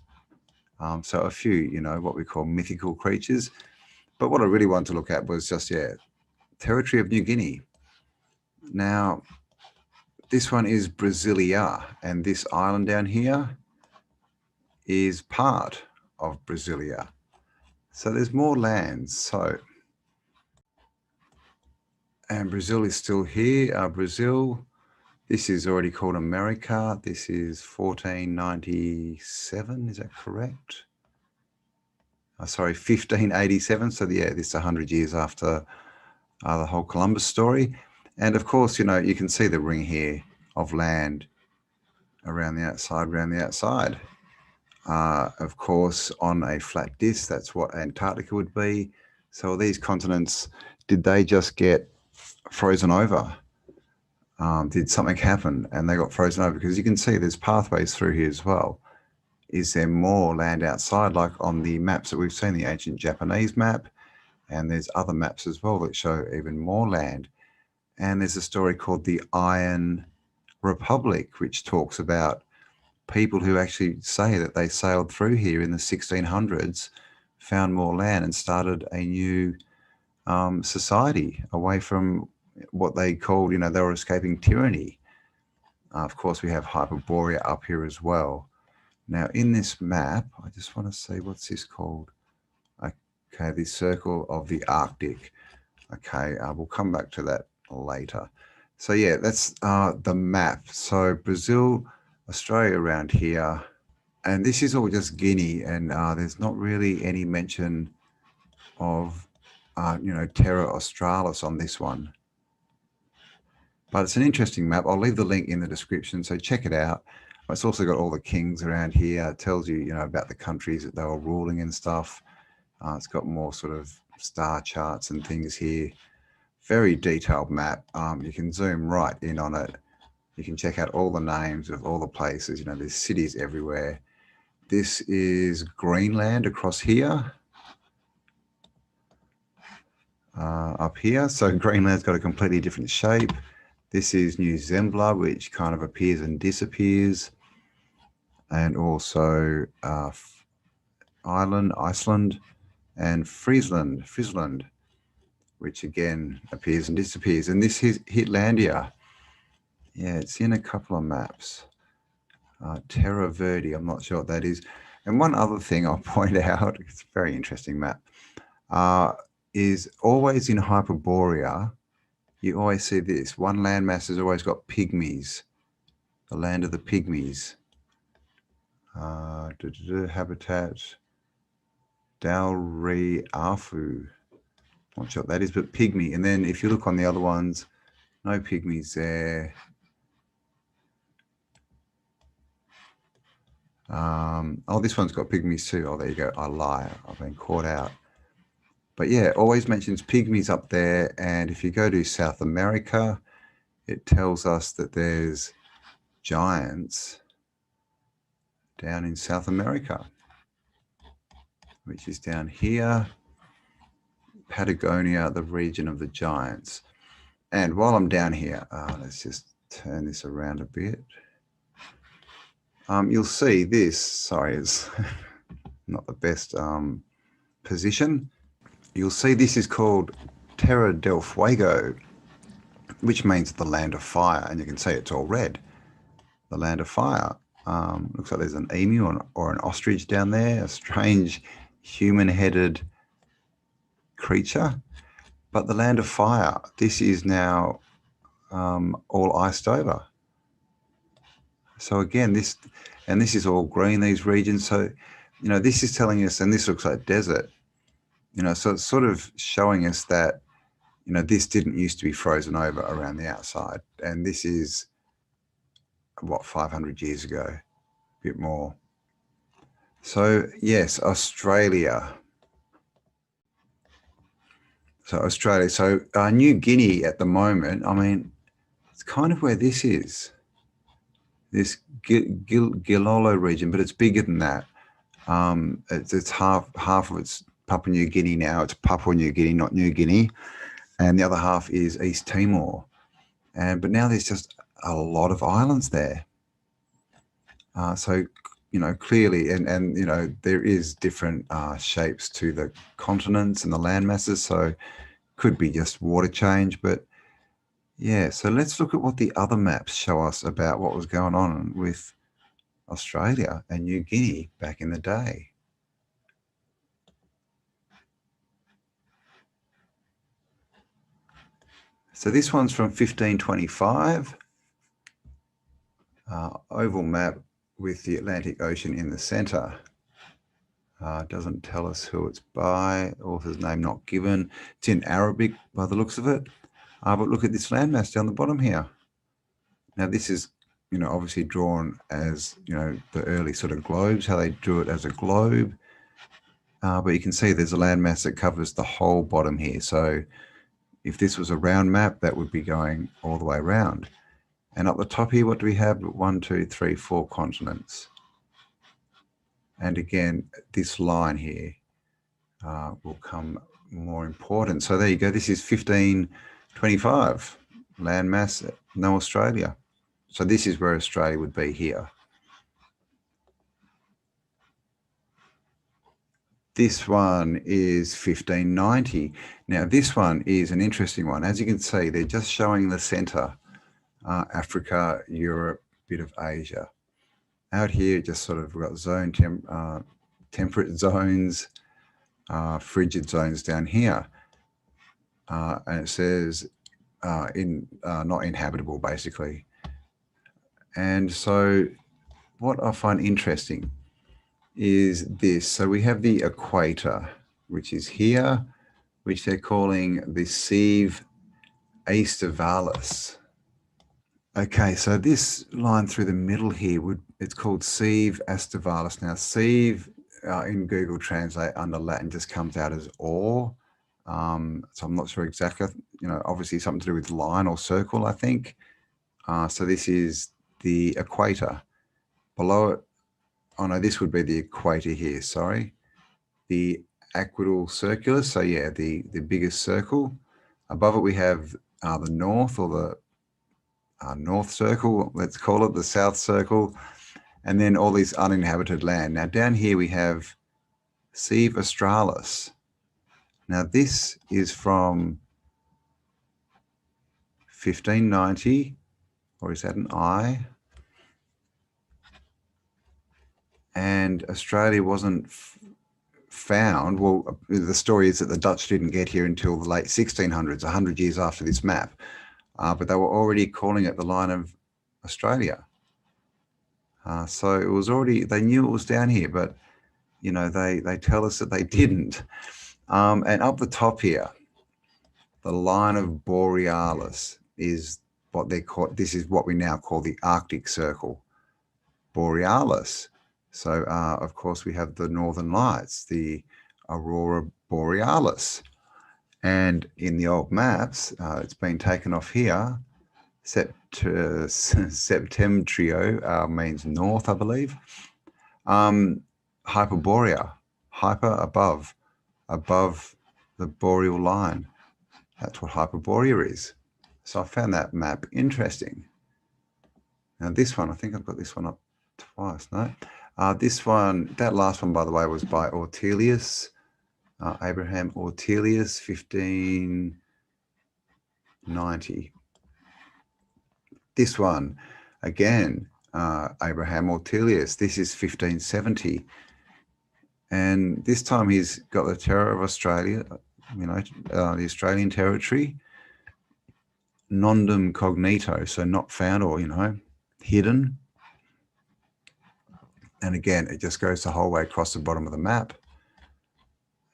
So a few, what we call mythical creatures. But what I really wanted to look at was just, territory of New Guinea. Now, this one is Brasilia, and this island down here is part of Brasilia. So there's more lands. And Brazil is still here. Brazil, this is already called America. This is 1497, is that correct? Sorry, 1587. So yeah, this is 100 years after the whole Columbus story. And of course, you can see the ring here of land around the outside, of course, on a flat disk, that's what Antarctica would be. So these continents, did they just get frozen over? Did something happen and they got frozen over? Because you can see there's pathways through here as well. Is there more land outside, like on the maps that we've seen, the ancient Japanese map? And there's other maps as well that show even more land. And there's a story called the Iron Republic, which talks about people who actually say that they sailed through here in the 1600s, found more land and started a new society away from what they called, they were escaping tyranny. Of course, we have Hyperborea up here as well. Now, in this map, I just want to see, what's this called? Okay, the circle of the Arctic. Okay, we'll come back to that later. So yeah, that's the map. So Brazil, Australia around here, and this is all just Guinea, and there's not really any mention of, Terra Australis on this one. But it's an interesting map. I'll leave the link in the description, so check it out. It's also got all the kings around here. It tells you, about the countries that they were ruling and stuff. It's got more sort of star charts and things here. Very detailed map. You can zoom right in on it. You can check out all the names of all the places. There's cities everywhere. This is Greenland across here. Up here. So Greenland's got a completely different shape. This is New Zembla, which kind of appears and disappears. And also Iceland, and Friesland, which again appears and disappears. And this is Hitlandia. Yeah, it's in a couple of maps. Terra Verde, I'm not sure what that is. And one other thing I'll point out, it's a very interesting map, is always in Hyperborea, you always see this. One landmass has always got pygmies, the land of the pygmies. Habitat, Dalri Afu. Not sure what that is, but pygmy. And then if you look on the other ones, no pygmies there. Oh, this one's got pygmies too. Oh, there you go. I lie. I've been caught out. But yeah, always mentions pygmies up there. And if you go to South America, it tells us that there's giants down in South America, which is down here. Patagonia, the region of the giants. And while I'm down here, let's just turn this around a bit. You'll see this, sorry, it's not the best position, you'll see this is called Terra del Fuego, which means the land of fire. And you can see it's all red, the land of fire. Looks like there's an emu or an ostrich down there, a strange human-headed creature. But the land of fire, this is now all iced over. So again, this is all green, these regions. So, you know, this is telling us, and this looks like desert, you know, so it's sort of showing us that, you know, this didn't used to be frozen over around the outside. And this is, what, 500 years ago, a bit more. So yes, Australia. So Australia, so New Guinea at the moment, I mean, it's kind of where this is. This Gilolo region, but it's bigger than that. It's half of it's Papua New Guinea now. It's Papua New Guinea, not New Guinea, and the other half is East Timor. But now there's just a lot of islands there. So, you know, clearly, and you know, there is different shapes to the continents and the land masses. So, could be just water change, but yeah. So let's look at what the other maps show us about what was going on with Australia and New Guinea back in the day. So this one's from 1525, oval map with the Atlantic Ocean in the center. Doesn't tell us who it's by, author's name not given. It's in Arabic by the looks of it. But look at this landmass down the bottom here. Now this is, you know, obviously drawn as, you know, the early sort of globes, how they drew it as a globe. But you can see there's a landmass that covers the whole bottom here. So if this was a round map, that would be going all the way around. And up the top here, what do we have? 1, 2, 3, 4 continents. And again, this line here will come more important. So there you go. This is 1525, landmass, no Australia. So this is where Australia would be here. This one is 1590. Now this one is an interesting one. As you can see, they're just showing the center, Africa, Europe, bit of Asia. Out here, just sort of got zone temperate zones, frigid zones down here. And it says not inhabitable, basically. And so what I find interesting is this. So we have the equator, which is here, which they're calling the T.he H.ierarchy. Okay, so this line through the middle here, it's called T.he H.ierarchy. Now, T.he in Google Translate under Latin just comes out as or. So I'm not sure exactly, you know, obviously something to do with line or circle, I think. So this is the equator. Below it, oh no, this would be the equator here, sorry. The equatorial circulus, so yeah, the biggest circle. Above it we have the north, or the north circle, let's call it, the south circle, and then all these uninhabited land. Now down here we have T.he Australis. Now this is from 1590, or is that an I? And Australia wasn't found. Well, the story is that the Dutch didn't get here until the late 1600s, 100 years after this map. But they were already calling it the line of Australia. So it was already, they knew it was down here, but, you know, they tell us that they didn't. And up the top here, the line of Borealis is what they call, this is what we now call the Arctic Circle, Borealis. So, of course, we have the Northern Lights, the Aurora Borealis. And in the old maps, it's been taken off here. Septentrio means north, I believe. Hyperborea, hyper above the boreal line. That's what Hyperborea is. So I found that map interesting. Now this one, I think I've got this one up twice, no? This one, that last one, by the way, was by Ortelius. Abraham Ortelius, 1590. This one, again, Abraham Ortelius, this is 1570. And this time he's got the terror of Australia, you know, the Australian territory, nondum cognito, so not found or, you know, hidden. And again, it just goes the whole way across the bottom of the map.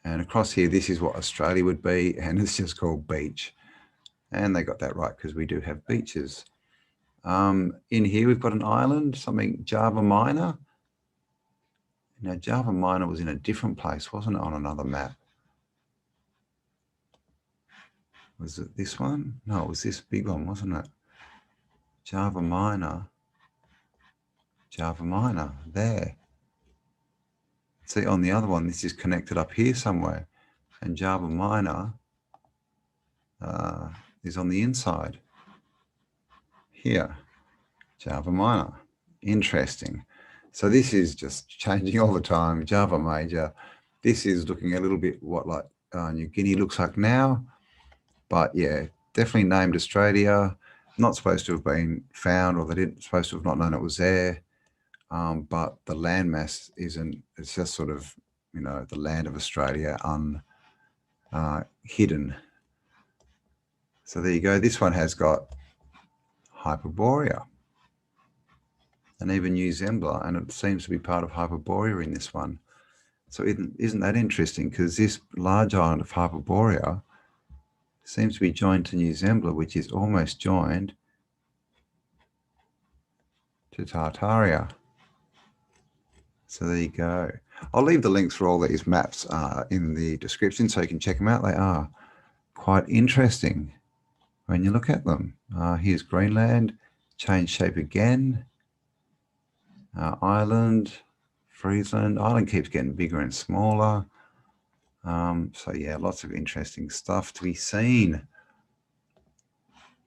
And across here, this is what Australia would be, and it's just called beach. And they got that right because we do have beaches. In here, we've got an island, something Java Minor. Now, Java Minor was in a different place, wasn't it, on another map? Was it this one? No, it was this big one, wasn't it? Java Minor, there. See, on the other one, this is connected up here somewhere. And Java Minor is on the inside. Here, Java Minor. Interesting. So this is just changing all the time. Java Major. This is looking a little bit what like New Guinea looks like now. But yeah, definitely named Australia. Not supposed to have been found, or they didn't supposed to have not known it was there. But the landmass isn't, it's just sort of, you know, the land of Australia hidden. So there you go. This one has got Hyperborea and even New Zembla, and it seems to be part of Hyperborea in this one. So isn't that interesting? Because this large island of Hyperborea seems to be joined to New Zembla, which is almost joined to Tartaria. So there you go. I'll leave the links for all these maps in the description so you can check them out. They are quite interesting when you look at them. Here's Greenland, change shape again. Ireland, Friesland. Ireland keeps getting bigger and smaller. So yeah, lots of interesting stuff to be seen.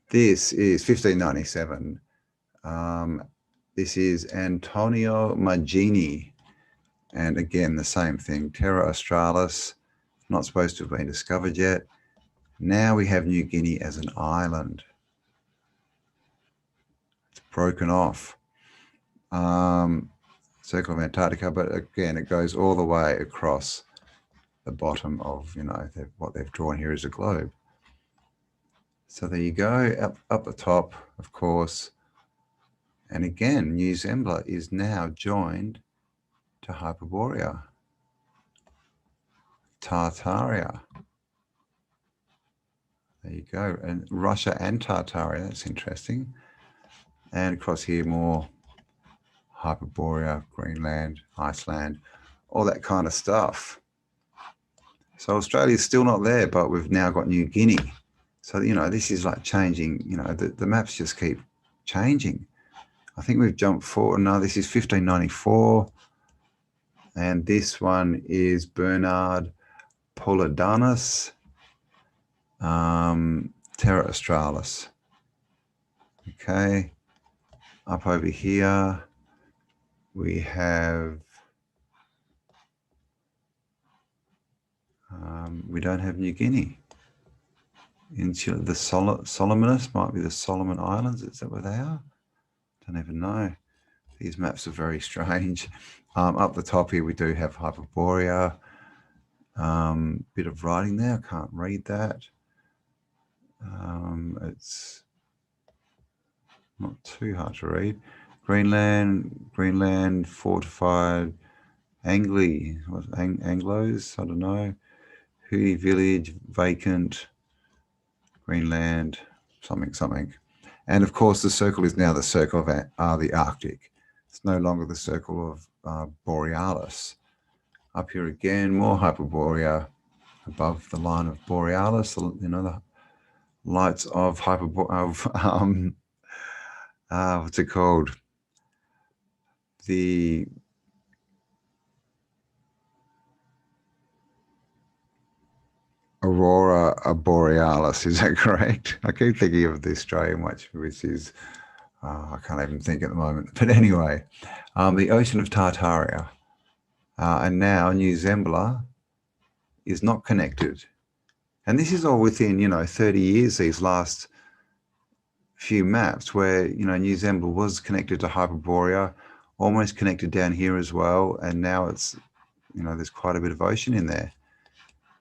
This is 1597. This is Antonio Magini. And again, the same thing, Terra Australis, not supposed to have been discovered yet. Now we have New Guinea as an island. It's broken off. Circle of Antarctica, but again, it goes all the way across the bottom of, you know, what they've drawn here is a globe. So there you go, up the top, of course. And again, New Zembla is now joined to Hyperborea, Tartaria. There you go, and Russia and Tartaria, that's interesting. And across here, more Hyperborea, Greenland, Iceland, all that kind of stuff. So Australia's still not there, but we've now got New Guinea. So, you know, this is like changing, you know, the maps just keep changing. I think we've jumped forward. No, this is 1594. And this one is Bernard Polidanus, Terra Australis. Okay, up over here we have, we don't have New Guinea. In Chile, the Solomonus might be the Solomon Islands. Is that where they are? Don't even know. These maps are very strange. Up the top here, we do have Hyperborea. Bit of writing there. I can't read that. It's not too hard to read. Greenland, fortified, Anglos, I don't know. Hootie village, vacant, Greenland, something. And of course, the circle is now the circle of the Arctic. It's no longer the circle of Borealis. Up here again, more Hyperborea above the line of Borealis, you know, the lights of what's it called? The Aurora Borealis, is that correct? I keep thinking of the Australian watch, which is, I can't even think at the moment. But anyway, the Ocean of Tartaria. And now New Zembla is not connected. And this is all within, 30 years, these last few maps where, New Zealand was connected to Hyperborea, almost connected down here as well. And now it's, there's quite a bit of ocean in there.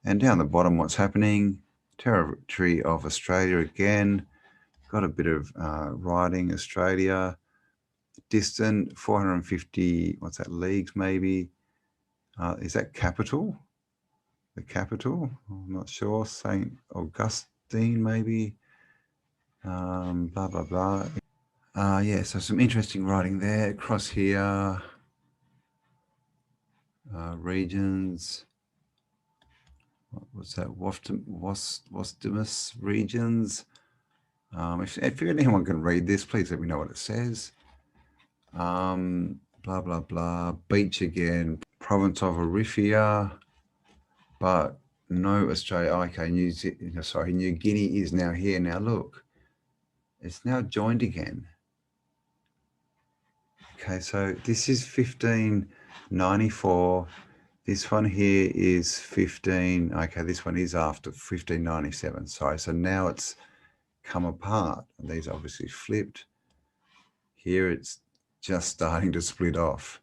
And down the bottom, what's happening? Territory of Australia again. Got a bit of writing, Australia. Distant, 450, what's that, leagues maybe? Is that capital? The capital? I'm not sure. St. Augustine maybe? Blah, blah, blah. Yeah, so some interesting writing there. Across here, regions. What was that? Wastimus regions. If anyone can read this, please let me know what it says. Blah, blah, blah. Beach again. Province of Arifia. But no Australia. Okay, New Guinea is now here. Now look. It's now joined again. Okay, so this is 1594. This one here is 15. Okay, this one is after 1597. Sorry, so now it's come apart. And these obviously flipped. Here it's just starting to split off.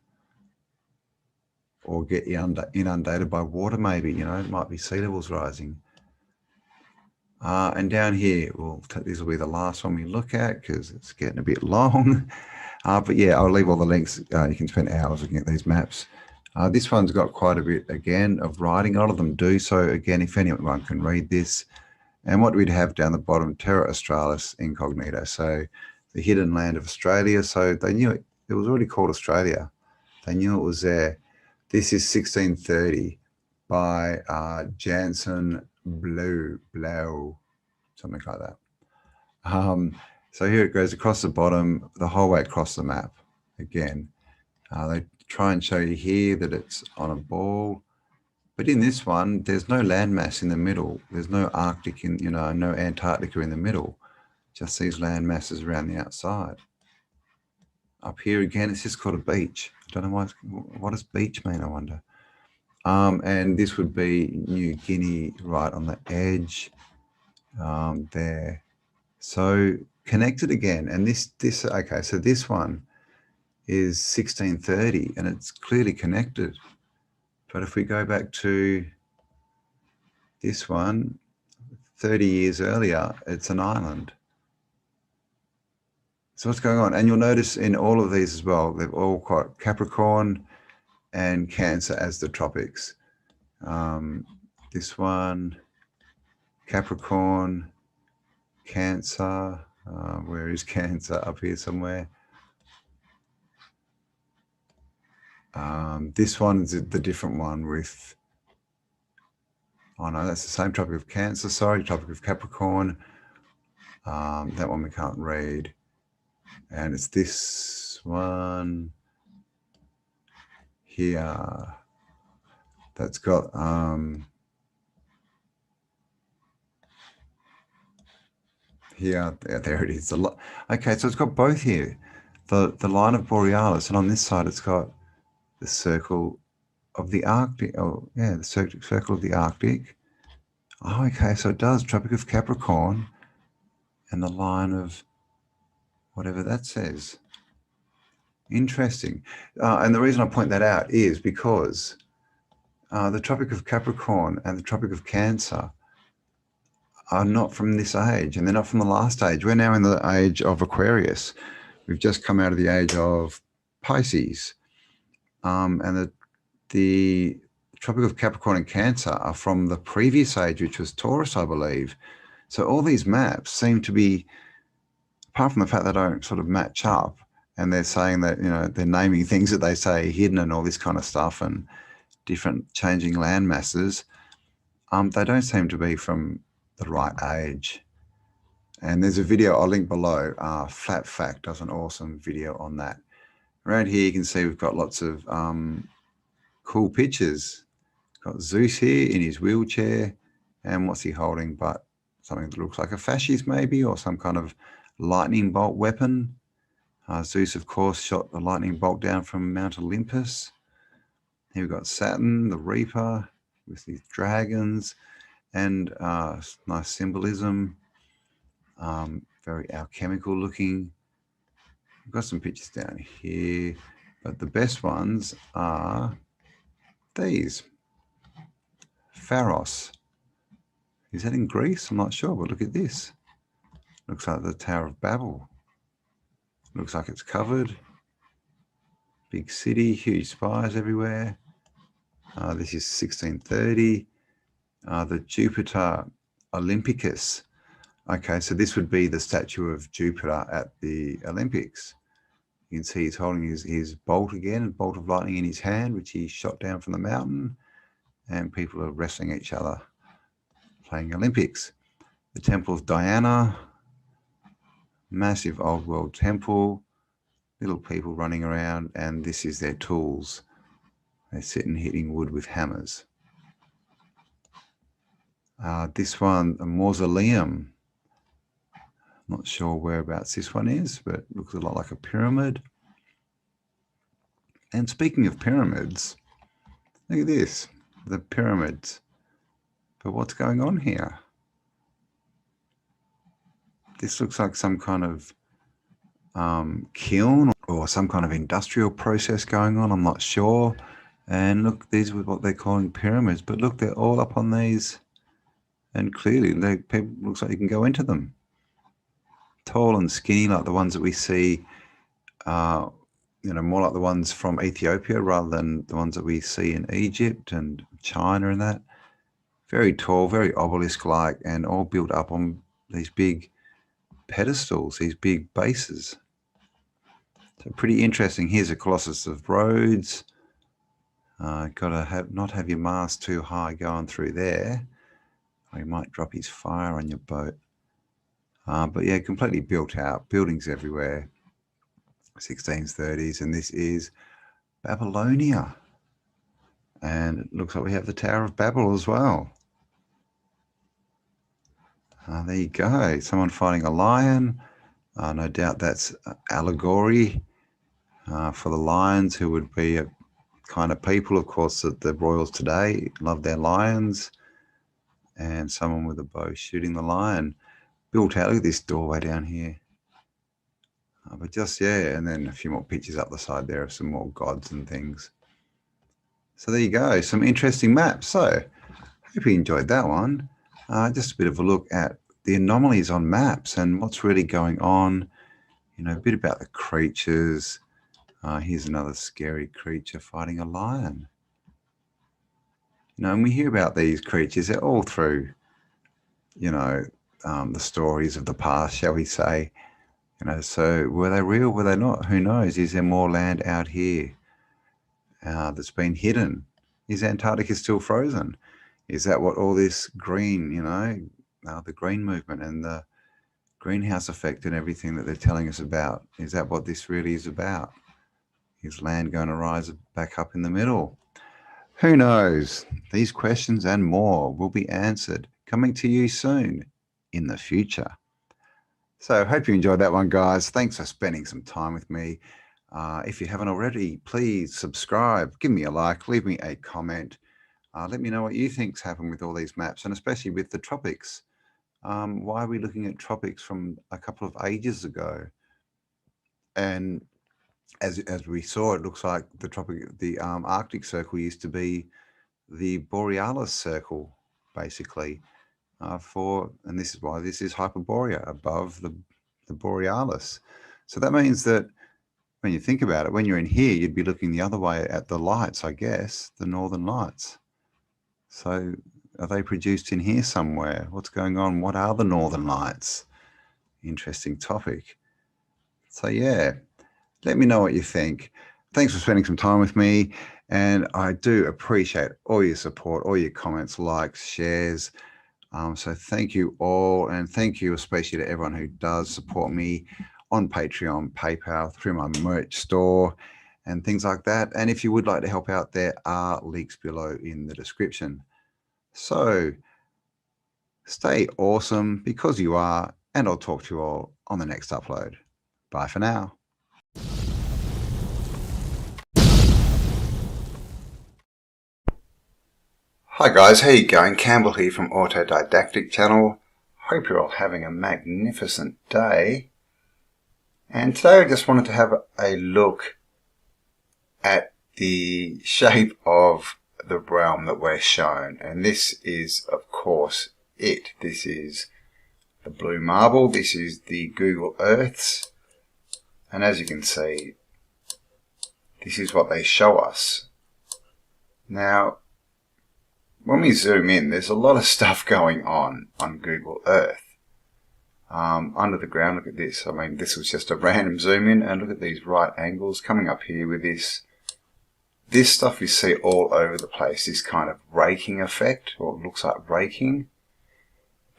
Or get inundated by water maybe, it might be sea levels rising. And down here, this will be the last one we look at because it's getting a bit long. But yeah, I'll leave all the links. You can spend hours looking at these maps. This one's got quite a bit, again, of writing. A lot of them do. So again, if anyone can read this. And what we'd have down the bottom, Terra Australis Incognito. So the hidden land of Australia. So they knew it was already called Australia. They knew it was there. This is 1630 by Jansen Blow, something like that. So here it goes across the bottom, the whole way across the map. Again, they try and show you here that it's on a ball. But in this one, there's no landmass in the middle. There's no Arctic, no Antarctica in the middle. Just these land masses around the outside. Up here again, it's just called a beach. I don't know what does beach mean, I wonder. And this would be New Guinea right on the edge there. So connected again. And okay, so this one is 1630 and it's clearly connected. But if we go back to this one, 30 years earlier, it's an island. So what's going on? And you'll notice in all of these as well, they've all got Capricorn and Cancer as the tropics. This one, Capricorn, Cancer. Where is Cancer? Up here somewhere. This one is the different one with, oh no, that's the same Tropic of Cancer, sorry, Tropic of Capricorn. That one we can't read. And it's this one here that's got, here, there it is. Okay, so it's got both here. The line of Borealis, and on this side it's got the circle of the Arctic. Oh, yeah, the circle of the Arctic. Oh, okay, so it does. Tropic of Capricorn and the line of whatever that says. Interesting. And the reason I point that out is because the Tropic of Capricorn and the Tropic of Cancer are not from this age, and they're not from the last age. We're now in the age of Aquarius. We've just come out of the age of Pisces. And the Tropic of Capricorn and Cancer are from the previous age, which was Taurus, I believe. So all these maps seem to be, apart from the fact they don't sort of match up, and they're saying that, they're naming things that they say hidden and all this kind of stuff and different changing land masses, they don't seem to be from the right age. And there's a video I'll link below. Flat Fact does an awesome video on that. Around here you can see we've got lots of cool pictures. Got Zeus here in his wheelchair, and what's he holding but something that looks like a fascist maybe, or some kind of lightning bolt weapon. Zeus, of course, shot a lightning bolt down from Mount Olympus. Here we've got Saturn, the Reaper, with these dragons and nice symbolism. Very alchemical looking. I've got some pictures down here, but the best ones are these. Pharos. Is that in Greece? I'm not sure, but look at this. Looks like the Tower of Babel. Looks like it's covered. Big city, huge spires everywhere. This is 1630. The Jupiter Olympicus. Okay, so this would be the statue of Jupiter at the Olympics. You can see he's holding his bolt again, a bolt of lightning in his hand, which he shot down from the mountain. And people are wrestling each other, playing Olympics. The Temple of Diana. Massive old world temple. Little people running around, and this is their tools. They're sitting hitting wood with hammers. This one, a mausoleum. Not sure whereabouts this one is, but looks a lot like a pyramid. And speaking of pyramids, look at this, the pyramids. But what's going on here? This looks like some kind of kiln or some kind of industrial process going on. I'm not sure. And look, these are what they're calling pyramids. But look, they're all up on these. And clearly, looks like you can go into them. Tall and skinny, like the ones that we see, more like the ones from Ethiopia rather than the ones that we see in Egypt and China and that. Very tall, very obelisk-like, and all built up on these big pedestals, these big bases. So pretty interesting. Here's a Colossus of Rhodes. Gotta not have your mast too high going through there, or you might drop his fire on your boat. But yeah, completely built out, buildings everywhere, 1630s, and this is Babylonia. And it looks like we have the Tower of Babel as well. There you go, someone fighting a lion. No doubt that's allegory for the lions, who would be a kind of people, of course, that the royals today love their lions. And someone with a bow shooting the lion. Built out. Look at this doorway down here. But just, yeah, and then a few more pictures up the side there of some more gods and things. So there you go, some interesting maps. So hope you enjoyed that one. Just a bit of a look at the anomalies on maps and what's really going on. A bit about the creatures. Here's another scary creature fighting a lion. And we hear about these creatures, they're all through, the stories of the past, shall we say. So were they real? Were they not? Who knows? Is there more land out here that's been hidden? Is Antarctica still frozen? Is that what all this green, the green movement and the greenhouse effect and everything that they're telling us about, is that what this really is about? Is land going to rise back up in the middle? Who knows? These questions and more will be answered, coming to you soon in the future. So hope you enjoyed that one, guys. Thanks for spending some time with me. If you haven't already, please subscribe, give me a like, leave me a comment. Let me know what you think's happened with all these maps, and especially with the tropics. Why are we looking at tropics from a couple of ages ago? And as we saw, it looks like the Arctic Circle used to be the Borealis Circle, basically. And this is why this is Hyperborea, above the Borealis. So that means that when you think about it, when you're in here, you'd be looking the other way at the lights, I guess, the northern lights. So are they produced in here somewhere? What's going on? What are the northern lights? Interesting topic. So yeah, let me know what you think. Thanks for spending some time with me. And I do appreciate all your support, all your comments, likes, shares. So thank you all, and thank you especially to everyone who does support me on Patreon, PayPal, through my merch store and things like that. And if you would like to help out, there are links below in the description. So stay awesome, because you are, and I'll talk to you all on the next upload. Bye for now. Hi guys, how you going? Cambell here from Autodidactic channel. Hope you're all having a magnificent day. And today I just wanted to have a look at the shape of the realm that we're shown. And this is, of course, it. This is the blue marble. This is the Google Earths. And as you can see, this is what they show us. Now, when we zoom in, there's a lot of stuff going on Google Earth. Under the ground, look at this. I mean, this was just a random zoom in, and look at these right angles coming up here with this. This stuff you see all over the place, this kind of raking effect, or it looks like raking.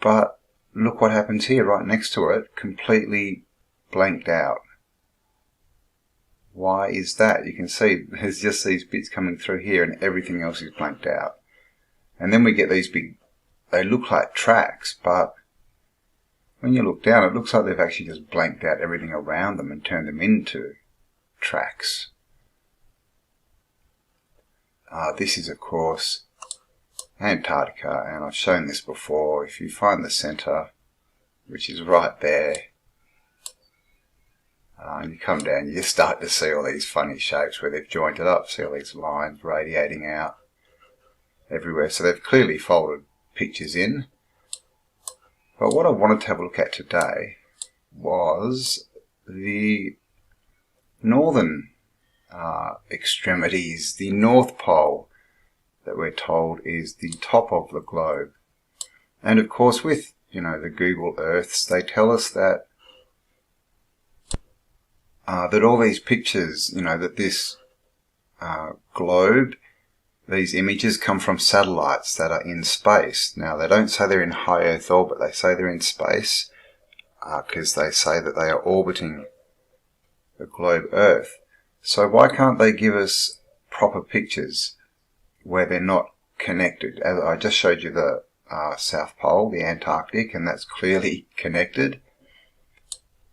But look what happens here, right next to it, completely blanked out. Why is that? You can see there's just these bits coming through here and everything else is blanked out. And then we get these big, they look like tracks, but when you look down, it looks like they've actually just blanked out everything around them and turned them into tracks. This is, of course, Antarctica, and I've shown this before. If you find the center, which is right there, and you come down, you start to see all these funny shapes where they've joined it up. See all these lines radiating out everywhere. So they've clearly folded pictures in. But what I wanted to have a look at today was the northern extremities, the North Pole that we're told is the top of the globe. And of course with, the Google Earths, they tell us that that all these pictures, that this globe, these images come from satellites that are in space. Now, they don't say they're in high Earth orbit, they say they're in space because they say that they are orbiting the globe Earth. So why can't they give us proper pictures where they're not connected? As I just showed you the South Pole, the Antarctic, and that's clearly connected.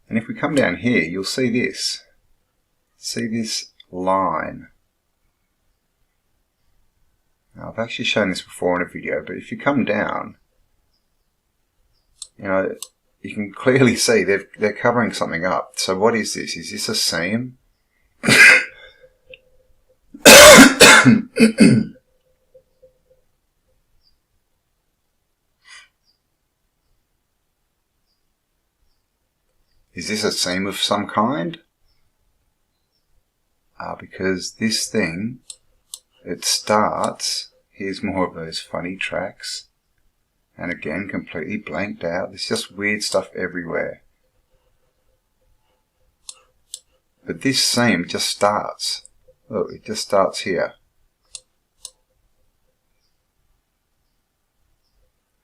And if we come down here, you'll see this. See this line. Now, I've actually shown this before in a video, but if you come down, you can clearly see they're covering something up. So what is this? Is this a seam? Is this a seam of some kind? Because this thing, it starts, here's more of those funny tracks, and again completely blanked out. There's just weird stuff everywhere. But this seam just starts. Look, it just starts here.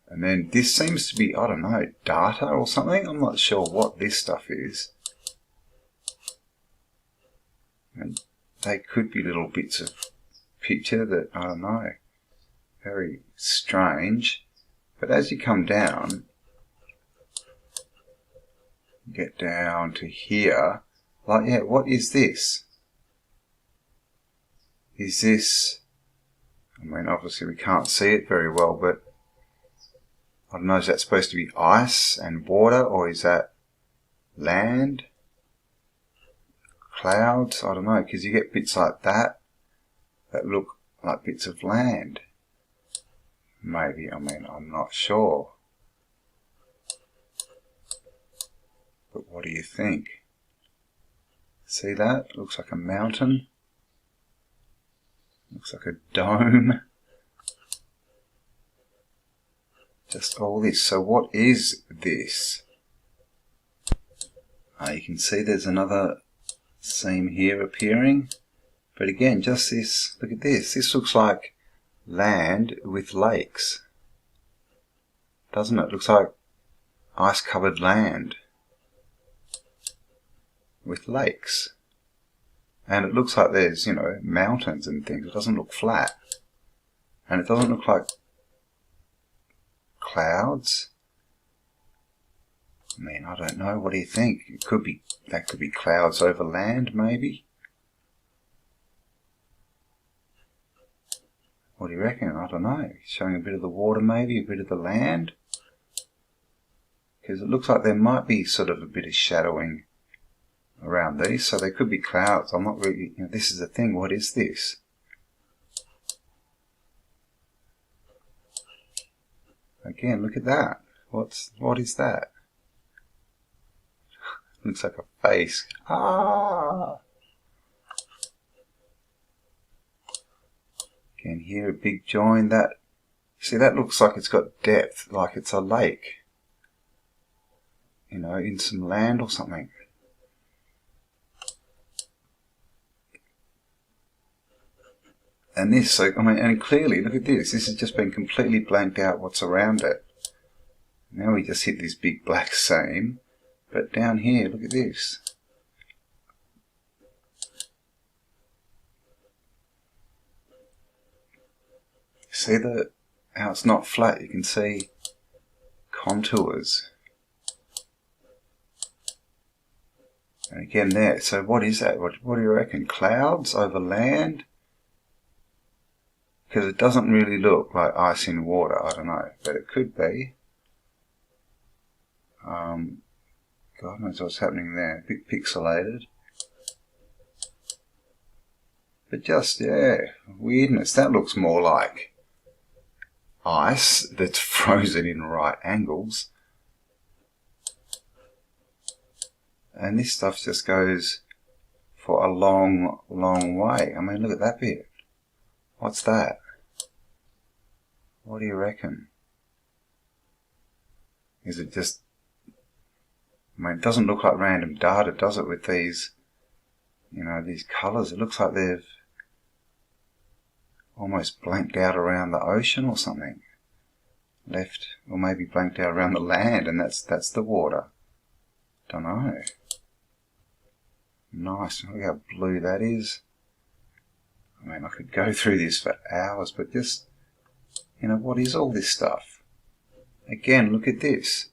And then this seems to be, I don't know, data or something. I'm not sure what this stuff is. And they could be little bits of picture that, I don't know, very strange. But as you come down, get down to here, like, yeah, what is this? Is this, I mean, obviously we can't see it very well, but I don't know, is that supposed to be ice and water, or is that land? Clouds? I don't know, because you get bits like that look like bits of land. Maybe, I mean, I'm not sure. But what do you think? See that? Looks like a mountain. Looks like a dome. Just all this. So what is this? You can see there's another seam here appearing. But again, just this, look at this. This looks like land with lakes. Doesn't it? Looks like ice-covered land with lakes. And it looks like there's, mountains and things. It doesn't look flat. And it doesn't look like clouds. I mean, I don't know. What do you think? That could be clouds over land, maybe. What What do you reckon? I don't know. Showing a bit of the water maybe, a bit of the land. Because it looks like there might be sort of a bit of shadowing around these, so they could be clouds. I'm not really, this is the thing, what is this? Again, look at that. What is that? Looks like a face. Ah! Again, here a big join. That, see, that looks like it's got depth, like it's a lake. In some land or something. And this, so, and clearly, look at this. This has just been completely blanked out what's around it. Now we just hit this big black seam. But down here, look at this. See how it's not flat? You can see contours. And again there, so what is that? What do you reckon? Clouds over land? Because it doesn't really look like ice in water, I don't know, but it could be. God knows what's happening there, a bit pixelated. But just, yeah, weirdness. That looks more like ice that's frozen in right angles. And this stuff just goes for a long, long way. Look at that bit. What's that? What do you reckon? Is it just... it doesn't look like random data, does it, with these, these colours? It looks like they've almost blanked out around the ocean or something. Left, or maybe blanked out around the land, and that's the water. Don't know. Nice. Look how blue that is. I could go through this for hours, but just, what is all this stuff? Again, look at this.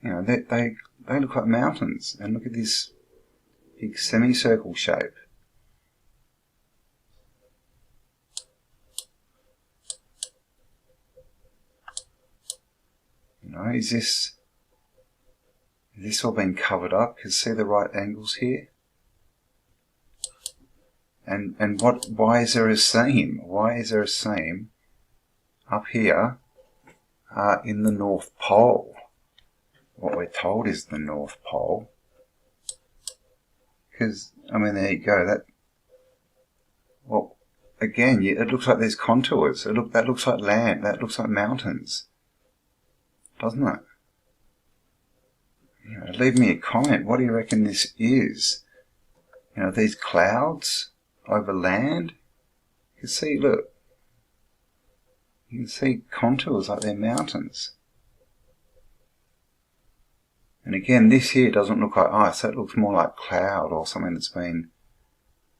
They look like mountains, and look at this big semicircle shape. Is this all been covered up? Because see the right angles here? And why is there a seam? Why is there a seam up here in the North Pole? What we're told is the North Pole. Because, there you go. Well, again, it looks like there's contours. That looks like land. That looks like mountains. Doesn't it? Leave me a comment. What do you reckon this is? These clouds over land. You can see, look. You can see contours like they're mountains. And again, this here doesn't look like ice. That looks more like cloud or something that's been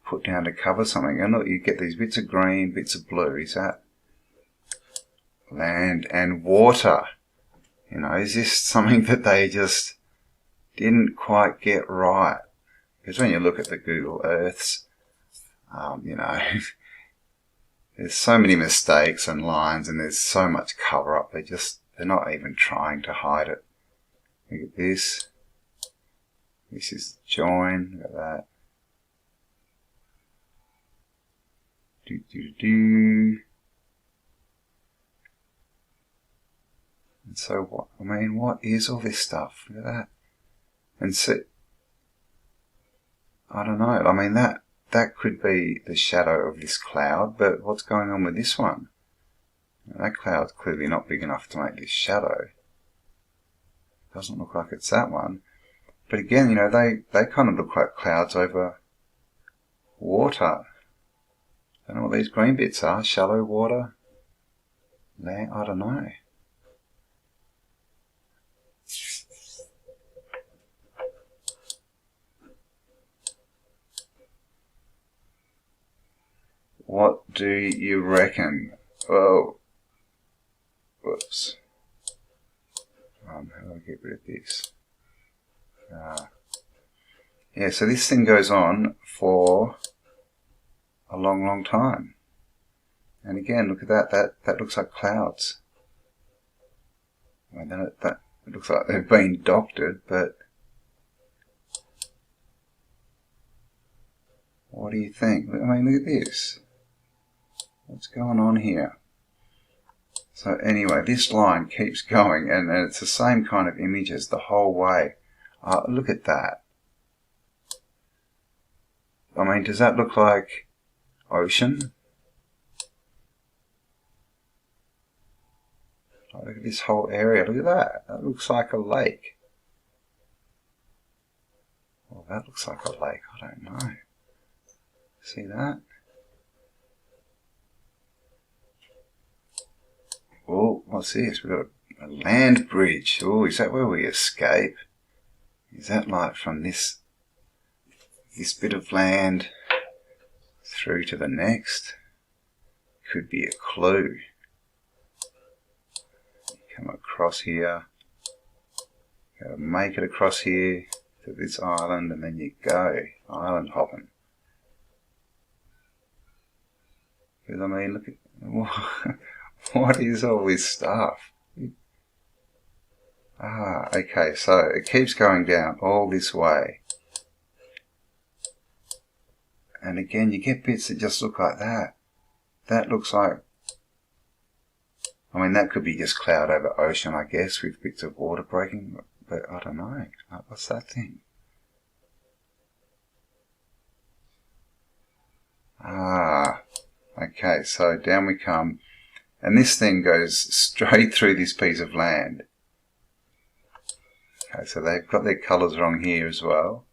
put down to cover something. And look, you get these bits of green, bits of blue. Is that land and water? Is this something that they just didn't quite get right? Because when you look at the Google Earths, there's so many mistakes and lines, and there's so much cover up. They're not even trying to hide it. Look at this. This is join. Look at that. And so what? What is all this stuff? Look at that. And so, I don't know. That could be the shadow of this cloud, but what's going on with this one? That cloud's clearly not big enough to make this shadow. Doesn't look like it's that one. But again, they kind of look like clouds over water. Don't know what these green bits are. Shallow water. Land, I don't know. What do you reckon? Oh, whoops. How do I get rid of this? Yeah, so this thing goes on for a long, long time. And again, look at that. That looks like clouds. I mean, it looks like they've been doctored, but what do you think? I mean, look at this. What's going on here? So anyway, this line keeps going, and it's the same kind of images the whole way. Look at that. I mean, does that look like ocean? Oh, look at this whole area. Look at that. That looks like a lake. Well, that looks like a lake. I don't know. See that? Oh, what's this? We've got a land bridge. Oh, is that where we escape? Is that like from this bit of land through to the next? Could be a clue. Come across here. Gotta make it across here to this island, and then you go island hopping. Because I mean, look at what is all this stuff? Okay, so it keeps going down all this way. And again, you get bits that just look like that. That looks like, I mean, that could be just cloud over ocean, I guess, with bits of water breaking, but I don't know. What's that thing? Okay, so down we come. And this thing goes straight through this piece of land. Okay, so they've got their colours wrong here as well.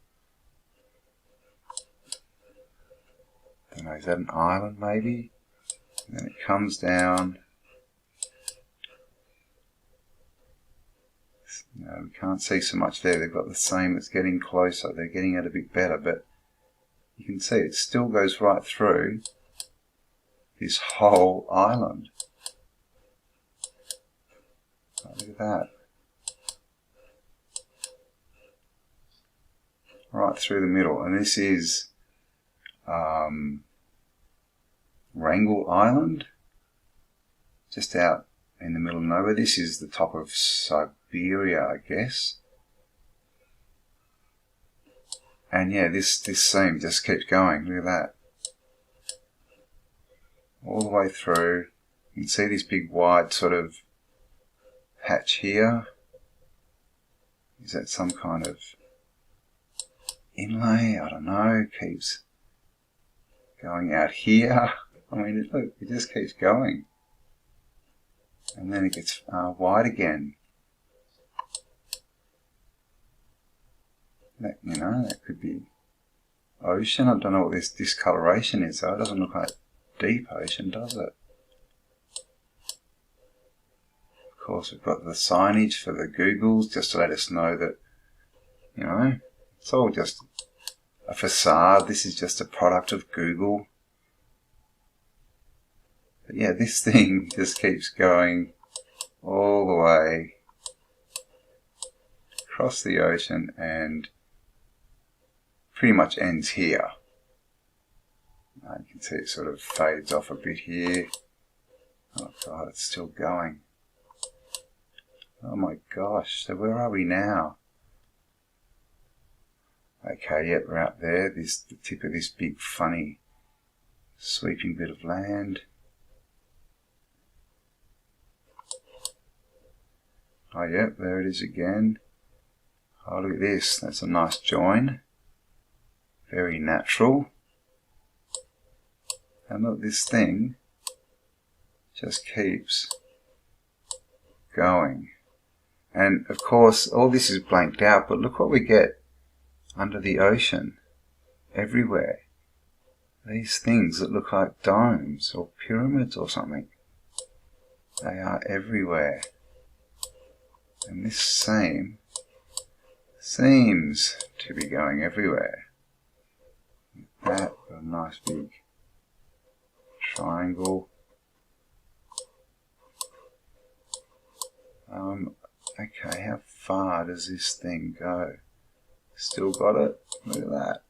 I don't know, is that an island maybe? And then it comes down. No, we can't see so much there. They've got the same, it's getting closer. They're getting it a bit better, but you can see it still goes right through this whole island. Oh, look at that. Right through the middle. And this is Wrangel Island, just out in the middle of nowhere. This is the top of Siberia, I guess. And yeah, this seam just keeps going. Look at that. All the way through. You can see this big wide sort of patch here. Is that some kind of inlay? I don't know. Keeps going out here. I mean, look, it just keeps going. And then it gets wide again. That, you know, that could be ocean. I don't know what this discoloration is, so it doesn't look like deep ocean, does it? Of course, we've got the signage for the Googles just to let us know that, you know, it's all just a facade. This is just a product of Google. But yeah, this thing just keeps going all the way across the ocean and pretty much ends here. You can see it sort of fades off a bit here. Oh God, it's still going. Oh my gosh, so where are we now? Okay, yep, we're out there. This the tip of this big funny sweeping bit of land. Oh yep, there it is again. Oh, look at this, that's a nice join. Very natural. And look, this thing just keeps going. And of course, all this is blanked out, but look what we get under the ocean, everywhere. These things that look like domes or pyramids or something. They are everywhere. And this seam seems to be going everywhere. That, a nice big triangle. Okay, how far does this thing go? Still got it? Look at that.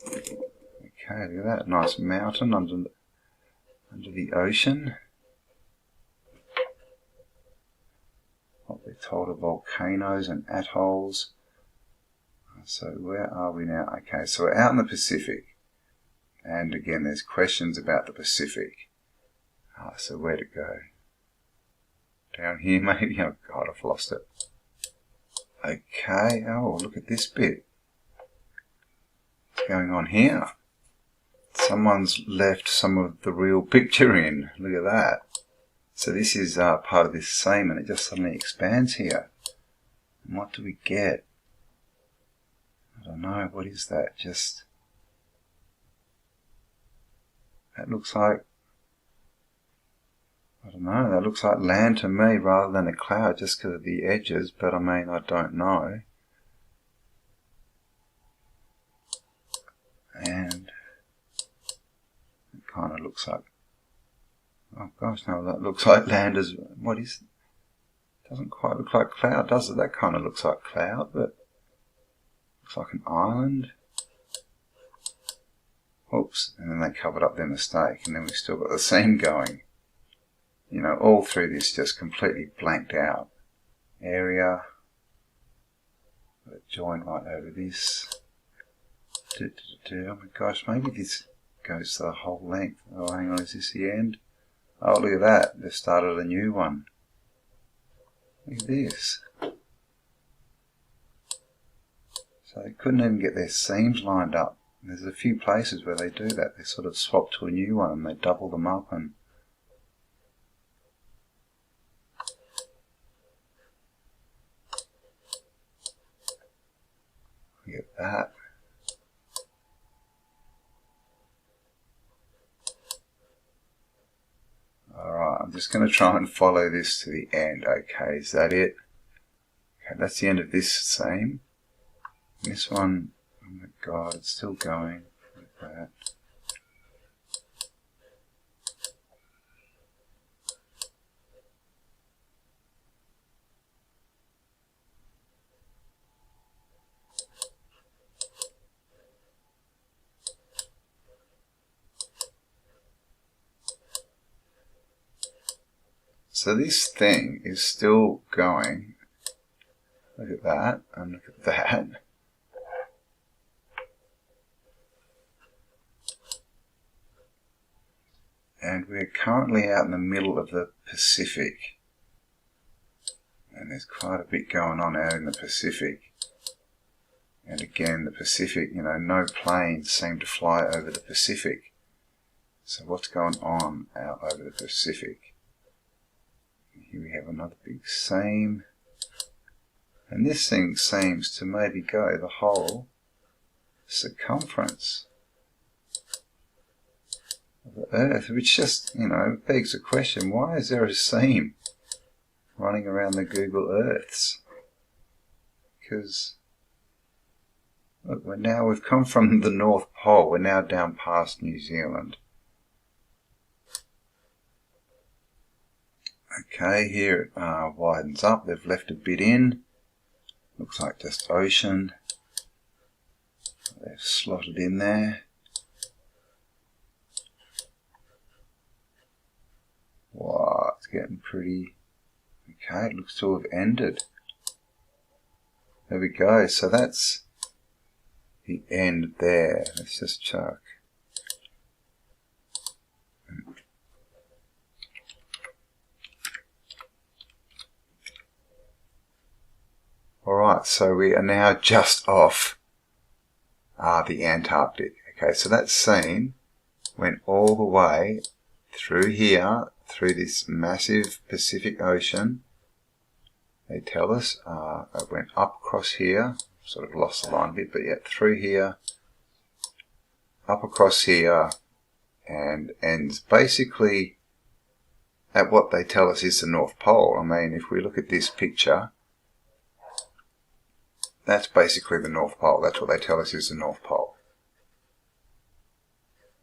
Okay, look at that. Nice mountain under the ocean. What we're told of volcanoes and atolls. So where are we now? Okay, so we're out in the Pacific. And again, there's questions about the Pacific. So where to go? Down here maybe? Oh God, I've lost it. Okay, oh, look at this bit. What's going on here? Someone's left some of the real picture in. Look at that. So this is part of this same, and it just suddenly expands here. And what do we get? I don't know. What is that? Just... that looks like... I don't know. That looks like land to me rather than a cloud just because of the edges. But I mean, I don't know. And... it kind of looks like... oh gosh, no, that looks like land as... what is... it doesn't quite look like cloud, does it? That kind of looks like cloud, but... looks like an island. Oops, and then they covered up their mistake, and then we've still got the seam going. You know, all through this just completely blanked out area. Got a join right over this. Oh my gosh, maybe this goes the whole length. Oh, hang on, is this the end? Oh, look at that. They've started a new one. Look at this. So they couldn't even get their seams lined up. There's a few places where they do that. They sort of swap to a new one and they double them up and... look at that. Alright, I'm just going to try and follow this to the end. Okay, is that it? Okay, that's the end of this seam. This one, oh my God, it's still going like that. So this thing is still going. Look at that, and look at that. And we're currently out in the middle of the Pacific. And there's quite a bit going on out in the Pacific. And again, the Pacific, you know, no planes seem to fly over the Pacific. So what's going on out over the Pacific? Here we have another big seam. And this thing seems to maybe go the whole circumference of the Earth, which just, you know, begs the question, why is there a seam running around the Google Earths? Because, look, we've come from the North Pole, we're now down past New Zealand. Okay, here it widens up, they've left a bit in, looks like just ocean, they've slotted in there. Wow, it's getting pretty, okay, it looks to have ended. There we go, so that's the end there. Let's just check. Alright, so we are now just off the Antarctic. Okay, so that seam went all the way through here, through this massive Pacific Ocean. They tell us it went up across here, sort of lost the line a bit, but yet through here, up across here, and ends basically at what they tell us is the North Pole. I mean, if we look at this picture, that's basically the North Pole. That's what they tell us is the North Pole.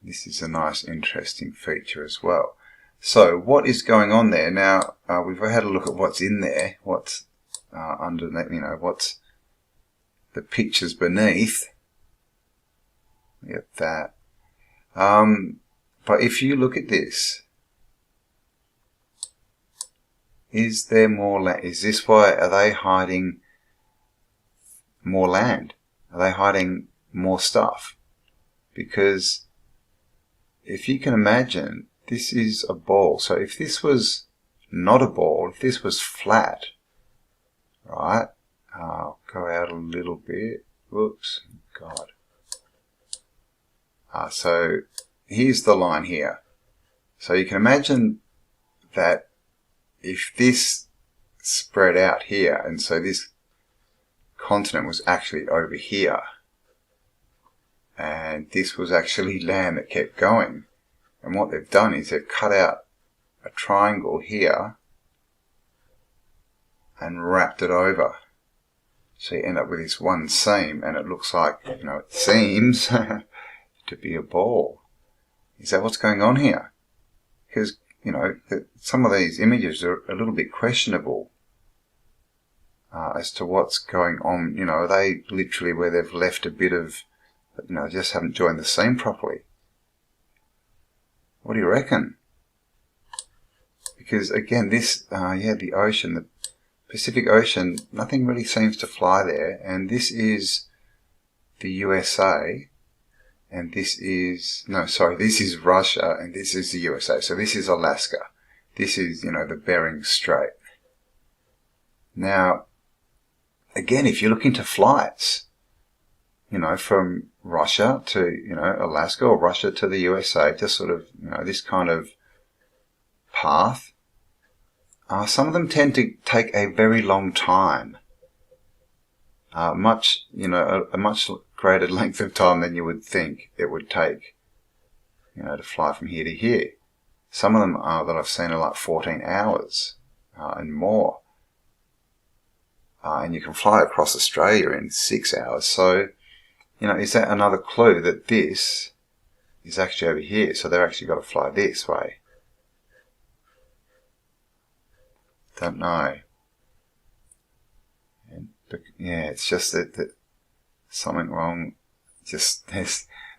This is a nice, interesting feature as well. So, what is going on there? Now, we've had a look at what's in there, what's underneath, you know, what's the pictures beneath. Look at that. But if you look at this, is there more land? Is this why? Are they hiding more land? Are they hiding more stuff? Because if you can imagine, this is a ball. So if this was not a ball, if this was flat, right? I'll go out a little bit. Whoops, God. So here's the line here. So you can imagine that if this spread out here, and so this continent was actually over here, and this was actually land that kept going, and what they've done is they've cut out a triangle here and wrapped it over. So you end up with this one seam, and it looks like, you know, it seems to be a ball. Is that what's going on here? Because, you know, some of these images are a little bit questionable as to what's going on. You know, are they literally where they've left a bit of, you know, just haven't joined the seam properly? What do you reckon? Because again, this, the ocean, the Pacific Ocean, nothing really seems to fly there. And this is the USA, and this is, no, sorry, this is Russia, and this is the USA. So this is Alaska. This is, you know, the Bering Strait. Now, again, if you look into flights, you know, from Russia to, you know, Alaska, or Russia to the USA, just sort of, you know, this kind of path, some of them tend to take a very long time. Much, you know, a much greater length of time than you would think it would take, you know, to fly from here to here. Some of them that I've seen are like 14 hours and more. And you can fly across Australia in 6 hours. So, you know, is that another clue that this is actually over here? So they've actually got to fly this way. Don't know. But yeah, it's just that something wrong. Just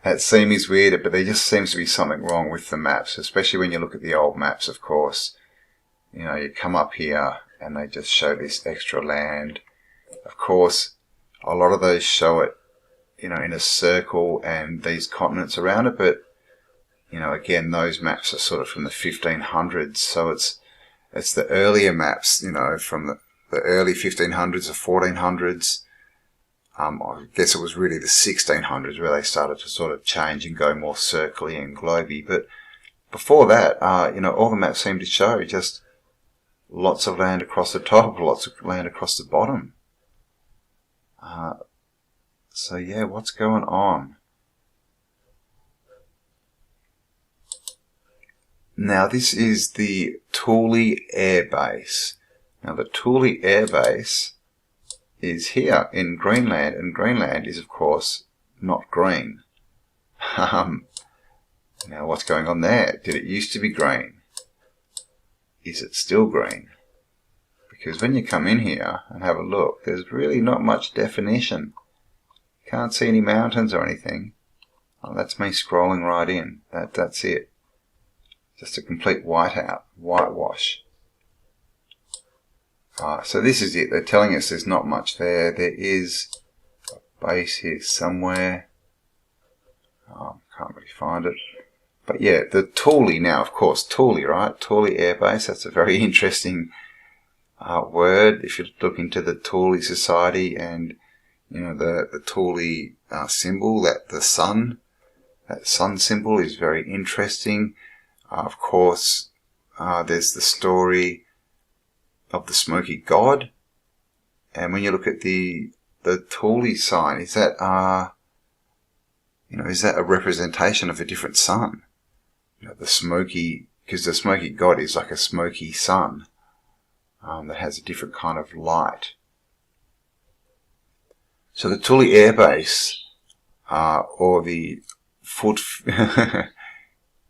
that seam is weird, but there just seems to be something wrong with the maps, especially when you look at the old maps. Of course, you know, you come up here and they just show this extra land. Of course, a lot of those show it, you know, in a circle and these continents around it. But you know, again, those maps are sort of from the 1500s, so it's the earlier maps, you know, from the early 1500s or 1400s. I guess it was really the 1600s where they started to sort of change and go more circly and globy. But before that, you know, all the maps seem to show just lots of land across the top, lots of land across the bottom. So yeah, what's going on? Now this is the T.he Air Base. Now the T.he Air Base is here in Greenland, and Greenland is of course not green. Now what's going on there? Did it used to be green? Is it still green? Because when you come in here and have a look, there's really not much definition. You can't see any mountains or anything. Oh, that's me scrolling right in. That's it. Just a complete whitewash. So this is it. They're telling us there's not much there. There is a base here somewhere. Can't really find it. But yeah, the T.he now, of course, T.he, right? T.he Air Base. That's a very interesting word. If you look into the T.he Society and, you know, the T.he symbol, that sun symbol is very interesting. Of course, there's the story of the smoky god, and when you look at the T.he sign, is that you know, is that a representation of a different sun? You know, the smoky, because the smoky god is like a smoky sun that has a different kind of light. So the T.he Air Base, or the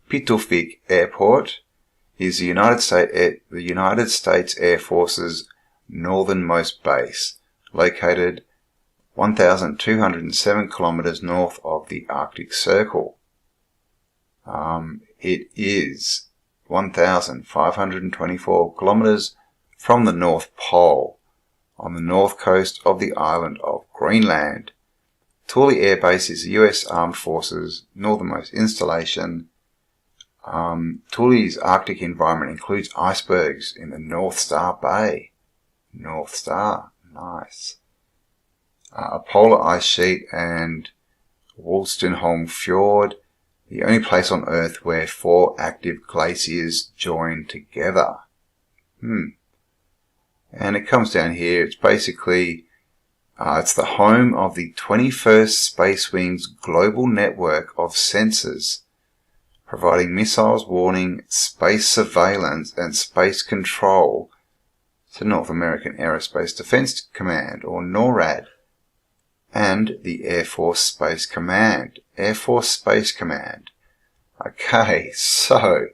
Pituffik Airport, is the United States Air Force's northernmost base, located 1,207 kilometers north of the Arctic Circle. it is 1,524 kilometers from the North Pole on the north coast of the island of Greenland. Thule Air Base is the US Armed Forces' northernmost installation. Thule's Arctic environment includes icebergs in the North Star Bay. North Star, nice. A polar ice sheet and Wolstenholme Fjord, the only place on Earth where 4 active glaciers join together. And it comes down here. It's basically, it's the home of the 21st Space Wing's global network of sensors, providing missiles warning, space surveillance, and space control to North American Aerospace Defense Command, or NORAD, and the Air Force Space Command. Air Force Space Command. Okay, so,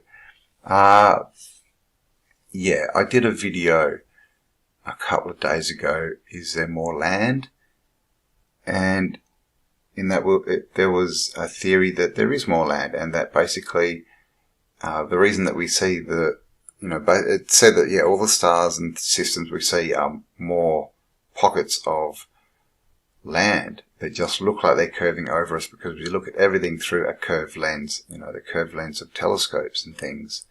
yeah, I did a video a couple of days ago, Is There More Land? And in that there was a theory that there is more land, and that basically the reason that we see it said that, yeah, all the stars and systems we see are more pockets of land that just look like they're curving over us because we look at everything through a curved lens, the curved lens of telescopes and things.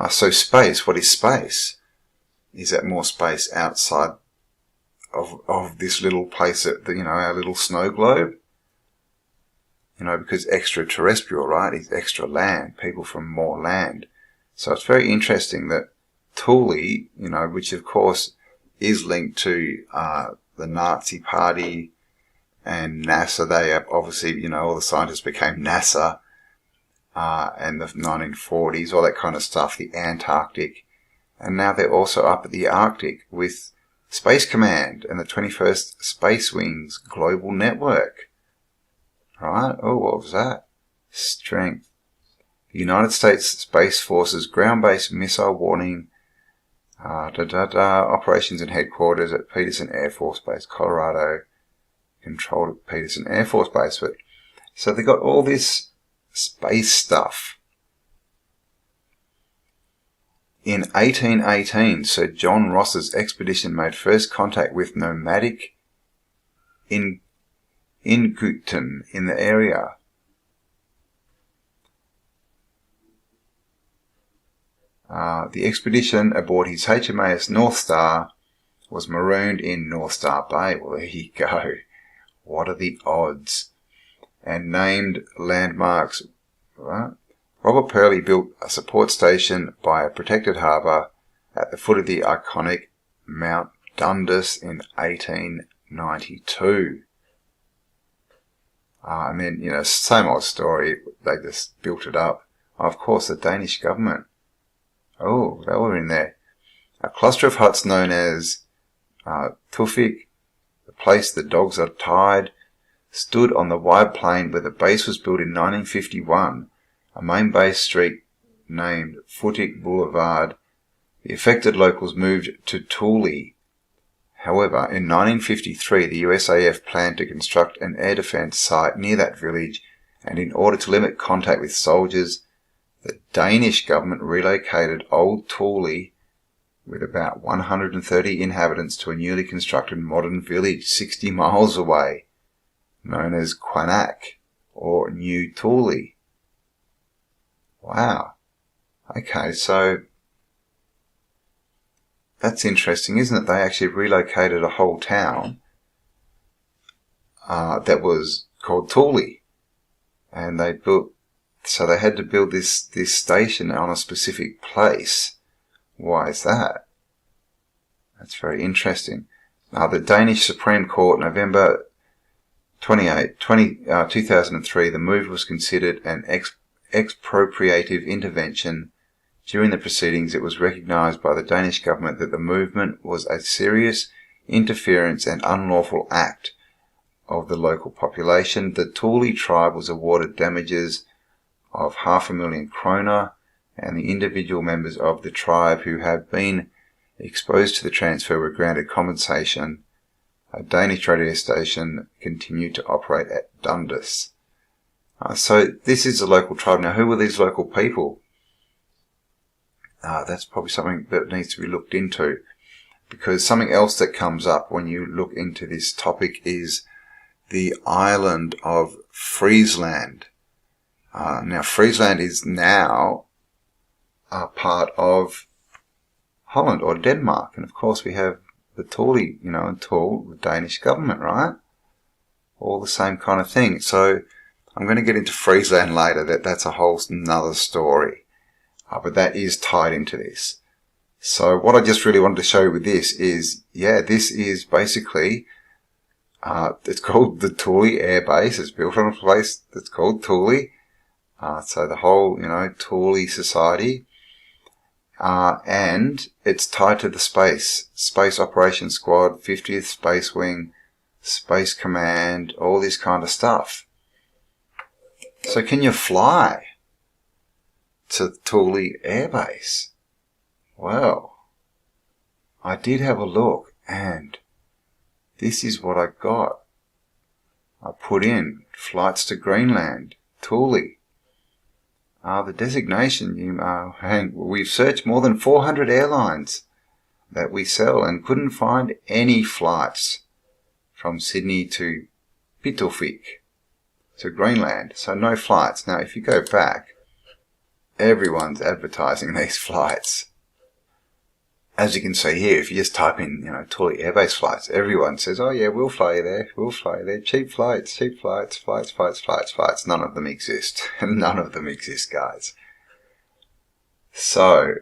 So space, what is space? Is that more space outside of this little place at our little snow globe? Because extraterrestrial, right, is extra land, people from more land. So it's very interesting that Thule, which of course is linked to the Nazi Party and NASA. They obviously, all the scientists became NASA, and the 1940s, all that kind of stuff, the Antarctic. And now they're also up at the Arctic with Space Command and the 21st Space Wing's global network. Right? Oh, what was that? Strength. The United States Space Force's ground-based missile warning operations and headquarters at Peterson Air Force Base, Colorado, controlled at Peterson Air Force Base. So they got all this space stuff. In 1818, Sir John Ross's expedition made first contact with nomadic Inguten in the area. The expedition aboard his HMAS North Star was marooned in North Star Bay. Well, there you go. What are the odds? And named landmarks. Right? Robert Pearly built a support station by a protected harbour at the foot of the iconic Mount Dundas in 1892. And then, same old story. They just built it up. Of course, the Danish government. Oh, they were in there. A cluster of huts known as Tufik, the place the dogs are tied, stood on the wide plain where the base was built in 1951, a main base street named Futik Boulevard. The affected locals moved to Thule. However, in 1953, the USAF planned to construct an air defense site near that village, and in order to limit contact with soldiers, the Danish government relocated Old Thule with about 130 inhabitants to a newly constructed modern village 60 miles away, known as Quannack, or New Thule. Wow. Okay, so that's interesting, isn't it? They actually relocated a whole town that was called Thule, and they had to build this station on a specific place. Why is that? That's very interesting. The Danish Supreme Court, November 28, 2003, the move was considered an expropriative intervention. During the proceedings, it was recognised by the Danish government that the movement was a serious interference and unlawful act of the local population. The Thule tribe was awarded damages of 500,000 kroner, and the individual members of the tribe who have been exposed to the transfer were granted compensation. A Danish radio station continued to operate at Dundas. So this is a local tribe. Now, who were these local people? That's probably something that needs to be looked into, because something else that comes up when you look into this topic is the island of Friesland. Now, Friesland is now a part of Holland or Denmark, and of course we have the Thule, the Danish government, right? All the same kind of thing. So I'm going to get into Friesland later. That's a whole another story, but that is tied into this. So what I just really wanted to show you with this is, this is basically, it's called the Thule Air Base. It's built on a place that's called Thule. So the whole, Thule society. And it's tied to the Space Operations Squad, 50th Space Wing, Space Command, all this kind of stuff. So can you fly to Thule Air Base? Well, I did have a look, and this is what I got. I put in flights to Greenland, Thule. The designation, we've searched more than 400 airlines that we sell and couldn't find any flights from Sydney to Pitofik to Greenland. So no flights. Now, if you go back, everyone's advertising these flights. As you can see here, if you just type in, Thule Airbase flights, everyone says, oh yeah, we'll fly you there, cheap flights, flights. None of them exist. None of them exist, guys. So,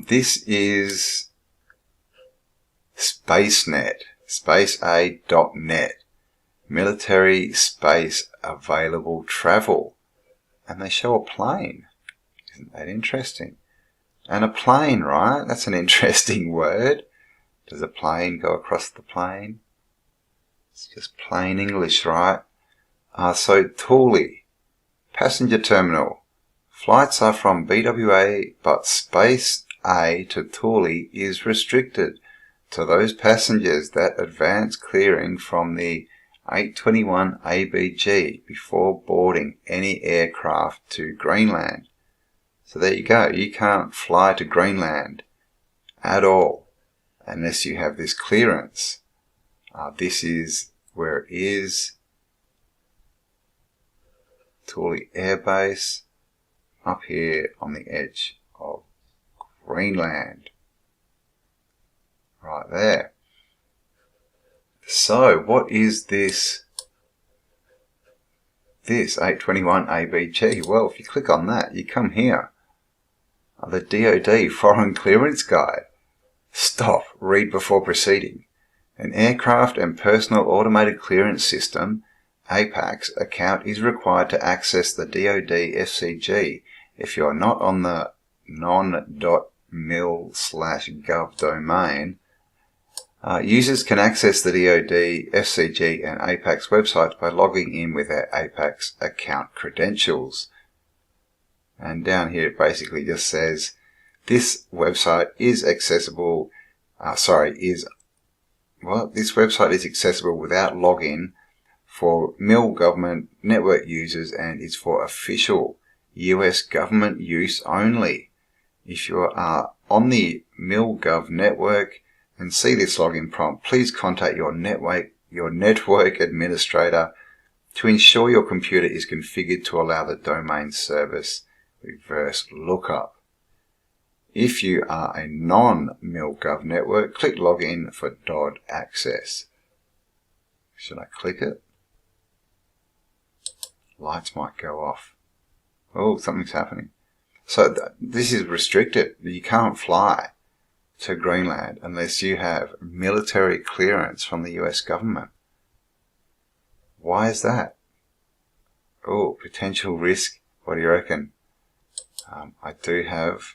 this is SpaceNet, spaceaid.net, military space available travel. And they show a plane. Isn't that interesting? And a plane, right? That's an interesting word. Does a plane go across the plane? It's just plain English, right? So Thule, passenger terminal. Flights are from BWA, but Space A to Thule is restricted to those passengers that advance clearing from the 821 ABG before boarding any aircraft to Greenland. So there you go. You can't fly to Greenland at all unless you have this clearance. This is where it is. Thule Air Base up here on the edge of Greenland. Right there. So what is this? This 821 ABG? Well, if you click on that, you come here. The DoD Foreign Clearance Guide. Stop. Read before proceeding. An aircraft and personal automated clearance system, APACS, account is required to access the DoD FCG if you are not on the non.mil/gov domain. Users can access the DoD, FCG and APACS websites by logging in with their APACS account credentials. And down here it basically just says this website is accessible, this website is accessible without login for MIL government network users and is for official US government use only. If you are on the MilGov network and see this login prompt, please contact your network administrator to ensure your computer is configured to allow the domain service reverse lookup. If you are a non-MilGov network, click Login for DoD access. Should I click it? Lights might go off. Oh, something's happening. So this is restricted. You can't fly to Greenland unless you have military clearance from the US government. Why is that? Oh, potential risk. What do you reckon? I do have...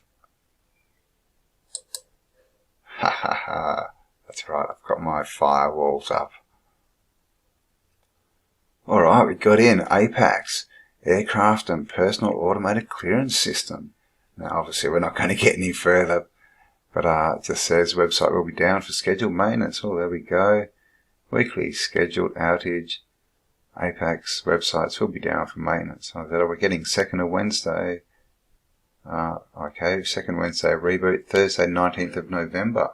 That's right, I've got my firewalls up. Alright, we got in APACS, Aircraft and Personal Automated Clearance System. Now obviously we're not going to get any further, but it just says website will be down for scheduled maintenance. Oh, there we go. Weekly scheduled outage. APAC's websites will be down for maintenance. So that we're getting 2nd of Wednesday. Okay, 2nd Wednesday reboot, Thursday 19th of November.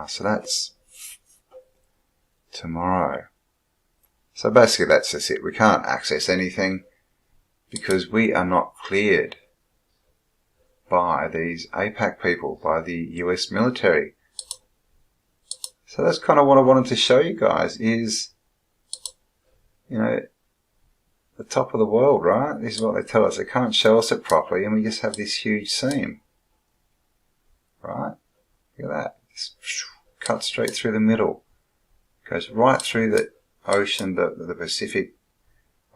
So that's tomorrow. So basically that's just it. We can't access anything because we are not cleared by these APAC people, by the US military. So that's kind of what I wanted to show you guys is, you know, the top of the world, right? This is what they tell us. They can't show us it properly and we just have this huge seam. Right? Look at that. Just cut straight through the middle. Goes right through the ocean, the Pacific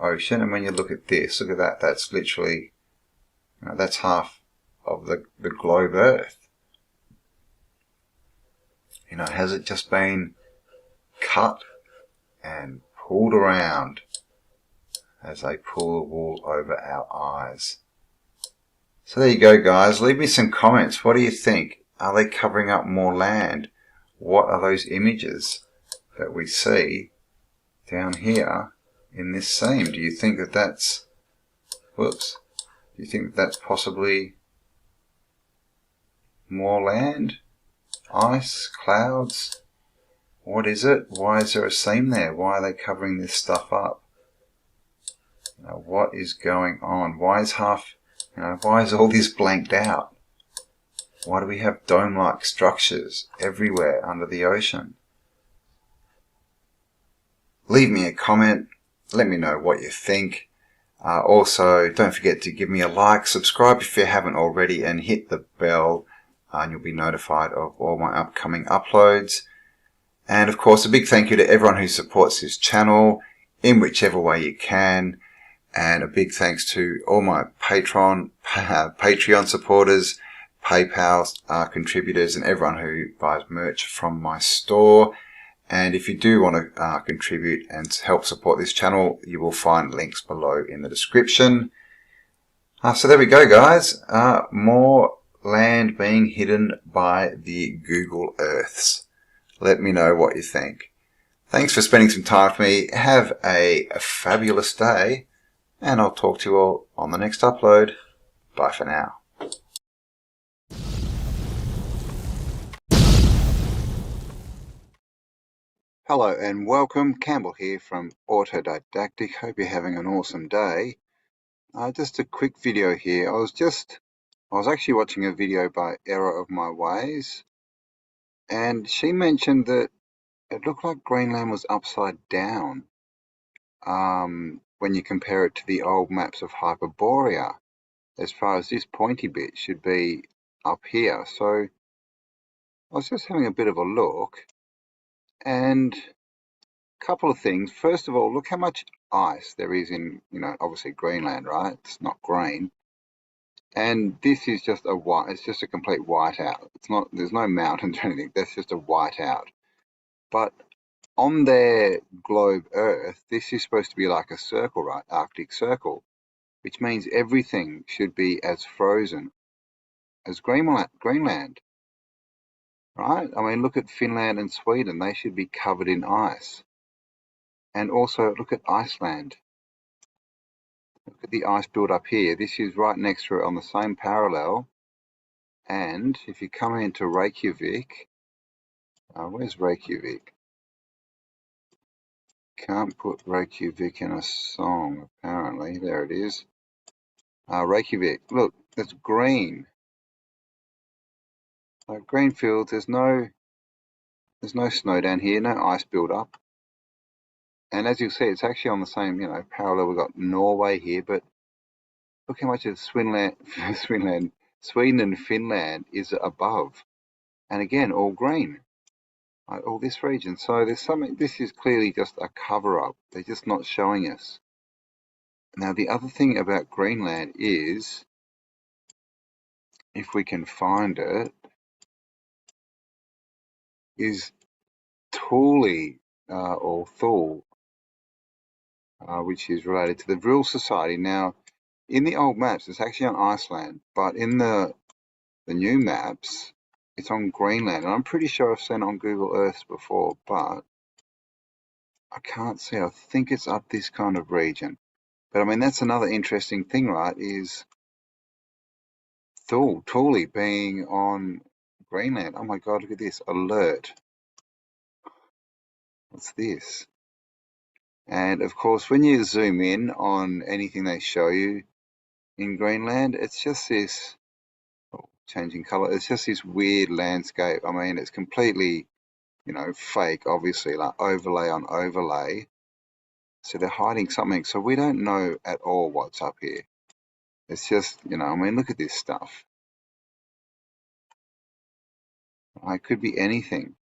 Ocean. And when you look at this, look at that. That's literally, you know, that's half of the globe Earth. You know, has it just been cut and pulled around as they pull the wool over our eyes? So there you go, guys. Leave me some comments. What do you think? Are they covering up more land? What are those images that we see down here in this seam? Do you think that that's, whoops, do you think that that's possibly more land? Ice? Clouds? What is it? Why is there a seam there? Why are they covering this stuff up? You know, what is going on? Why is why is all this blanked out? Why do we have dome-like structures everywhere under the ocean? Leave me a comment. Let me know what you think. Also, don't forget to give me a like, subscribe if you haven't already, and hit the bell, and you'll be notified of all my upcoming uploads. And of course, a big thank you to everyone who supports this channel in whichever way you can. And a big thanks to all my Patreon supporters, PayPal contributors, and everyone who buys merch from my store. And if you do want to contribute and help support this channel, you will find links below in the description. So there we go, guys. More land being hidden by the Google Earths. Let me know what you think. Thanks for spending some time with me. Have a fabulous day, and I'll talk to you all on the next upload. Bye for now. Hello and welcome. Cambell here from Autodidactic. Hope you're having an awesome day. Just a quick video here. I was actually watching a video by Error of My Ways, and she mentioned that it looked like Greenland was upside down when you compare it to the old maps of Hyperborea, as far as this pointy bit should be up here. So I was just having a bit of a look, and a couple of things. First of all, look how much ice there is in, obviously Greenland, right? It's not green. And this is just it's just a complete whiteout. There's no mountains or anything. That's just a whiteout. But on their globe Earth, this is supposed to be like a circle, right? Arctic Circle, which means everything should be as frozen as Greenland, right? I mean, look at Finland and Sweden. They should be covered in ice. And also look at Iceland. Look at the ice build up here. This is right next to it on the same parallel. And if you come into Reykjavik, where's Reykjavik? Can't put Reykjavik in a song, apparently. There it is. Reykjavik. Look, it's green. Like green fields. There's no snow down here. No ice build up. And as you'll see, it's actually on the same, parallel. We've got Norway here, but look how much of Sweden and Finland is above. And again, all green. All this region. So there's something, this is clearly just a cover up. They're just not showing us. Now, the other thing about Greenland is, if we can find it, is Thule, or Thule, which is related to the Vril Society. Now, in the old maps, it's actually on Iceland, but in the new maps, it's on Greenland. And I'm pretty sure I've seen it on Google Earth before, but I can't see. I think it's up this kind of region. But I mean, that's another interesting thing, right? Is Thule being on Greenland. Oh my God, look at this alert. What's this? And of course, when you zoom in on anything they show you in Greenland, it's just this changing color. It's just this weird landscape. I mean, it's completely, you know, fake, obviously, like overlay on overlay. So they're hiding something. So we don't know at all what's up here. It's just, you know, I mean, look at this stuff. It could be anything.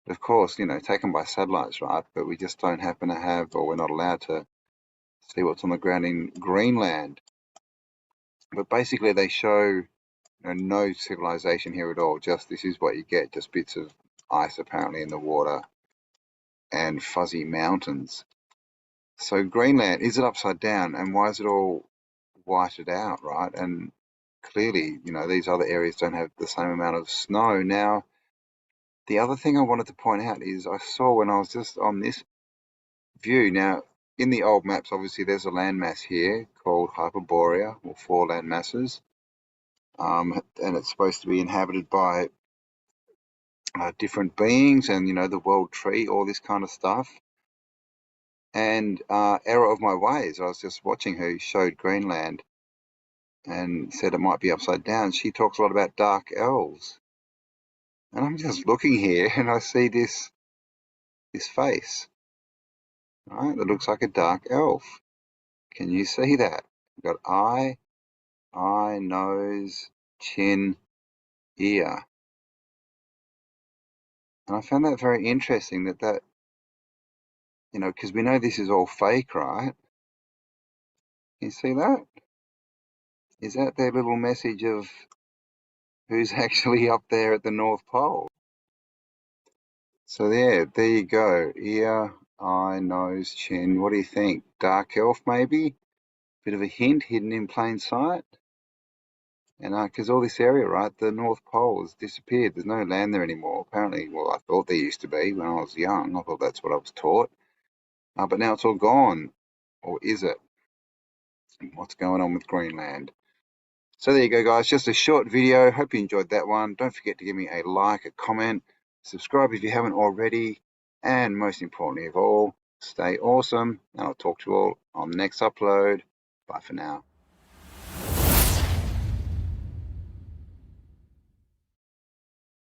Of course, you know, taken by satellites, right? But we just don't happen to have, or we're not allowed to see what's on the ground in Greenland. But basically, they show, you know, no civilization here at all. Just this is what you get, just bits of ice apparently in the water and fuzzy mountains. So Greenland, is it upside down? And why is it all whited out, right? And clearly, you know, these other areas don't have the same amount of snow. Now, the other thing I wanted to point out is I saw when I was just on this view. Now, in the old maps, obviously, there's a landmass here called Hyperborea, or 4 land masses. And it's supposed to be inhabited by different beings and, you know, the world tree, all this kind of stuff. And Error of My Ways, I was just watching her, showed Greenland and said it might be upside down. She talks a lot about dark elves. And I'm just looking here and I see this face, right? That looks like a dark elf. Can you see that? We've got eye, nose, chin, ear. And I found that very interesting that, you know, because we know this is all fake, right? Can you see that? Is that their little message of who's actually up there at the North Pole? So there you go. Ear, eye, nose, chin. What do you think? Dark elf, maybe? Bit of a hint hidden in plain sight. And because all this area, right, the North Pole has disappeared. There's no land there anymore. Apparently, well, I thought there used to be when I was young. I thought that's what I was taught. But now it's all gone. Or is it? What's going on with Greenland? So there you go, guys. Just a short video. Hope you enjoyed that one. Don't forget to give me a like, a comment, subscribe if you haven't already, and most importantly of all, stay awesome, and I'll talk to you all on the next upload. Bye for now.